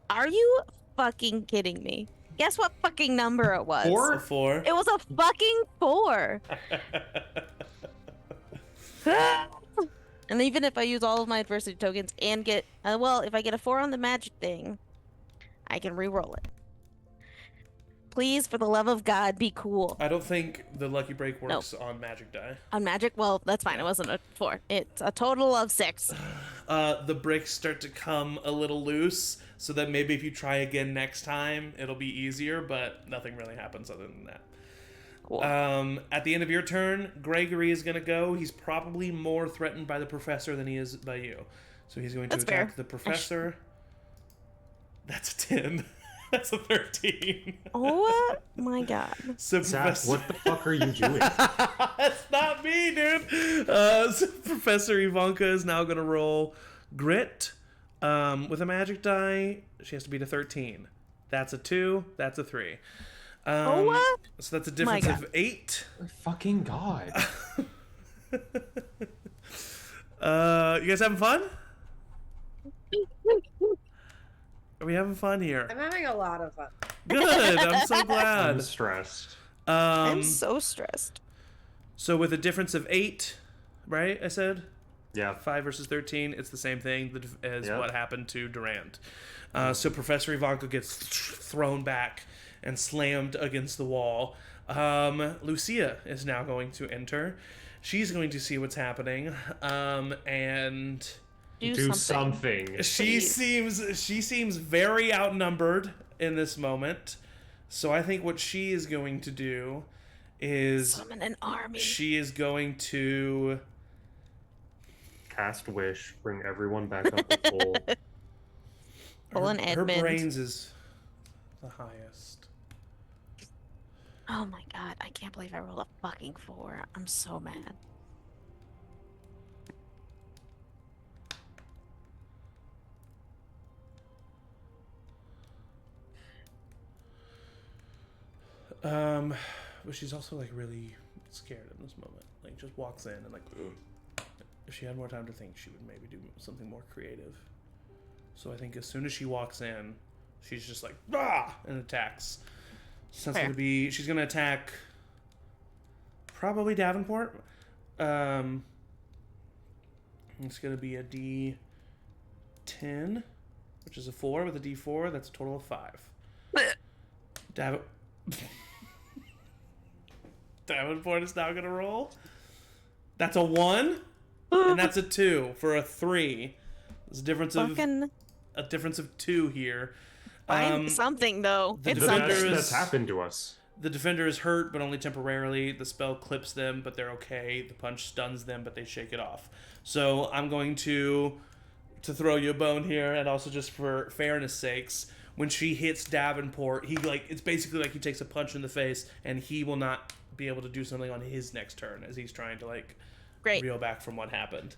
Are you fucking kidding me? Guess what fucking number it was? 4? 4. It was a fucking 4. And even if I use all of my adversity tokens and get, well, if I get a 4 on the magic thing, I can re-roll it. Please, for the love of God, be cool. I don't think the lucky break works on magic die. On magic? Well, that's fine. It wasn't a 4. It's a total of 6. The bricks start to come a little loose, so that maybe if you try again next time, it'll be easier, but nothing really happens other than that. Cool. At the end of your turn, Gregory is going to go. He's probably more threatened by the professor than he is by you. So he's going to attack the professor. That's a 10. That's a 13. Oh my god. So Zach, what the fuck are you doing? That's not me, dude. So Professor Ivanka is now going to roll grit with a magic die. She has to beat a 13. That's a 2. That's a 3. So that's a difference of 8. Oh, fucking God. You guys having fun? Are we having fun here? I'm having a lot of fun. Good. I'm so glad. I'm stressed. I'm so stressed. So with a difference of 8, right? I said? Yeah. 5 versus 13. It's the same thing as what happened to Durant. So Professor Ivanka gets thrown back and slammed against the wall. Lucia is now going to enter. She's going to see what's happening. And do something. She seems very outnumbered in this moment. So I think what she is going to do is summon an army. She is going to cast wish, bring everyone back up to full. Pull an Edmund. Her brains is the highest. Oh my god, I can't believe I rolled a fucking 4. I'm so mad. But she's also like really scared in this moment. Like just walks in and like, ugh. if she had more time to think, she would maybe do something more creative. So I think as soon as she walks in, she's just like, "Rah!" and attacks. So that's Fair. going to be, she's going to attack probably Davenport. It's going to be a D10, which is a 4 with a D4. That's a total of 5. Davenport is now going to roll. That's a 1, and that's a 2 for a 3. There's a difference of 2 here. Find something though. the It's defender something. is- That's happened to us. The defender is hurt, but only temporarily. The spell clips them, but they're okay. The punch stuns them, but they shake it off. So I'm going to throw you a bone here, and also just for fairness sakes, when she hits Davenport, it's basically like he takes a punch in the face, and he will not be able to do something on his next turn as he's trying to Great. reel back from what happened.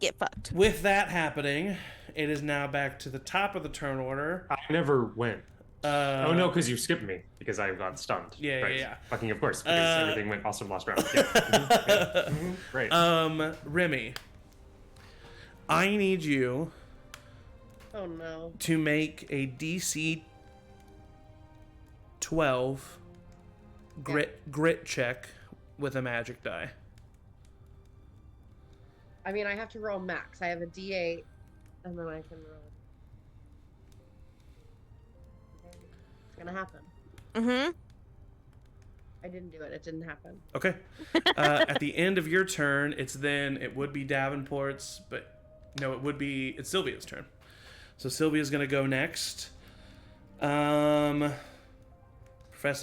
Get fucked. With that happening, it is now back to the top of the turn order. I never went. Oh no, because you skipped me because I got stunned. Yeah, right. yeah. Fucking of course, because everything went awesome last round. Yeah. Mhm. Right. Remy, I need you Oh no. to make a DC 12 grit check with a magic die. I mean, I have to roll max. I have a D8, and then I can roll. It's gonna happen. Mm-hmm. I didn't do it. It didn't happen. Okay. At the end of your turn, it would be Davenport's, but no, it's Sylvia's turn. So Sylvia's gonna go next.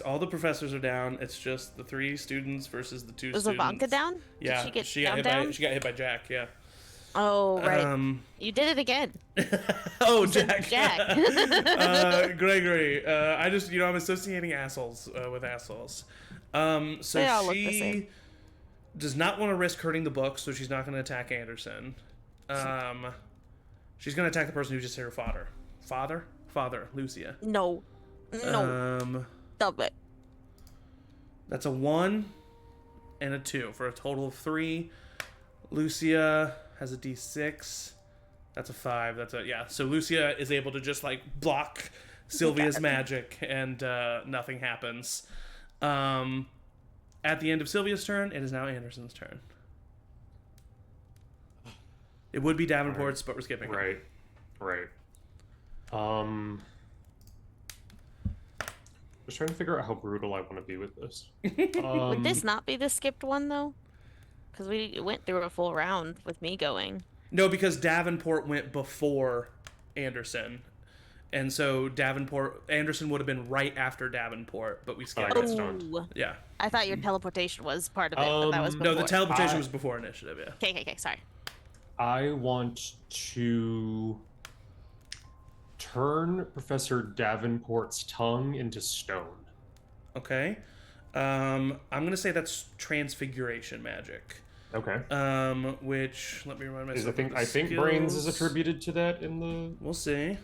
All the professors are down. It's just the 3 students versus the 2 Was students. Ivanka down? Yeah, Did she get down? She got hit by Jack. Yeah. Oh, right. You did it again. Oh, Jack. Jack. Gregory. I'm associating assholes with assholes. So They all look the she same. does not want to risk hurting the book, so she's not going to attack Anderson. She's going to attack the person who just hit her father. Father, Lucia. No. Stop it. That's a 1 and a 2 for a total of 3. Lucia has a D6. That's a 5. So Lucia is able to just block Sylvia's magic, and nothing happens. At the end of Sylvia's turn, it is now Anderson's turn. It would be Davenport's, but we're skipping it. Right. Just trying to figure out how brutal I want to be with this. Would this not be the skipped one, though? Because we went through a full round with me going. No, because Davenport went before Anderson. And so Anderson would have been right after Davenport, but we skipped got it. stoned. Yeah. I thought your teleportation was part of it, but that was before. No, the teleportation was before initiative, yeah. Okay, sorry. I want to turn Professor Davenport's tongue into stone. Okay. I'm going to say that's transfiguration magic. Okay. Which, let me remind myself. I think brains is attributed to that in the... We'll see.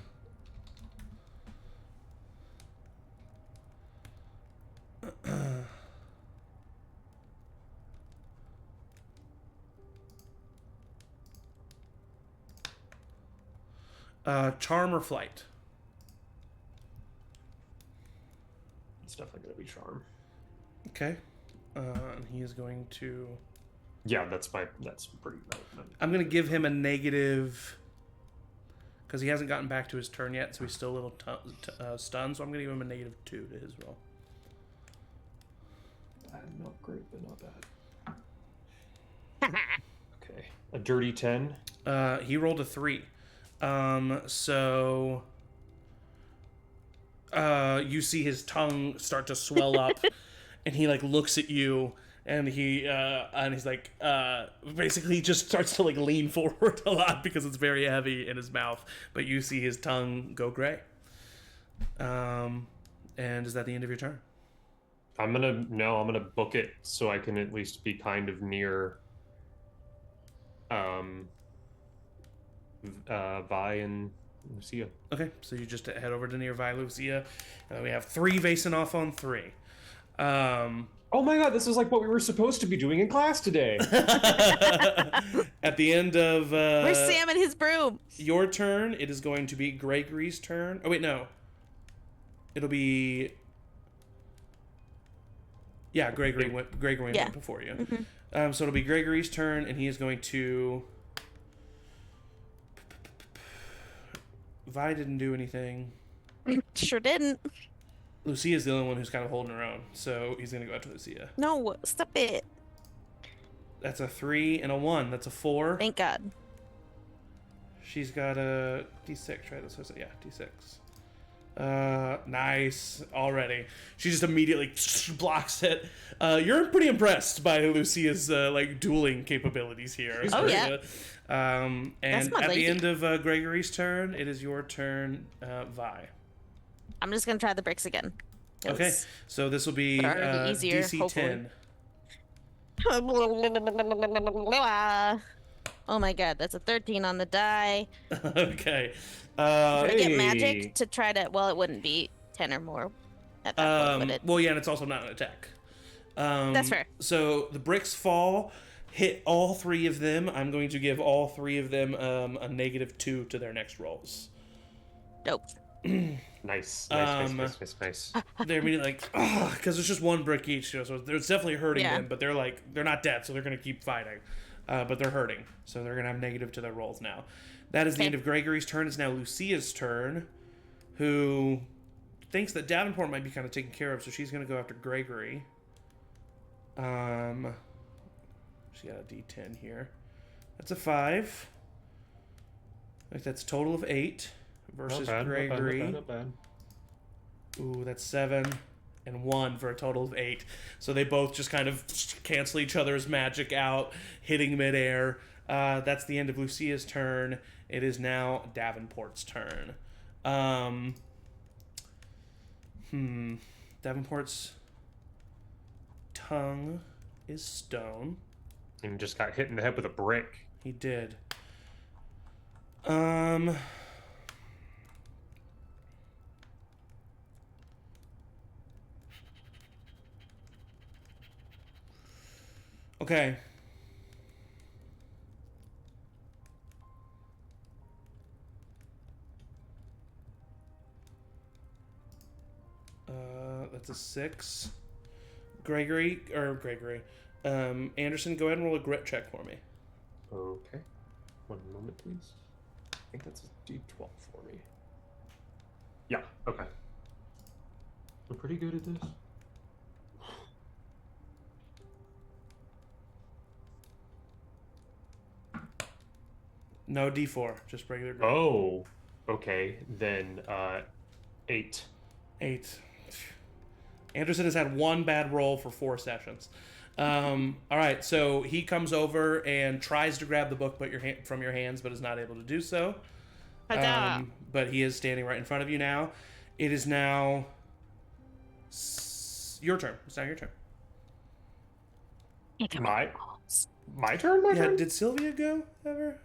Charm or flight? It's definitely going to be charm. Okay. And he is going to... Yeah, that's pretty... I'm going to give him a negative... Because he hasn't gotten back to his turn yet, so he's still a little stunned, so I'm going to give him a -2 to his roll. Not great, but not bad. Okay. A dirty 10? He rolled a 3. So... you see his tongue start to swell up, and he looks at you, and he's basically just starts to lean forward a lot because it's very heavy in his mouth. But you see his tongue go gray. And is that the end of your turn? I'm gonna book it so I can at least be kind of near Vi and Lucia. Okay, so you just head over to near Vi Lucia, and then we have 3 Vasen off on 3. Oh my god, this is like what we were supposed to be doing in class today. At the end of Where's Sam and his broom? your turn, it is going to be Gregory's turn. Oh wait, no. It'll be Gregory went before you. Mm-hmm. So it'll be Gregory's turn, and he is going to. Vi didn't do anything. Sure didn't. Lucia's the only one who's kind of holding her own, so he's gonna go after Lucia. No, stop it. That's a 3 and a 1. That's a 4. Thank God. She's got a D6, right? That's what I said. Yeah, D6. Nice already. She just immediately blocks it. You're pretty impressed by Lucia's like dueling capabilities here. Oh yeah. And That's my at lady. the end of Gregory's turn, it is your turn, Vi. I'm just gonna try the bricks again. Okay, so this will be They're already easier, DC hopefully. 10. Oh my God, that's a 13 on the die. Okay. Can I get Hey. magic to try to? Well, it wouldn't be 10 or more at that point, would it? Well, yeah, and it's also not an attack. That's fair. So the bricks fall, hit all 3 of them. I'm going to give all 3 of them a -2 to their next rolls. Dope. Nice. They're immediately like, because it's just 1 brick each, so it's definitely hurting Yeah. them. But they're like, they're not dead, so they're gonna keep fighting. But they're hurting, so they're gonna have negative to their rolls now. That is the Okay. end of Gregory's turn. It's now Lucia's turn, who thinks that Davenport might be kind of taken care of, so she's gonna go after Gregory. She got a D10 here. That's a 5. Like that's a total of 8 versus Gregory. Not bad. Ooh, that's 7 and 1 for a total of 8. So they both just kind of cancel each other's magic out, hitting midair. That's the end of Lucia's turn. It is now Davenport's turn. Davenport's tongue is stone. And just got hit in the head with a brick. He did. Okay. That's a 6. Gregory. Anderson, go ahead and roll a grit check for me. Okay. 1 moment, please. I think that's a D12 for me. Yeah, okay. I'm pretty good at this. No D4, just regular grit. Oh, okay. Then 8. 8. Anderson has had 1 bad roll for 4 sessions. All right, so he comes over and tries to grab the book from your hands, but is not able to do so. But he is standing right in front of you now. It is now your turn. It's now your turn. My turn? My Yeah, turn? did Sylvia go ever?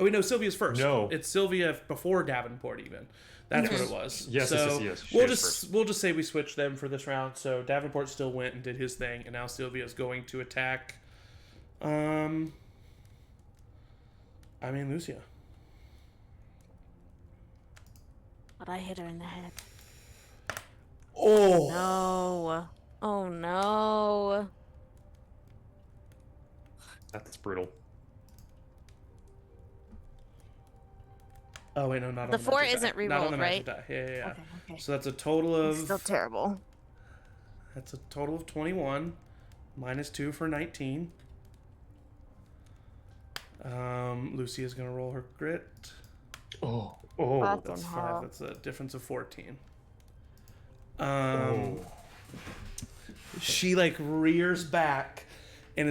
Oh, wait, no, Sylvia's first. No. It's Sylvia before Davenport even. That's what it was. Yes, so yes. She we'll is just first. we'll just say we switched them for this round. So Davenport still went and did his thing, and now Sylvia's going to attack. Lucia. But I hit her in the head. Oh. No. Oh no. That's brutal. Oh wait, no, not The on 4 magic isn't die. Not on the rerolled, magic right? die. Yeah. Okay. So that's a total of Still terrible. 21 minus 2 for 19. Lucia's gonna roll her grit. Oh, Fucking That's 5. hell. That's a difference of 14. oh. She like rears back and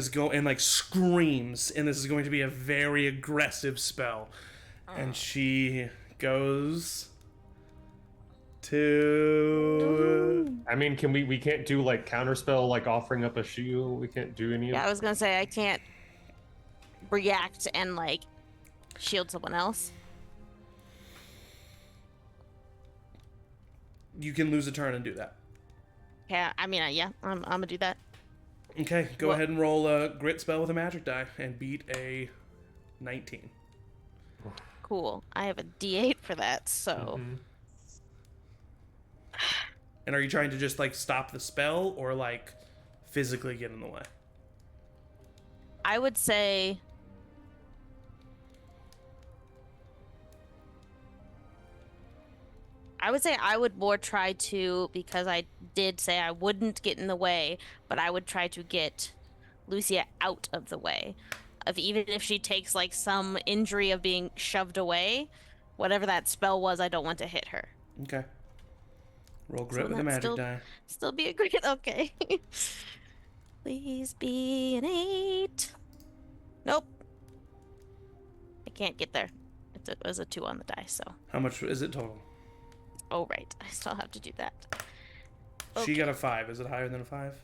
like screams, and this is going to be a very aggressive spell. And she goes to I mean, we can't do like counterspell, like offering up a shield. We can't do any Yeah, I of was gonna say I can't react and like shield someone else. you can lose a turn and do that. Okay, I mean, yeah, I'm gonna do that. Okay, go ahead and roll a grit spell with a magic die and beat a 19. Cool. I have a D8 for that, so Mhm. And are you trying to just like stop the spell or like physically get in the way? I would say I would more try to, because I did say I wouldn't get in the way, but I would try to get Lucia out of the way. Of even if she takes like some injury of being shoved away, whatever that spell was, I don't want to hit her. Okay. Roll So grit with a that magic die. still be a great. Okay. Please be an 8. Nope. I can't get there. It was a 2 on the die, so. How much is it total? Oh, right. I still have to do that. She Okay. got a 5. Is it higher than a 5?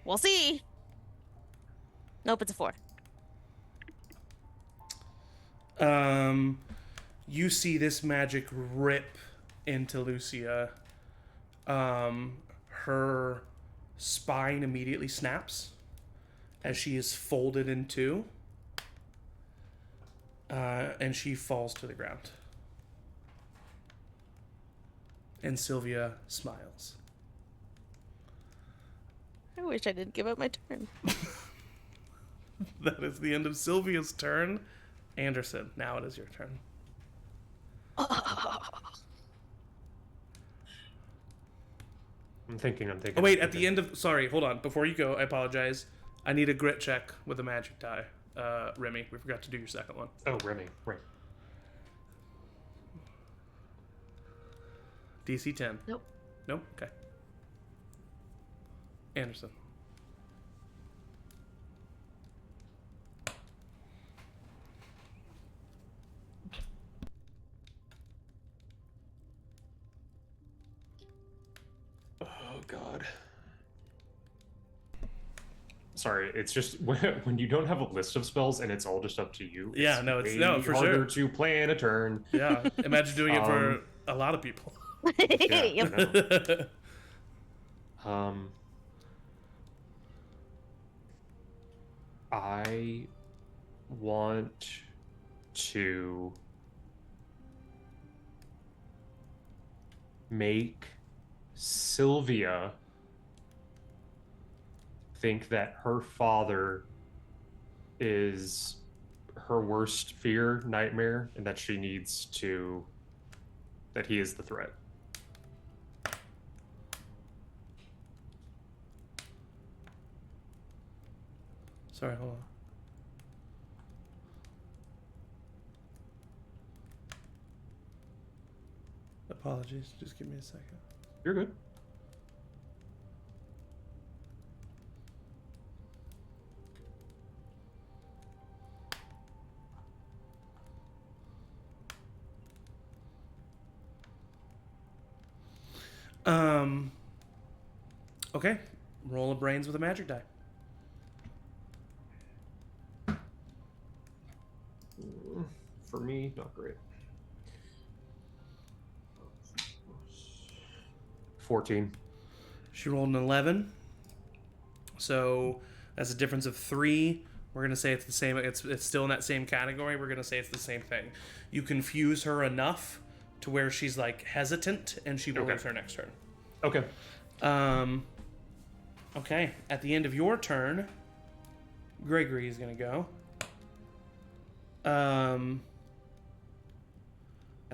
We'll see. Nope, it's a 4. You see this magic rip into Lucia. Her spine immediately snaps as she is folded in two. And she falls to the ground. And Sylvia smiles. I wish I didn't give up my turn. That is the end of Sylvia's turn. Anderson, now it is your turn. I'm thinking. Oh, wait, at the end of... Sorry, hold on. Before you go, I apologize. I need a grit check with a magic die. Remy, we forgot to do your second one. Oh, Remy, right. DC 10. Nope. Nope? Okay. Anderson. Oh, God. Sorry, it's just when you don't have a list of spells and it's all just up to you. Yeah, no, it's no, for harder sure. to plan a turn. Yeah, imagine doing it for a lot of people. Yeah, Yep. I know. I want to make Sylvia think that her father is her worst fear, nightmare, and that she needs to, that he is the threat. Sorry, hold on. Apologies, just give me a second. You're good. Okay. Roll a brains with a magic die. For me, not great. 14. She rolled an 11. So that's a difference of 3. We're going to say it's the same. It's still in that same category. We're going to say it's the same thing. You confuse her enough to where she's like hesitant and she will lose her next turn. Okay. Okay. At the end of your turn, Gregory is going to go. And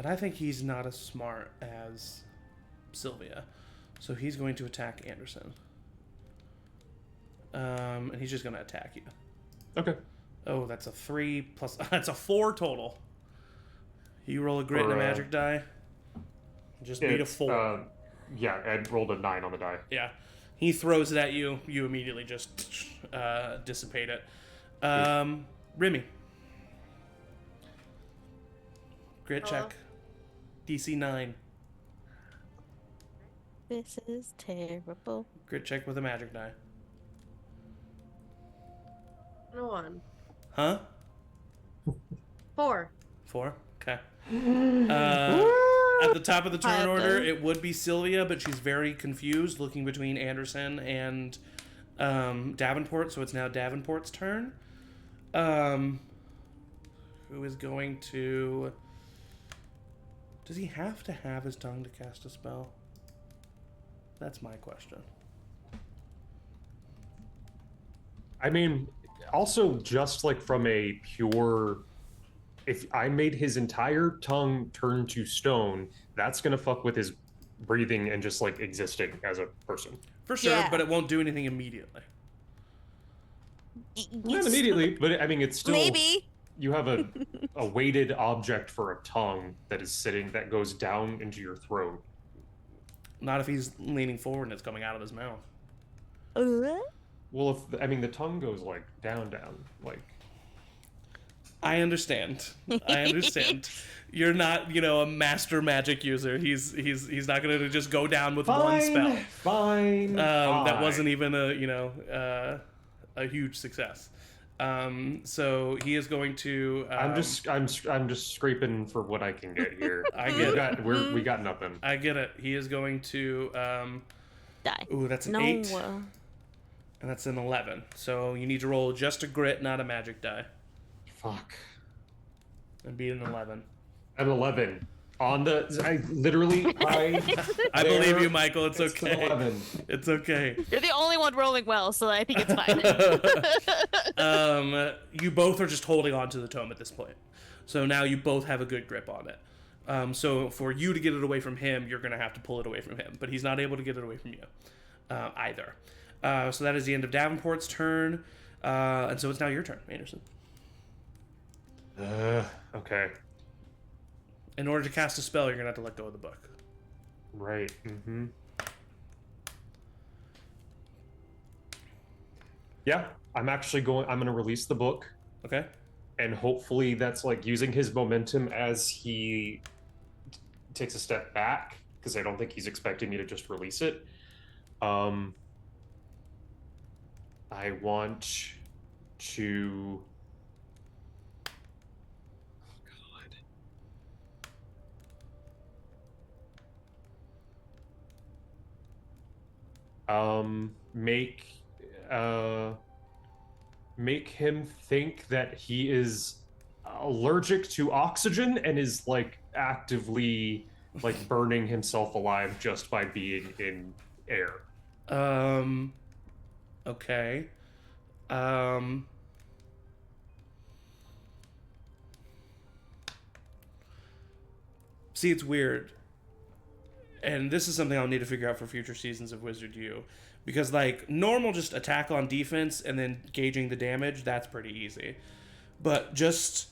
I think he's not as smart as Sylvia. So he's going to attack Anderson. And he's just going to attack you. Okay. Oh, that's a 3 plus... That's a 4 total. You roll a grit and a magic die. Just beat a 4. Yeah, I rolled a 9 on the die. Yeah. He throws it at you. You immediately just dissipate it. Remy. Grit check. DC 9. This is terrible. Grit check with a magic die. No one. Huh? 4. 4? Okay. at the top of the turn Pile order, down. it would be Sylvia, but she's very confused, looking between Anderson and Davenport. So it's now Davenport's turn. Who is going to? Does he have to have his tongue to cast a spell? That's my question. I mean, also just like from a pure, if I made his entire tongue turn to stone, that's gonna fuck with his breathing and just like existing as a person. For sure, Yeah. but it won't do anything immediately. Not immediately, but I mean, it's still Maybe. you have a weighted object for a tongue that is sitting that goes down into your throat. Not if he's leaning forward and it's coming out of his mouth. Well, if I mean the tongue goes like down, like. I understand. I understand. You're not, a master magic user. He's not going to just go down with one spell. Fine. That wasn't even a huge success. So he is going to. I'm just scraping for what I can get here. I get it. We got nothing. I get it. He is going to. Die. Ooh, that's an 8. And that's an 11. So you need to roll just a grit, not a magic die. Fuck. And beat an 11. An 11. On the. I literally. I believe you, Michael. It's okay. An 11. It's okay. You're the only one rolling well, so I think it's fine. You both are just holding on to the tome at this point. So now you both have a good grip on it. So for you to get it away from him, you're going to have to pull it away from him. But he's not able to get it away from you either. So that is the end of Davenport's turn. And so it's now your turn, Anderson. Okay. In order to cast a spell, you're going to have to let go of the book. Right. Mm-hmm. Yeah, I'm going to release the book. Okay. And hopefully that's like using his momentum as he takes a step back, because I don't think he's expecting me to just release it. I want to... make him think that he is allergic to oxygen and is like actively like burning himself alive just by being in air. Okay. See, it's weird. And this is something I'll need to figure out for future seasons of Wizard U. Because, like, normal just attack on defense and then gauging the damage, that's pretty easy. But just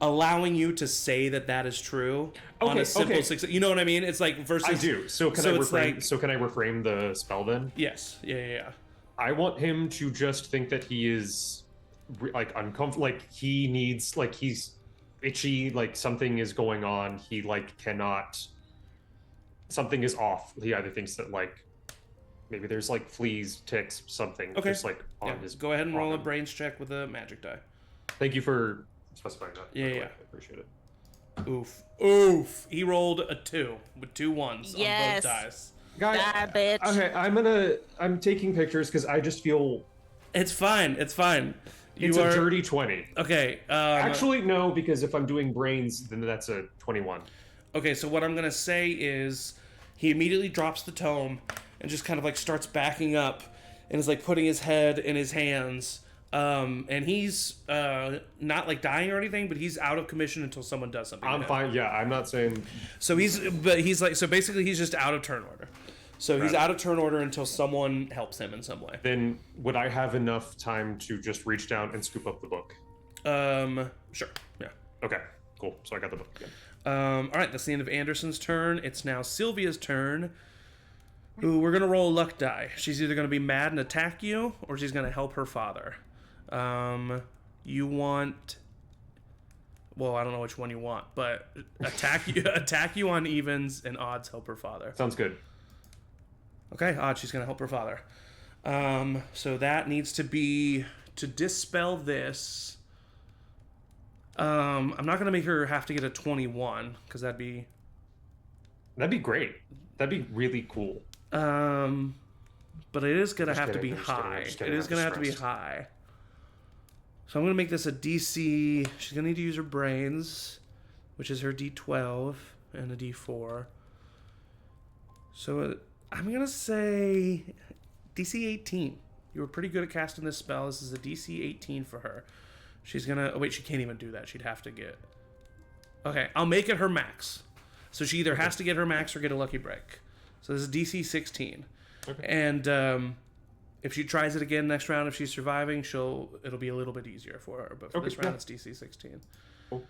allowing you to say that is true on a simple success. You know what I mean? It's like versus... I do. So can I reframe the spell then? Yes. Yeah. I want him to just think that he is, like, uncomfortable. Like, he needs... Like, he's itchy. Like, something is going on. He, like, cannot... Something is off. He either thinks that, like, maybe there's, like, fleas, ticks, something. Okay. Just, like, on his... Go ahead and roll a brains check with a magic die. Thank you for specifying that. Yeah. I appreciate it. Oof. He rolled a 2 with 2 1s on both dice. Guys, bitch. Okay, I'm taking pictures because I just feel... It's fine. It's a dirty 20. Okay. Actually, no, because if I'm doing brains, then that's a 21. Okay, so what I'm going to say is he immediately drops the tome and just kind of like starts backing up and is like putting his head in his hands. And he's not like dying or anything, but he's out of commission until someone does something. I'm fine. Yeah, I'm not saying... So basically he's just out of turn order. So he's out of turn order until someone helps him in some way. Then would I have enough time to just reach down and scoop up the book? Sure. Yeah. Okay, cool. So I got the book again. All right, that's the end of Anderson's turn. It's now Sylvia's turn. Ooh, we're going to roll a luck die. She's either going to be mad and attack you, or she's going to help her father. You want... Well, I don't know which one you want, but attack you on evens, and odds help her father. Sounds good. Okay, odds she's going to help her father. So that needs to be... To dispel this... I'm not going to make her have to get a 21, because that'd be That'd be great. That'd be really cool. But it is gonna Just have to kidding, be I'm just kidding, I'm high. just It kidding, is I'm gonna just have to be stressed. high. So I'm gonna make this a DC. She's gonna need to use her brains, which is her D12 and a D4. So I'm gonna say DC 18. You were pretty good at casting this spell. This is a DC 18 for her. She's gonna. Oh wait, she can't even do that. She'd have to get. Okay, I'll make it her max. So she either has to get her max or get a lucky break. So this is DC 16. Okay. And if she tries it again next round, if she's surviving, it'll be a little bit easier for her. But for Okay, this round, yeah. it's DC 16. Cool.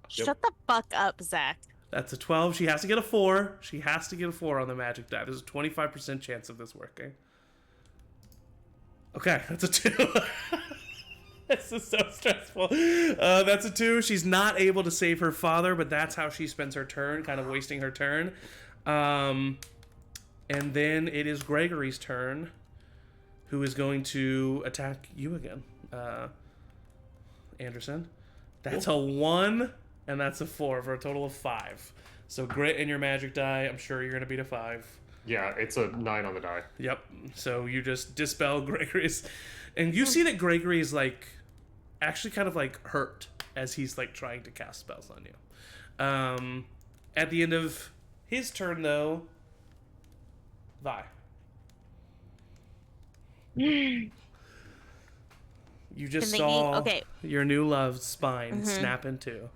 Shut the fuck up, Zach. That's a 12. She has to get a 4. She has to get a 4 on the magic die. There's a 25% chance of this working. Okay, that's a 2. This is so stressful. That's a 2. She's not able to save her father, but that's how she spends her turn, kind of wasting her turn. And then it is Gregory's turn, who is going to attack you again, Anderson. That's a 1, and that's a 4 for a total of 5. So grit in your magic die. I'm sure you're going to beat a 5. Yeah, it's a 9 on the die. Yep. So you just dispel Gregory's, and you see that Gregory is like actually kind of like hurt as he's like trying to cast spells on you. At the end of his turn, though, Vi. You just Can they saw okay. your new love's spine snap in two.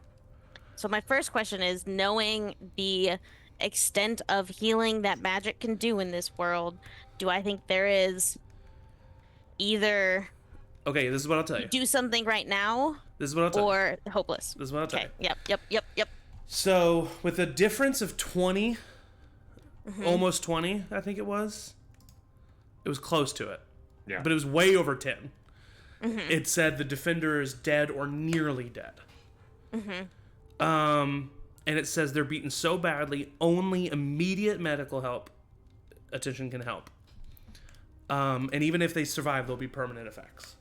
So my first question is, knowing the extent of healing that magic can do in this world, do I think there is either Okay, this is what I'll tell you. do something right now This is what I'll tell you. or hopeless? This is what I'll tell Okay. you. Yep. So, with a difference of 20, almost 20, I think it was close to it. Yeah. But it was way over 10. It said the defender is dead or nearly dead. And it says they're beaten so badly, only immediate medical attention can help. And even if they survive, there'll be permanent effects.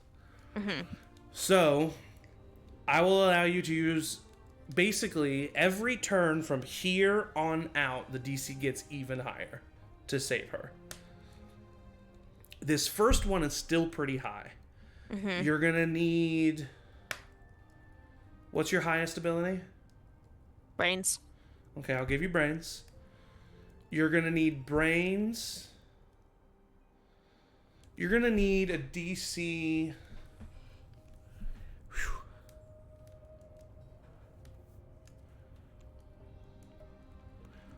So, I will allow you to use basically every turn from here on out, the DC gets even higher to save her. This first one is still pretty high. You're gonna need. What's your highest ability? Brains. Okay, I'll give you brains. You're gonna need brains. You're gonna need a DC. Whew.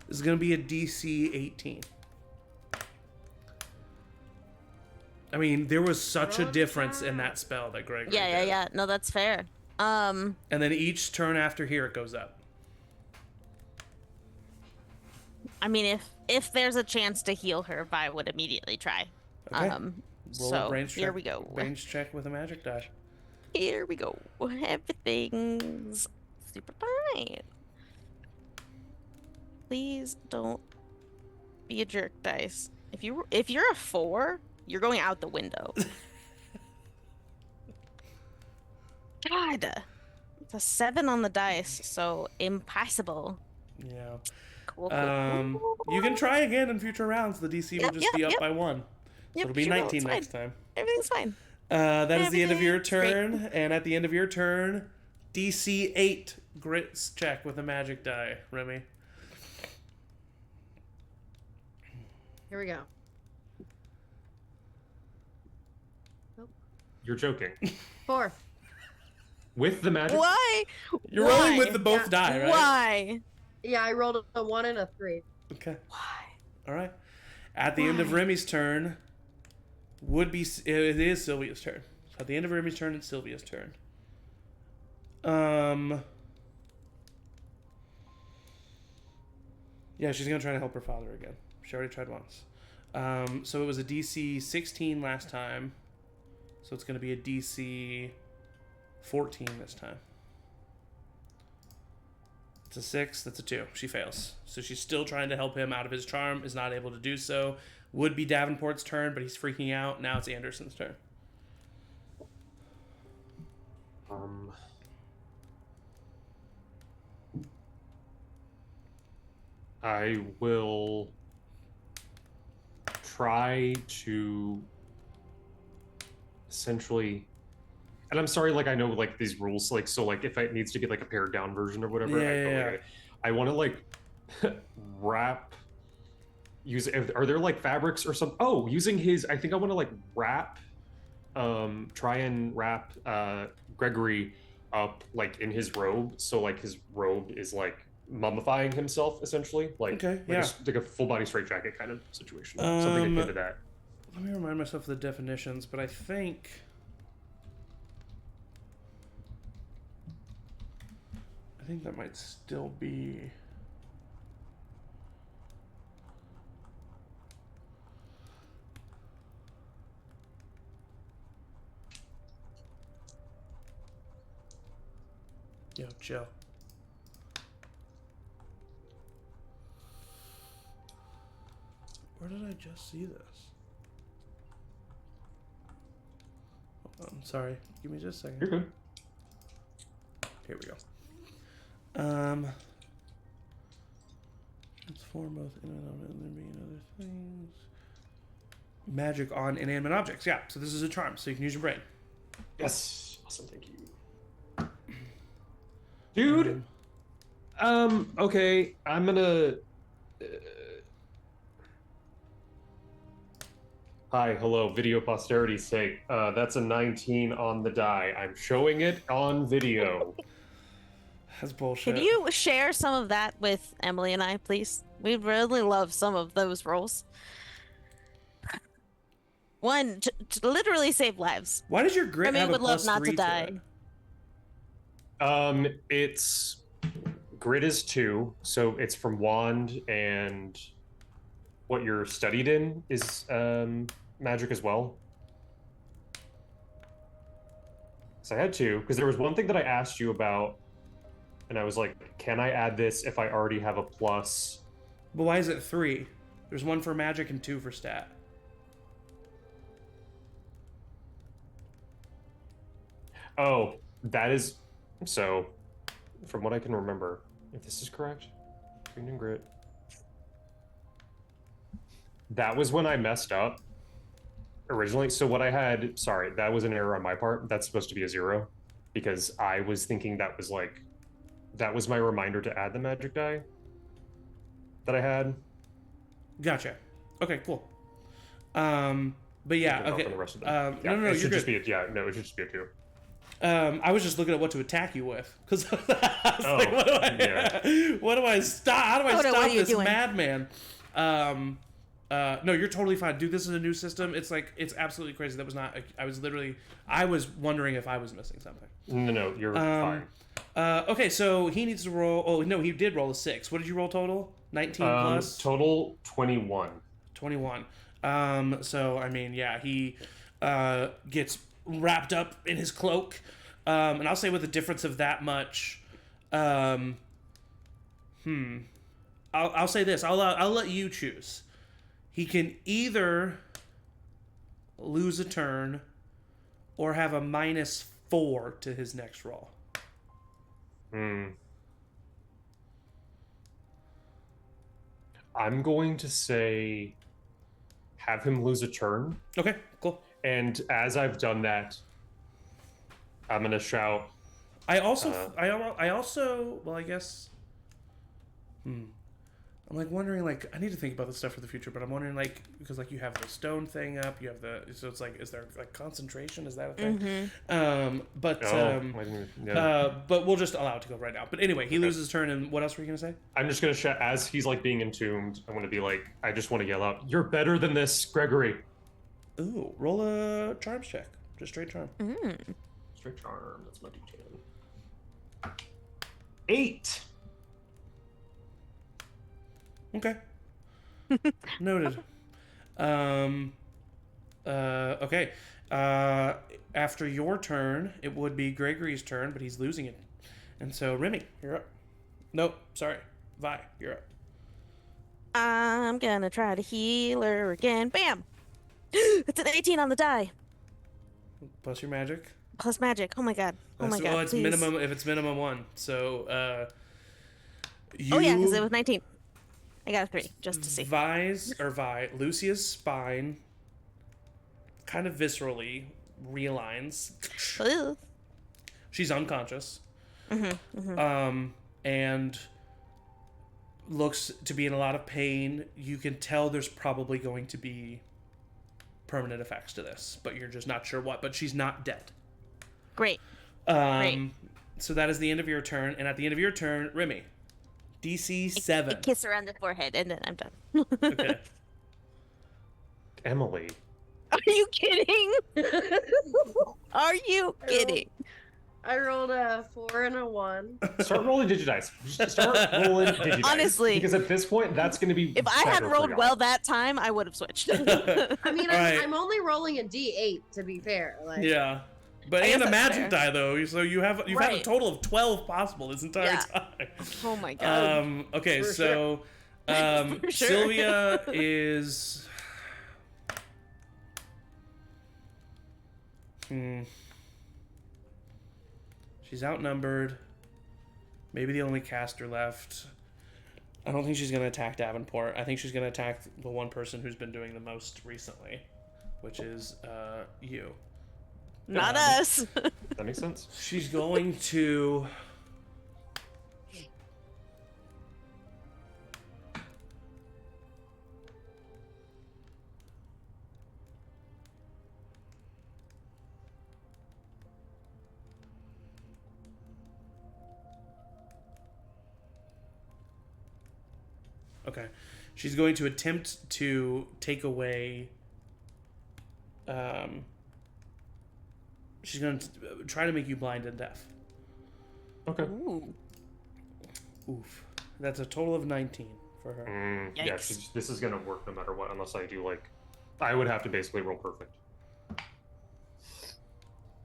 This is gonna be a DC 18. I mean, there was such a difference in that spell that Greg. Yeah. No, that's fair. And then each turn after here, it goes up. I mean, if there's a chance to heal her, Vi would immediately try. Okay. Roll a range here check, we go. Range check with a magic die. Here we go. Everything's super fine. Please don't be a jerk, dice. If you're a 4, you're going out the window. God, it's a 7 on the dice, so impossible. Yeah. Cool. You can try again in future rounds. The DC will just be up by 1. So it'll be sure, 19 it's next fine. time. Everything's fine. That is the end of your Everything's great. turn, and at the end of your turn, DC 8 grits check with a magic die, Remy. Here we go. You're joking. 4. With the magic? Why? You're Why? rolling with the both die, right? Why? Yeah, I rolled a 1 and a 3. Okay. Why? All right. At the end of Remy's turn, it is Sylvia's turn. So at the end of Remy's turn, it's Sylvia's turn. Yeah, she's gonna try to help her father again. She already tried once. So it was a DC 16 last time. So it's gonna be a DC 14 this time. It's a 6, that's a 2. She fails. So she's still trying to help him out of his charm, is not able to do so. Would be Davenport's turn, but he's freaking out. Now it's Anderson's turn. I will try to essentially, and I'm sorry, like I know like these rules, like so like if it needs to get like a pared down version or whatever, Yeah, I totally yeah. get it. I want to like wrap. Are there like fabrics or something? Oh, using his, I think I want to like wrap, try and wrap Gregory up like in his robe, so like his robe is like mummifying himself essentially, like Okay, like, yeah. like a full body straitjacket kind of situation, something akin to that. Let me remind myself of the definitions, but I think that might still be. Yo, chill. Where did I just see this? Hold on, sorry. Give me just a second. You're good. Here we go. Transform both inanimate and living and other things. Magic on inanimate objects. Yeah, so this is a charm, so you can use your brain. Yes. Awesome. Thank you. Dude. Okay. I'm gonna. Hi. Hello. Video posterity's sake. That's a 19 on the die. I'm showing it on video. That's bullshit. Can you share some of that with Emily and I, please? We'd really love some of those rolls. One, to literally save lives. Why does your grit Remy have a would love plus not 3 to die. it? It's grit is 2, so it's from wand, and what you're studied in is magic as well. So I had 2 because there was one thing that I asked you about, and I was like, "Can I add this if I already have a plus?" But why is it 3? There's 1 for magic and 2 for stat. Oh, that is so. From what I can remember, if this is correct, green and grit. That was when I messed up originally. So what I had, sorry, that was an error on my part. That's supposed to be a 0 because I was thinking that was like, that was my reminder to add the magic die that I had. Gotcha. Okay, cool. But yeah, okay. For the rest of them. No, it you're should good. just be a, yeah, no, it should just be a 2. I was just looking at what to attack you with, because Oh, what do I? yeah. What do I stop? How do I Oh, no, what stop are you this doing? madman? No, you're totally fine, dude. This is a new system. It's like it's absolutely crazy. That was not. I was wondering if I was missing something. No, you're fine. Okay, so he needs to roll. Oh no, he did roll a 6. What did you roll total? 19 plus Total 21. 21. So I mean, yeah, he gets wrapped up in his cloak. And I'll say with a difference of that much, I'll say this. I'll let you choose. He can either lose a turn or have a -4 to his next roll. I'm going to say have him lose a turn. Okay, cool. And as I've done that, I'm gonna shout. I also, well, I guess. I'm like wondering, like, I need to think about this stuff for the future, but I'm wondering, like, because like you have the stone thing up, you have the, so it's like, is there like concentration? Is that a thing? But we'll just allow it to go right now. But anyway, he loses his turn, and what else were you gonna say? I'm just gonna shout as he's like being entombed. I'm gonna be like, I just want to yell out, "You're better than this, Gregory." Ooh, roll a charms check, just straight charm. Straight charm. That's my D10. 8. Okay. Noted. Okay. After your turn, it would be Gregory's turn, but he's losing it. And so, Remy, you're up. Nope, sorry. Vi, you're up. I'm gonna try to heal her again. Bam! It's an 18 on the die. Plus your magic. Plus magic. Oh my god. Oh my god. Well, it's please. minimum, if it's minimum 1. So, you... Oh yeah, because it was 19. I got a 3, just to see. Lucia's spine kind of viscerally realigns. Ooh. She's unconscious. Mm-hmm, mm-hmm. And looks to be in a lot of pain. You can tell there's probably going to be permanent effects to this, but you're just not sure what. But she's not dead. Great. Great. So that is the end of your turn. And at the end of your turn, Remy, DC 7. I kiss her on the forehead, and then I'm done. Okay. Emily. Are you kidding? Are you kidding? I rolled a 4 and a 1. Start rolling digidice. Start rolling digidice. Honestly. Because at this point, that's going to be If I had better rolled for well y'all. that time, I would have switched. I mean, Right. I'm only rolling a D8 to be fair. Like, Yeah. But I and guess a that's magic fair. die though, so you've had a Right. total of 12 possible this entire Yeah. time. Oh my god. Okay, For so For sure. Sylvia is she's outnumbered. Maybe the only caster left. I don't think she's going to attack Davenport. I think she's going to attack the one person who's been doing the most recently, which is you. Not us. That makes sense. She's going to... Okay. She's going to attempt to take away... she's going to try to make you blind and deaf. Okay. Ooh. Oof. That's a total of 19 for her. Yeah, Yikes. this is going to work no matter what, unless I do, like... I would have to basically roll perfect.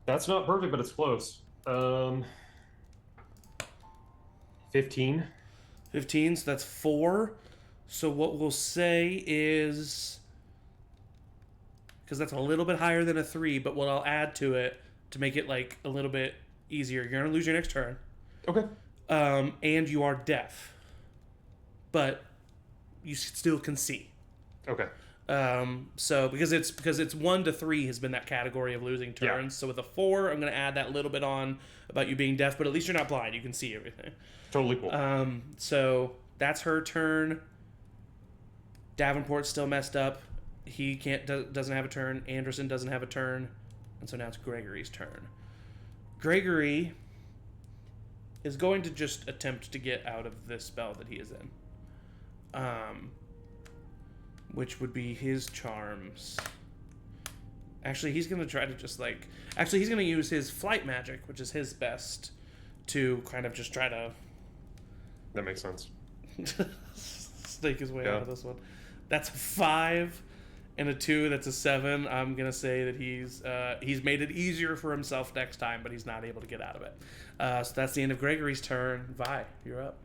That's not perfect, but it's close. 15. 15, so that's 4. So what we'll say is... Because that's a little bit higher than a 3, but what I'll add to it to make it, like, a little bit easier. You're going to lose your next turn. Okay. And you are deaf. But you still can see. Okay. So because it's 1 to 3 has been that category of losing turns. Yeah. So with a 4, I'm going to add that little bit on about you being deaf, but at least you're not blind. You can see everything. Totally cool. So that's her turn. Davenport's still messed up. He doesn't have a turn. Anderson doesn't have a turn. And so now it's Gregory's turn. Gregory is going to just attempt to get out of this spell that he is in. Which would be his charms. Actually, he's going to try to just like... Actually, he's going to use his flight magic, which is his best, to kind of just try to... That makes sense. snake his way out of this one. That's a 5 and a 2. That's a 7. I'm gonna say that he's made it easier for himself next time, but he's not able to get out of it. So that's the end of Gregory's turn. Vi, you're up.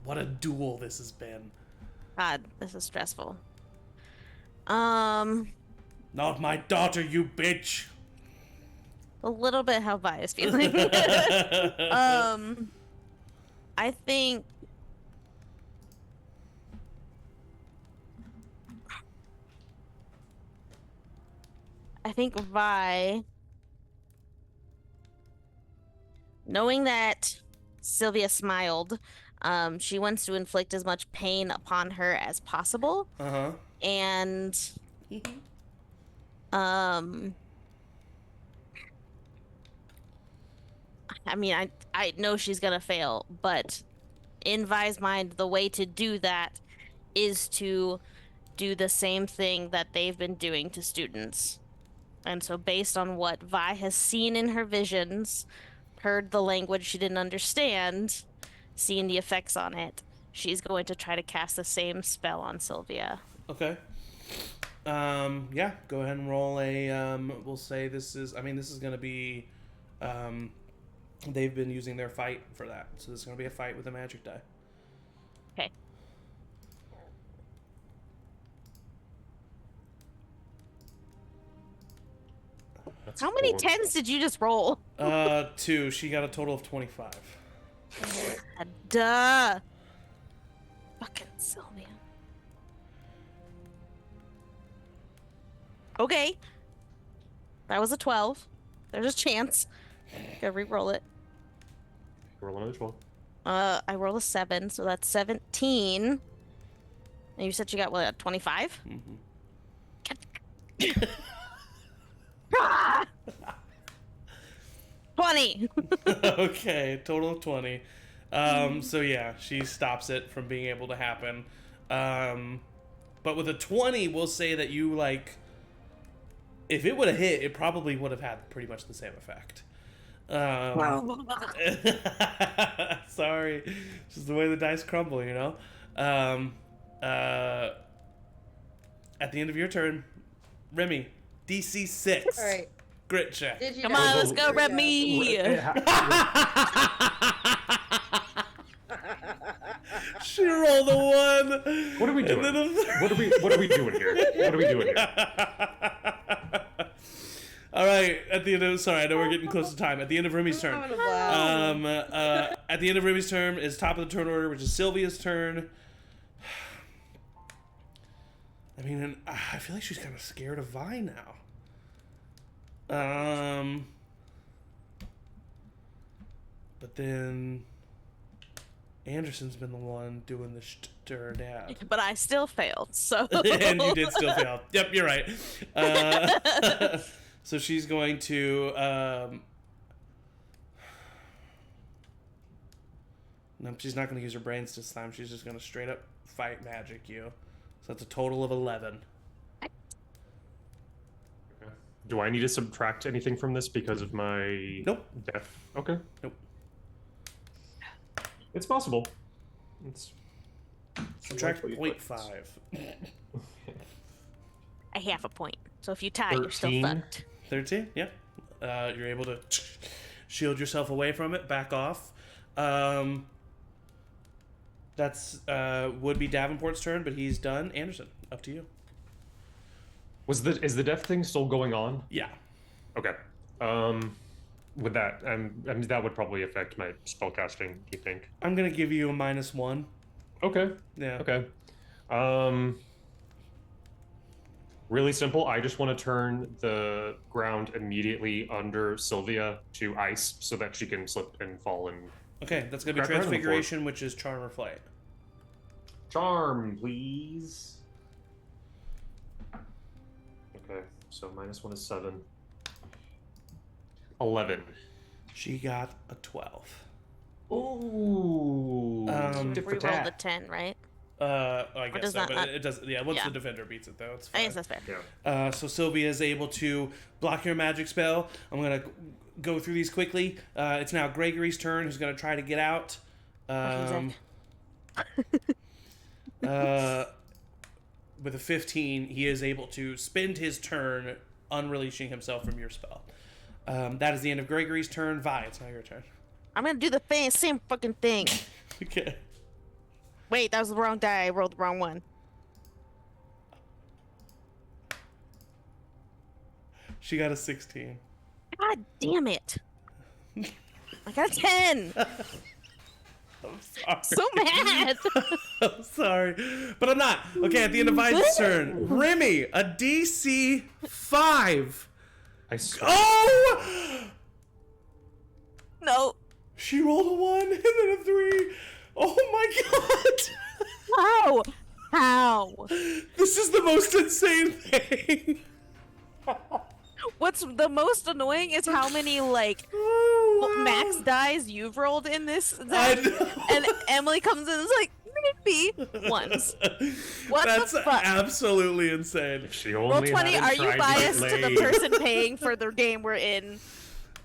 What a duel this has been. God, this is stressful. Not my daughter, you bitch. A little bit how Vi is feeling. I think Vi, knowing that Sylvia smiled, she wants to inflict as much pain upon her as possible. Uh-huh. And I mean, I know she's gonna fail, but in Vi's mind, the way to do that is to do the same thing that they've been doing to students. And so based on what Vi has seen in her visions, heard the language she didn't understand, seen the effects on it, she's going to try to cast the same spell on Sylvia. Okay. Yeah, go ahead and roll a, we'll say this is going to be, they've been using their fight for that. So this is going to be a fight with a magic die. Okay. That's How many cool. 10s did you just roll? 2. She got a total of 25. Duh. Fucking Sylvia. Okay. That was a 12. There's a chance. Gotta re-roll it. Roll another 12. I rolled a 7, so that's 17. And you said you got, what, 25? Ah! 20! Okay, total of 20. So yeah, she stops it from being able to happen. But with a 20, we'll say that you, like, if it would have hit, it probably would have had pretty much the same effect. Sorry. It's just the way the dice crumble, you know? At the end of your turn, Remy, DC 6. All right. Grit check. Did you Come guys- on, let's go, Here we Remy! She rolled a 1. What are we doing? And then a What are we doing here? What are we doing here? All right. At the end of I know we're getting close to time. At the end of Remy's turn. having a blast. At the end of Remy's turn is top of the turn order, which is Sylvia's turn. I mean, and I feel like she's kind of scared of Vi now. But then Anderson's been the one doing the to her dad. But I still failed, so... And you did still fail. Yep, you're right. So she's going to... Nope, she's not going to use her brains this time. She's just going to straight up fight magic you. So that's a total of 11. Do I need to subtract anything from this because of my Nope. death? Okay. Nope. It's possible. It's Subtract What you 0.5. A half a point. So if you tie, you're still 13. fucked. 13? Yep. You're able to shield yourself away from it, back off. That's would be Davenport's turn, but he's done. Anderson, up to you. is the death thing still going on? Yeah. Okay. With that, I mean that would probably affect my spellcasting. Do you think? I'm going to give you a -1. Okay. Yeah. Okay. Really simple. I just want to turn the ground immediately under Sylvia to ice so that she can slip and fall and Okay, that's going to be Crack her on the floor. Transfiguration, which is Charm or Flight. charm, please. Okay, so -1 is 7. 11. She got a 12. Ooh. tit for Reroll tat. the 10, right? I guess does so, that but not- it does. Yeah, once Yeah. the defender beats it, though, it's I fine. guess that's fair. Yeah. So Sylvia is able to block your magic spell. I'm gonna go through these quickly. It's now Gregory's turn, who's gonna try to get out. With a 15, he is able to spend his turn unreleashing himself from your spell. That is the end of Gregory's turn. Vi, it's now your turn. I'm gonna do the same fucking thing. Okay. Wait, that was the wrong die. I rolled the wrong one. She got a 16. God damn it. I got a 10. I'm sorry. So mad. I'm sorry, but I'm not. Okay, at the end of Vi's turn, Remy, a DC 5. I swear. Oh! No. She rolled a 1 and then a 3. Oh my How? How? god! This is the most insane thing. What's the most annoying is how many, like, Oh, wow. max dies you've rolled in this, I Zach. know. And Emily comes in and is like, maybe once. What That's the fuck? absolutely insane. If she Roll only 20, hadn't are you tried to get biased to the laid. person paying for the game we're in?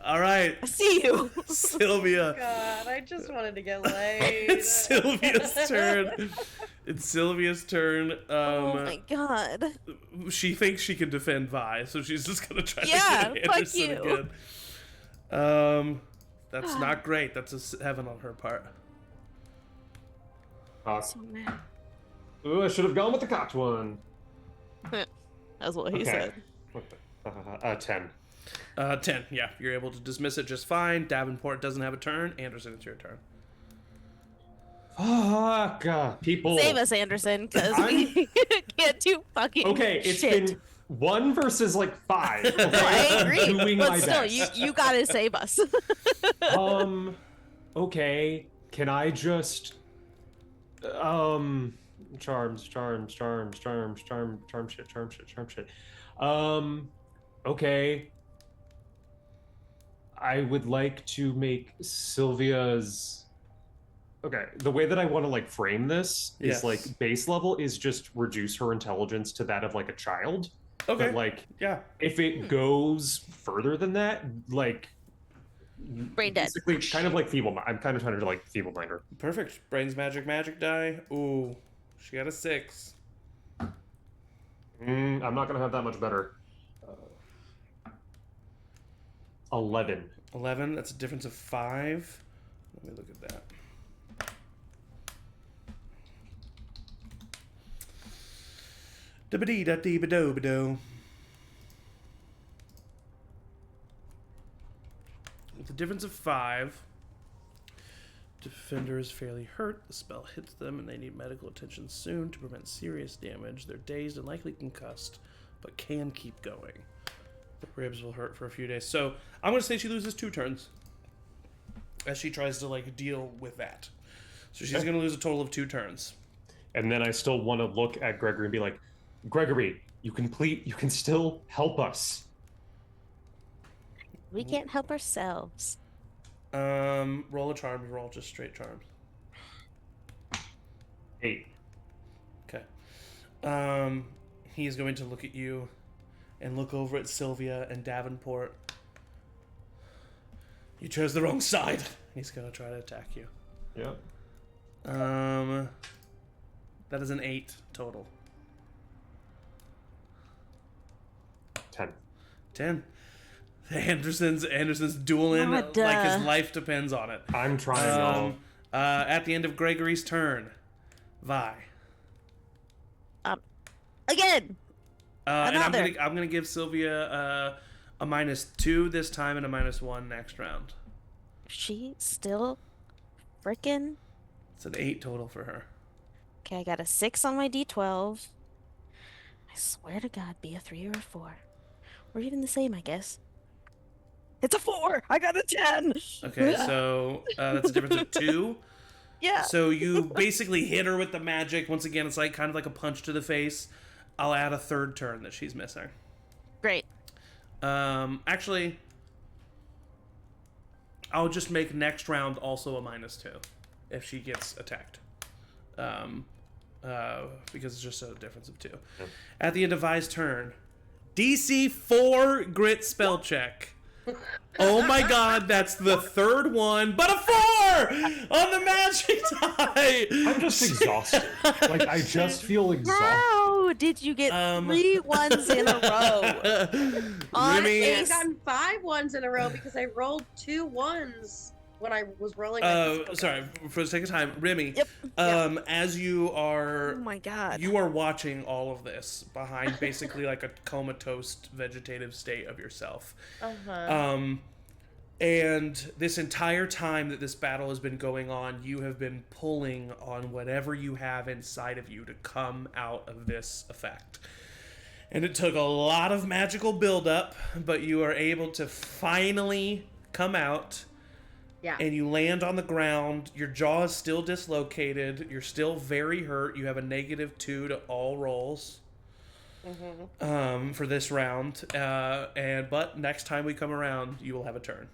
All right, I see you. Sylvia. God, I just wanted to get laid. It's Sylvia's turn. It's Sylvia's turn. Oh my god. She thinks she can defend Vi, so she's just gonna try Yeah, to get fuck Anderson you. again. That's not great. That's a 7 on her part. So mad. Ooh, I should have gone with the cocked one. That's what he Okay. said. What the- 10. 10. Yeah, you're able to dismiss it just fine. Davenport doesn't have a turn. Anderson, it's your turn. Fuck, people. Save us, Anderson, because we can't do fucking Okay, it's shit. been 1 versus like 5. Okay? No, I agree. I'm doing But my still, best. you gotta save us. Okay, can I just charm shit. Okay. I would like to make Sylvia's okay, the way that I want to like frame this is Yes. like base level is just reduce her intelligence to that of like a child. Okay. But like Yeah. if it goes further than that, like Brain dead. basically kind of like feeble. I'm kind of trying to like feeble mind her. Perfect. Brains magic die. Ooh, she got a 6. I'm not gonna have that much better. 11. 11. That's a difference of 5. Let me look at that. Da-ba-dee-da-dee-ba-do-ba-do. With a difference of 5, defender is fairly hurt. The spell hits them and they need medical attention soon to prevent serious damage. They're dazed and likely concussed, but can keep going. The ribs will hurt for a few days. So I'm going to say she loses 2 turns as she tries to like deal with that. So she's going to lose a total of 2 turns. And then I still want to look at Gregory and be like, Gregory, you can still help us. We can't help ourselves. Roll a charm. Roll just straight charms. 8. Okay. He is going to look at you and look over at Sylvia and Davenport. You chose the wrong side. He's going to try to attack you. Yep. That is an 8 total. 10. 10. Anderson's dueling like his life depends on it. I'm trying, y'all. At the end of Gregory's turn, Vi. Again. And Another. I'm gonna give Sylvia a -2 this time and a -1 next round. She still frickin'. It's an 8 total for her. Okay, I got a 6 on my D12. I swear to God, be a 3 or a 4. Or even the same, I guess. It's a 4! I got a 10! Okay, so that's a difference of 2. Yeah. So you basically hit her with the magic. Once again, it's like kind of like a punch to the face. I'll add a 3rd turn that she's missing. Great. Actually, I'll just make next round also a -2 if she gets attacked. Because it's just a difference of 2. Yep. At the end of Vi's turn, DC 4 grit spell check. Oh my god, that's the 3rd one, but a 4 on the magic die. I'm just exhausted. Like, I just feel exhausted. How did you get 3 ones in a row? Remy, I've gotten 5 ones in a row because I rolled 2 1s when I was rolling. sorry, for the sake of time, Remy. Yep. As you are, Oh my god. you are watching all of this behind basically like a comatose vegetative state of yourself. And this entire time that this battle has been going on, you have been pulling on whatever you have inside of you to come out of this effect. And it took a lot of magical buildup, but you are able to finally come out. Yeah. And you land on the ground. Your jaw is still dislocated. You're still very hurt. You have a -2 to all rolls for this round. But next time we come around, you will have a turn.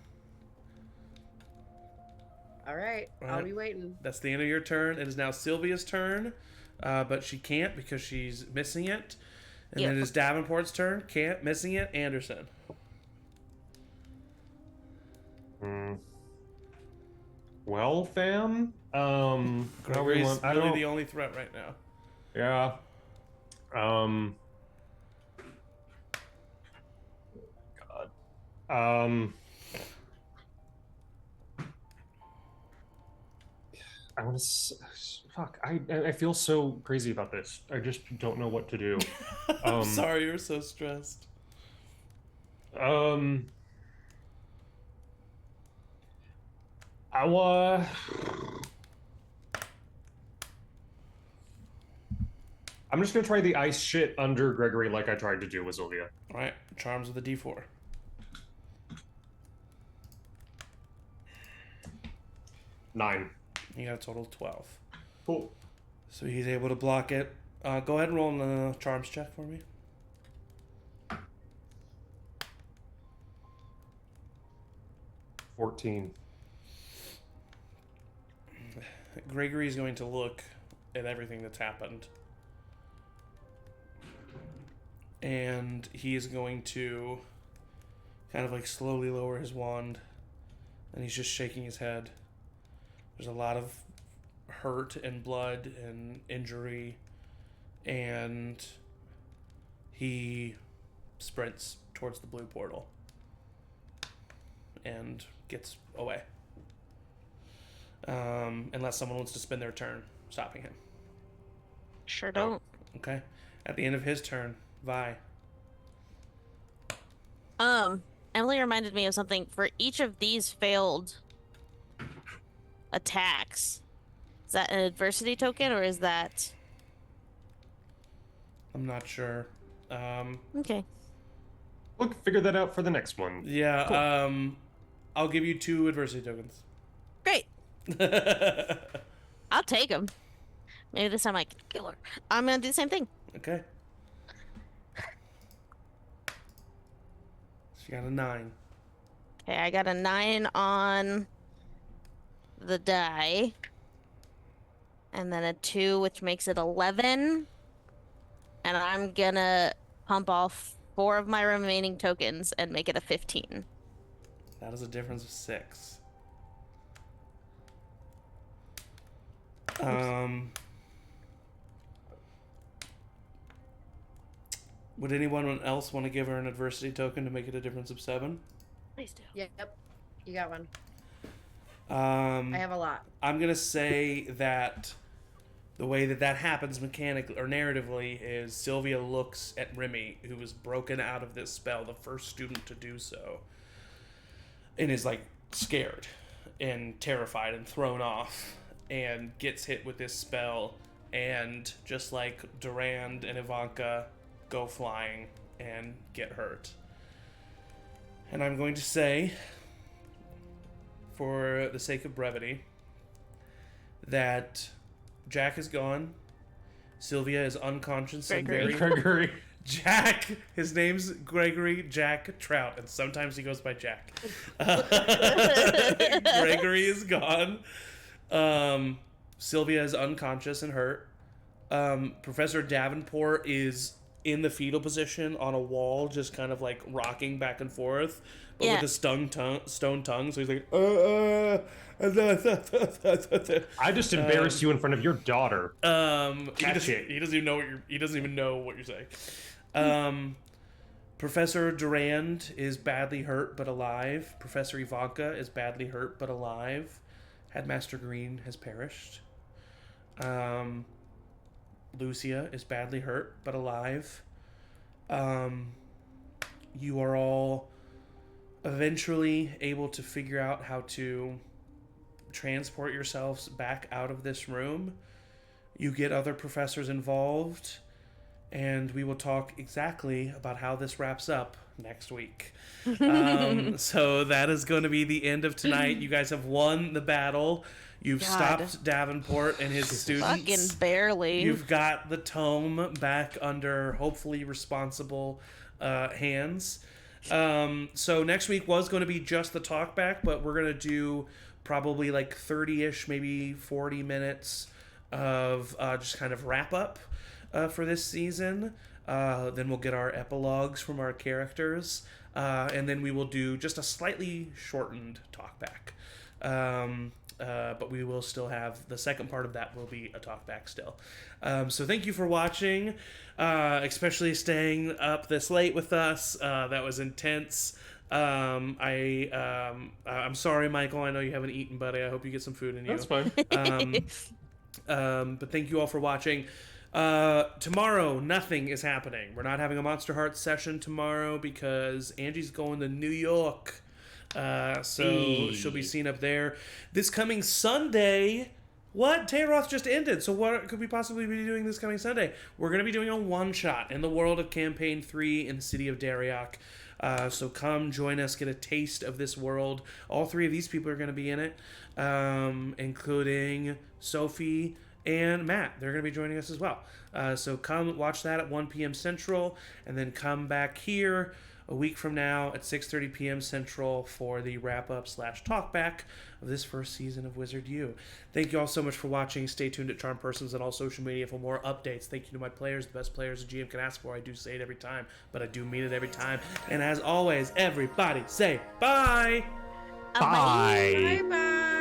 All right. All I'll right. be waiting. That's the end of your turn. It is now Sylvia's turn, but she can't because she's missing it. And then it is Davenport's turn. Can't, missing it. Anderson. Well, fam. Gregory's really the only threat right now. Yeah. God. I want to. Fuck. I feel so crazy about this. I just don't know what to do. I'm sorry you're so stressed. Um, I'll, I'm just gonna try the ice shit under Gregory like I tried to do with Sylvia. All right, charms with a D4. 9. You got a total of 12. Cool. So he's able to block it. Go ahead and roll a charms check for me. 14. Gregory's going to look at everything that's happened. And he is going to kind of like slowly lower his wand. And he's just shaking his head. There's a lot of hurt and blood and injury. And he sprints towards the blue portal. And gets away. Unless someone wants to spend their turn stopping him. Sure don't. Okay. At the end of his turn, Vi. Emily reminded me of something. For each of these failed attacks, is that an adversity token or is that... I'm not sure. Okay. We'll figure that out for the next one. Yeah, Cool. I'll give you 2 adversity tokens. Great. I'll take them. Maybe this time I can kill her. I'm gonna do the same thing. Okay. She got a 9. Okay, I got a 9 on the die. And then a 2, which makes it 11. And I'm gonna pump off 4 of my remaining tokens and make it a 15. That is a difference of 6. Would anyone else want to give her an adversity token to make it a difference of 7? Please do. Yep. You got one. I have a lot. I'm gonna say that the way that happens mechanically or narratively is Sylvia looks at Remy, who was broken out of this spell, the first student to do so, and is like scared and terrified and thrown off, and gets hit with this spell, and just like Durand and Ivanka go flying and get hurt. And I'm going to say, for the sake of brevity, that Jack is gone. Sylvia is unconscious and very... Gregory. Jack, his name's Gregory Jack Trout, and sometimes he goes by Jack. Gregory is gone. Sylvia is unconscious and hurt. Professor Davenport is in the fetal position on a wall, just kind of like rocking back and forth, but with a stone tongue. So he's like, I just embarrassed you in front of your daughter. He doesn't even know what you're saying. Professor Durand is badly hurt but alive. Professor Ivanka is badly hurt but alive. Headmaster Green has perished. Lucia is badly hurt but alive. You are all eventually able to figure out how to transport yourselves back out of this room. You get other professors involved, and we will talk exactly about how this wraps up next week. So that is going to be the end of tonight. You guys have won the battle. You've stopped Davenport and his students. Fucking barely. You've got the tome back under hopefully responsible hands. So next week was going to be just the talk back, but we're going to do probably like 30-ish, maybe 40 minutes of just kind of wrap up for this season. Then we'll get our epilogues from our characters. And then we will do just a slightly shortened talk back. But we will still have the second part of that will be a talk back still. So thank you for watching, especially staying up this late with us. That was intense. I'm sorry, Michael. I know you haven't eaten, buddy. I hope you get some food in you. That's fine. But thank you all for watching. Tomorrow, nothing is happening. We're not having a Monster Hearts session tomorrow because Angie's going to New York. So she'll be seen up there. This coming Sunday... What? Teyroth just ended, so what could we possibly be doing this coming Sunday? We're going to be doing a one-shot in the world of Campaign 3 in the city of Dariok. So come join us, get a taste of this world. All 3 of these people are going to be in it, including Sophie and Matt. They're going to be joining us as well. So come watch that at 1 p.m. Central, and then come back here a week from now at 6:30 p.m. Central for the wrap-up / talkback of this first season of Wizard U. Thank you all so much for watching. Stay tuned at Charm Persons on all social media for more updates. Thank you to my players, the best players a GM can ask for. I do say it every time, but I do mean it every time. And as always, everybody say bye! Bye. Bye bye.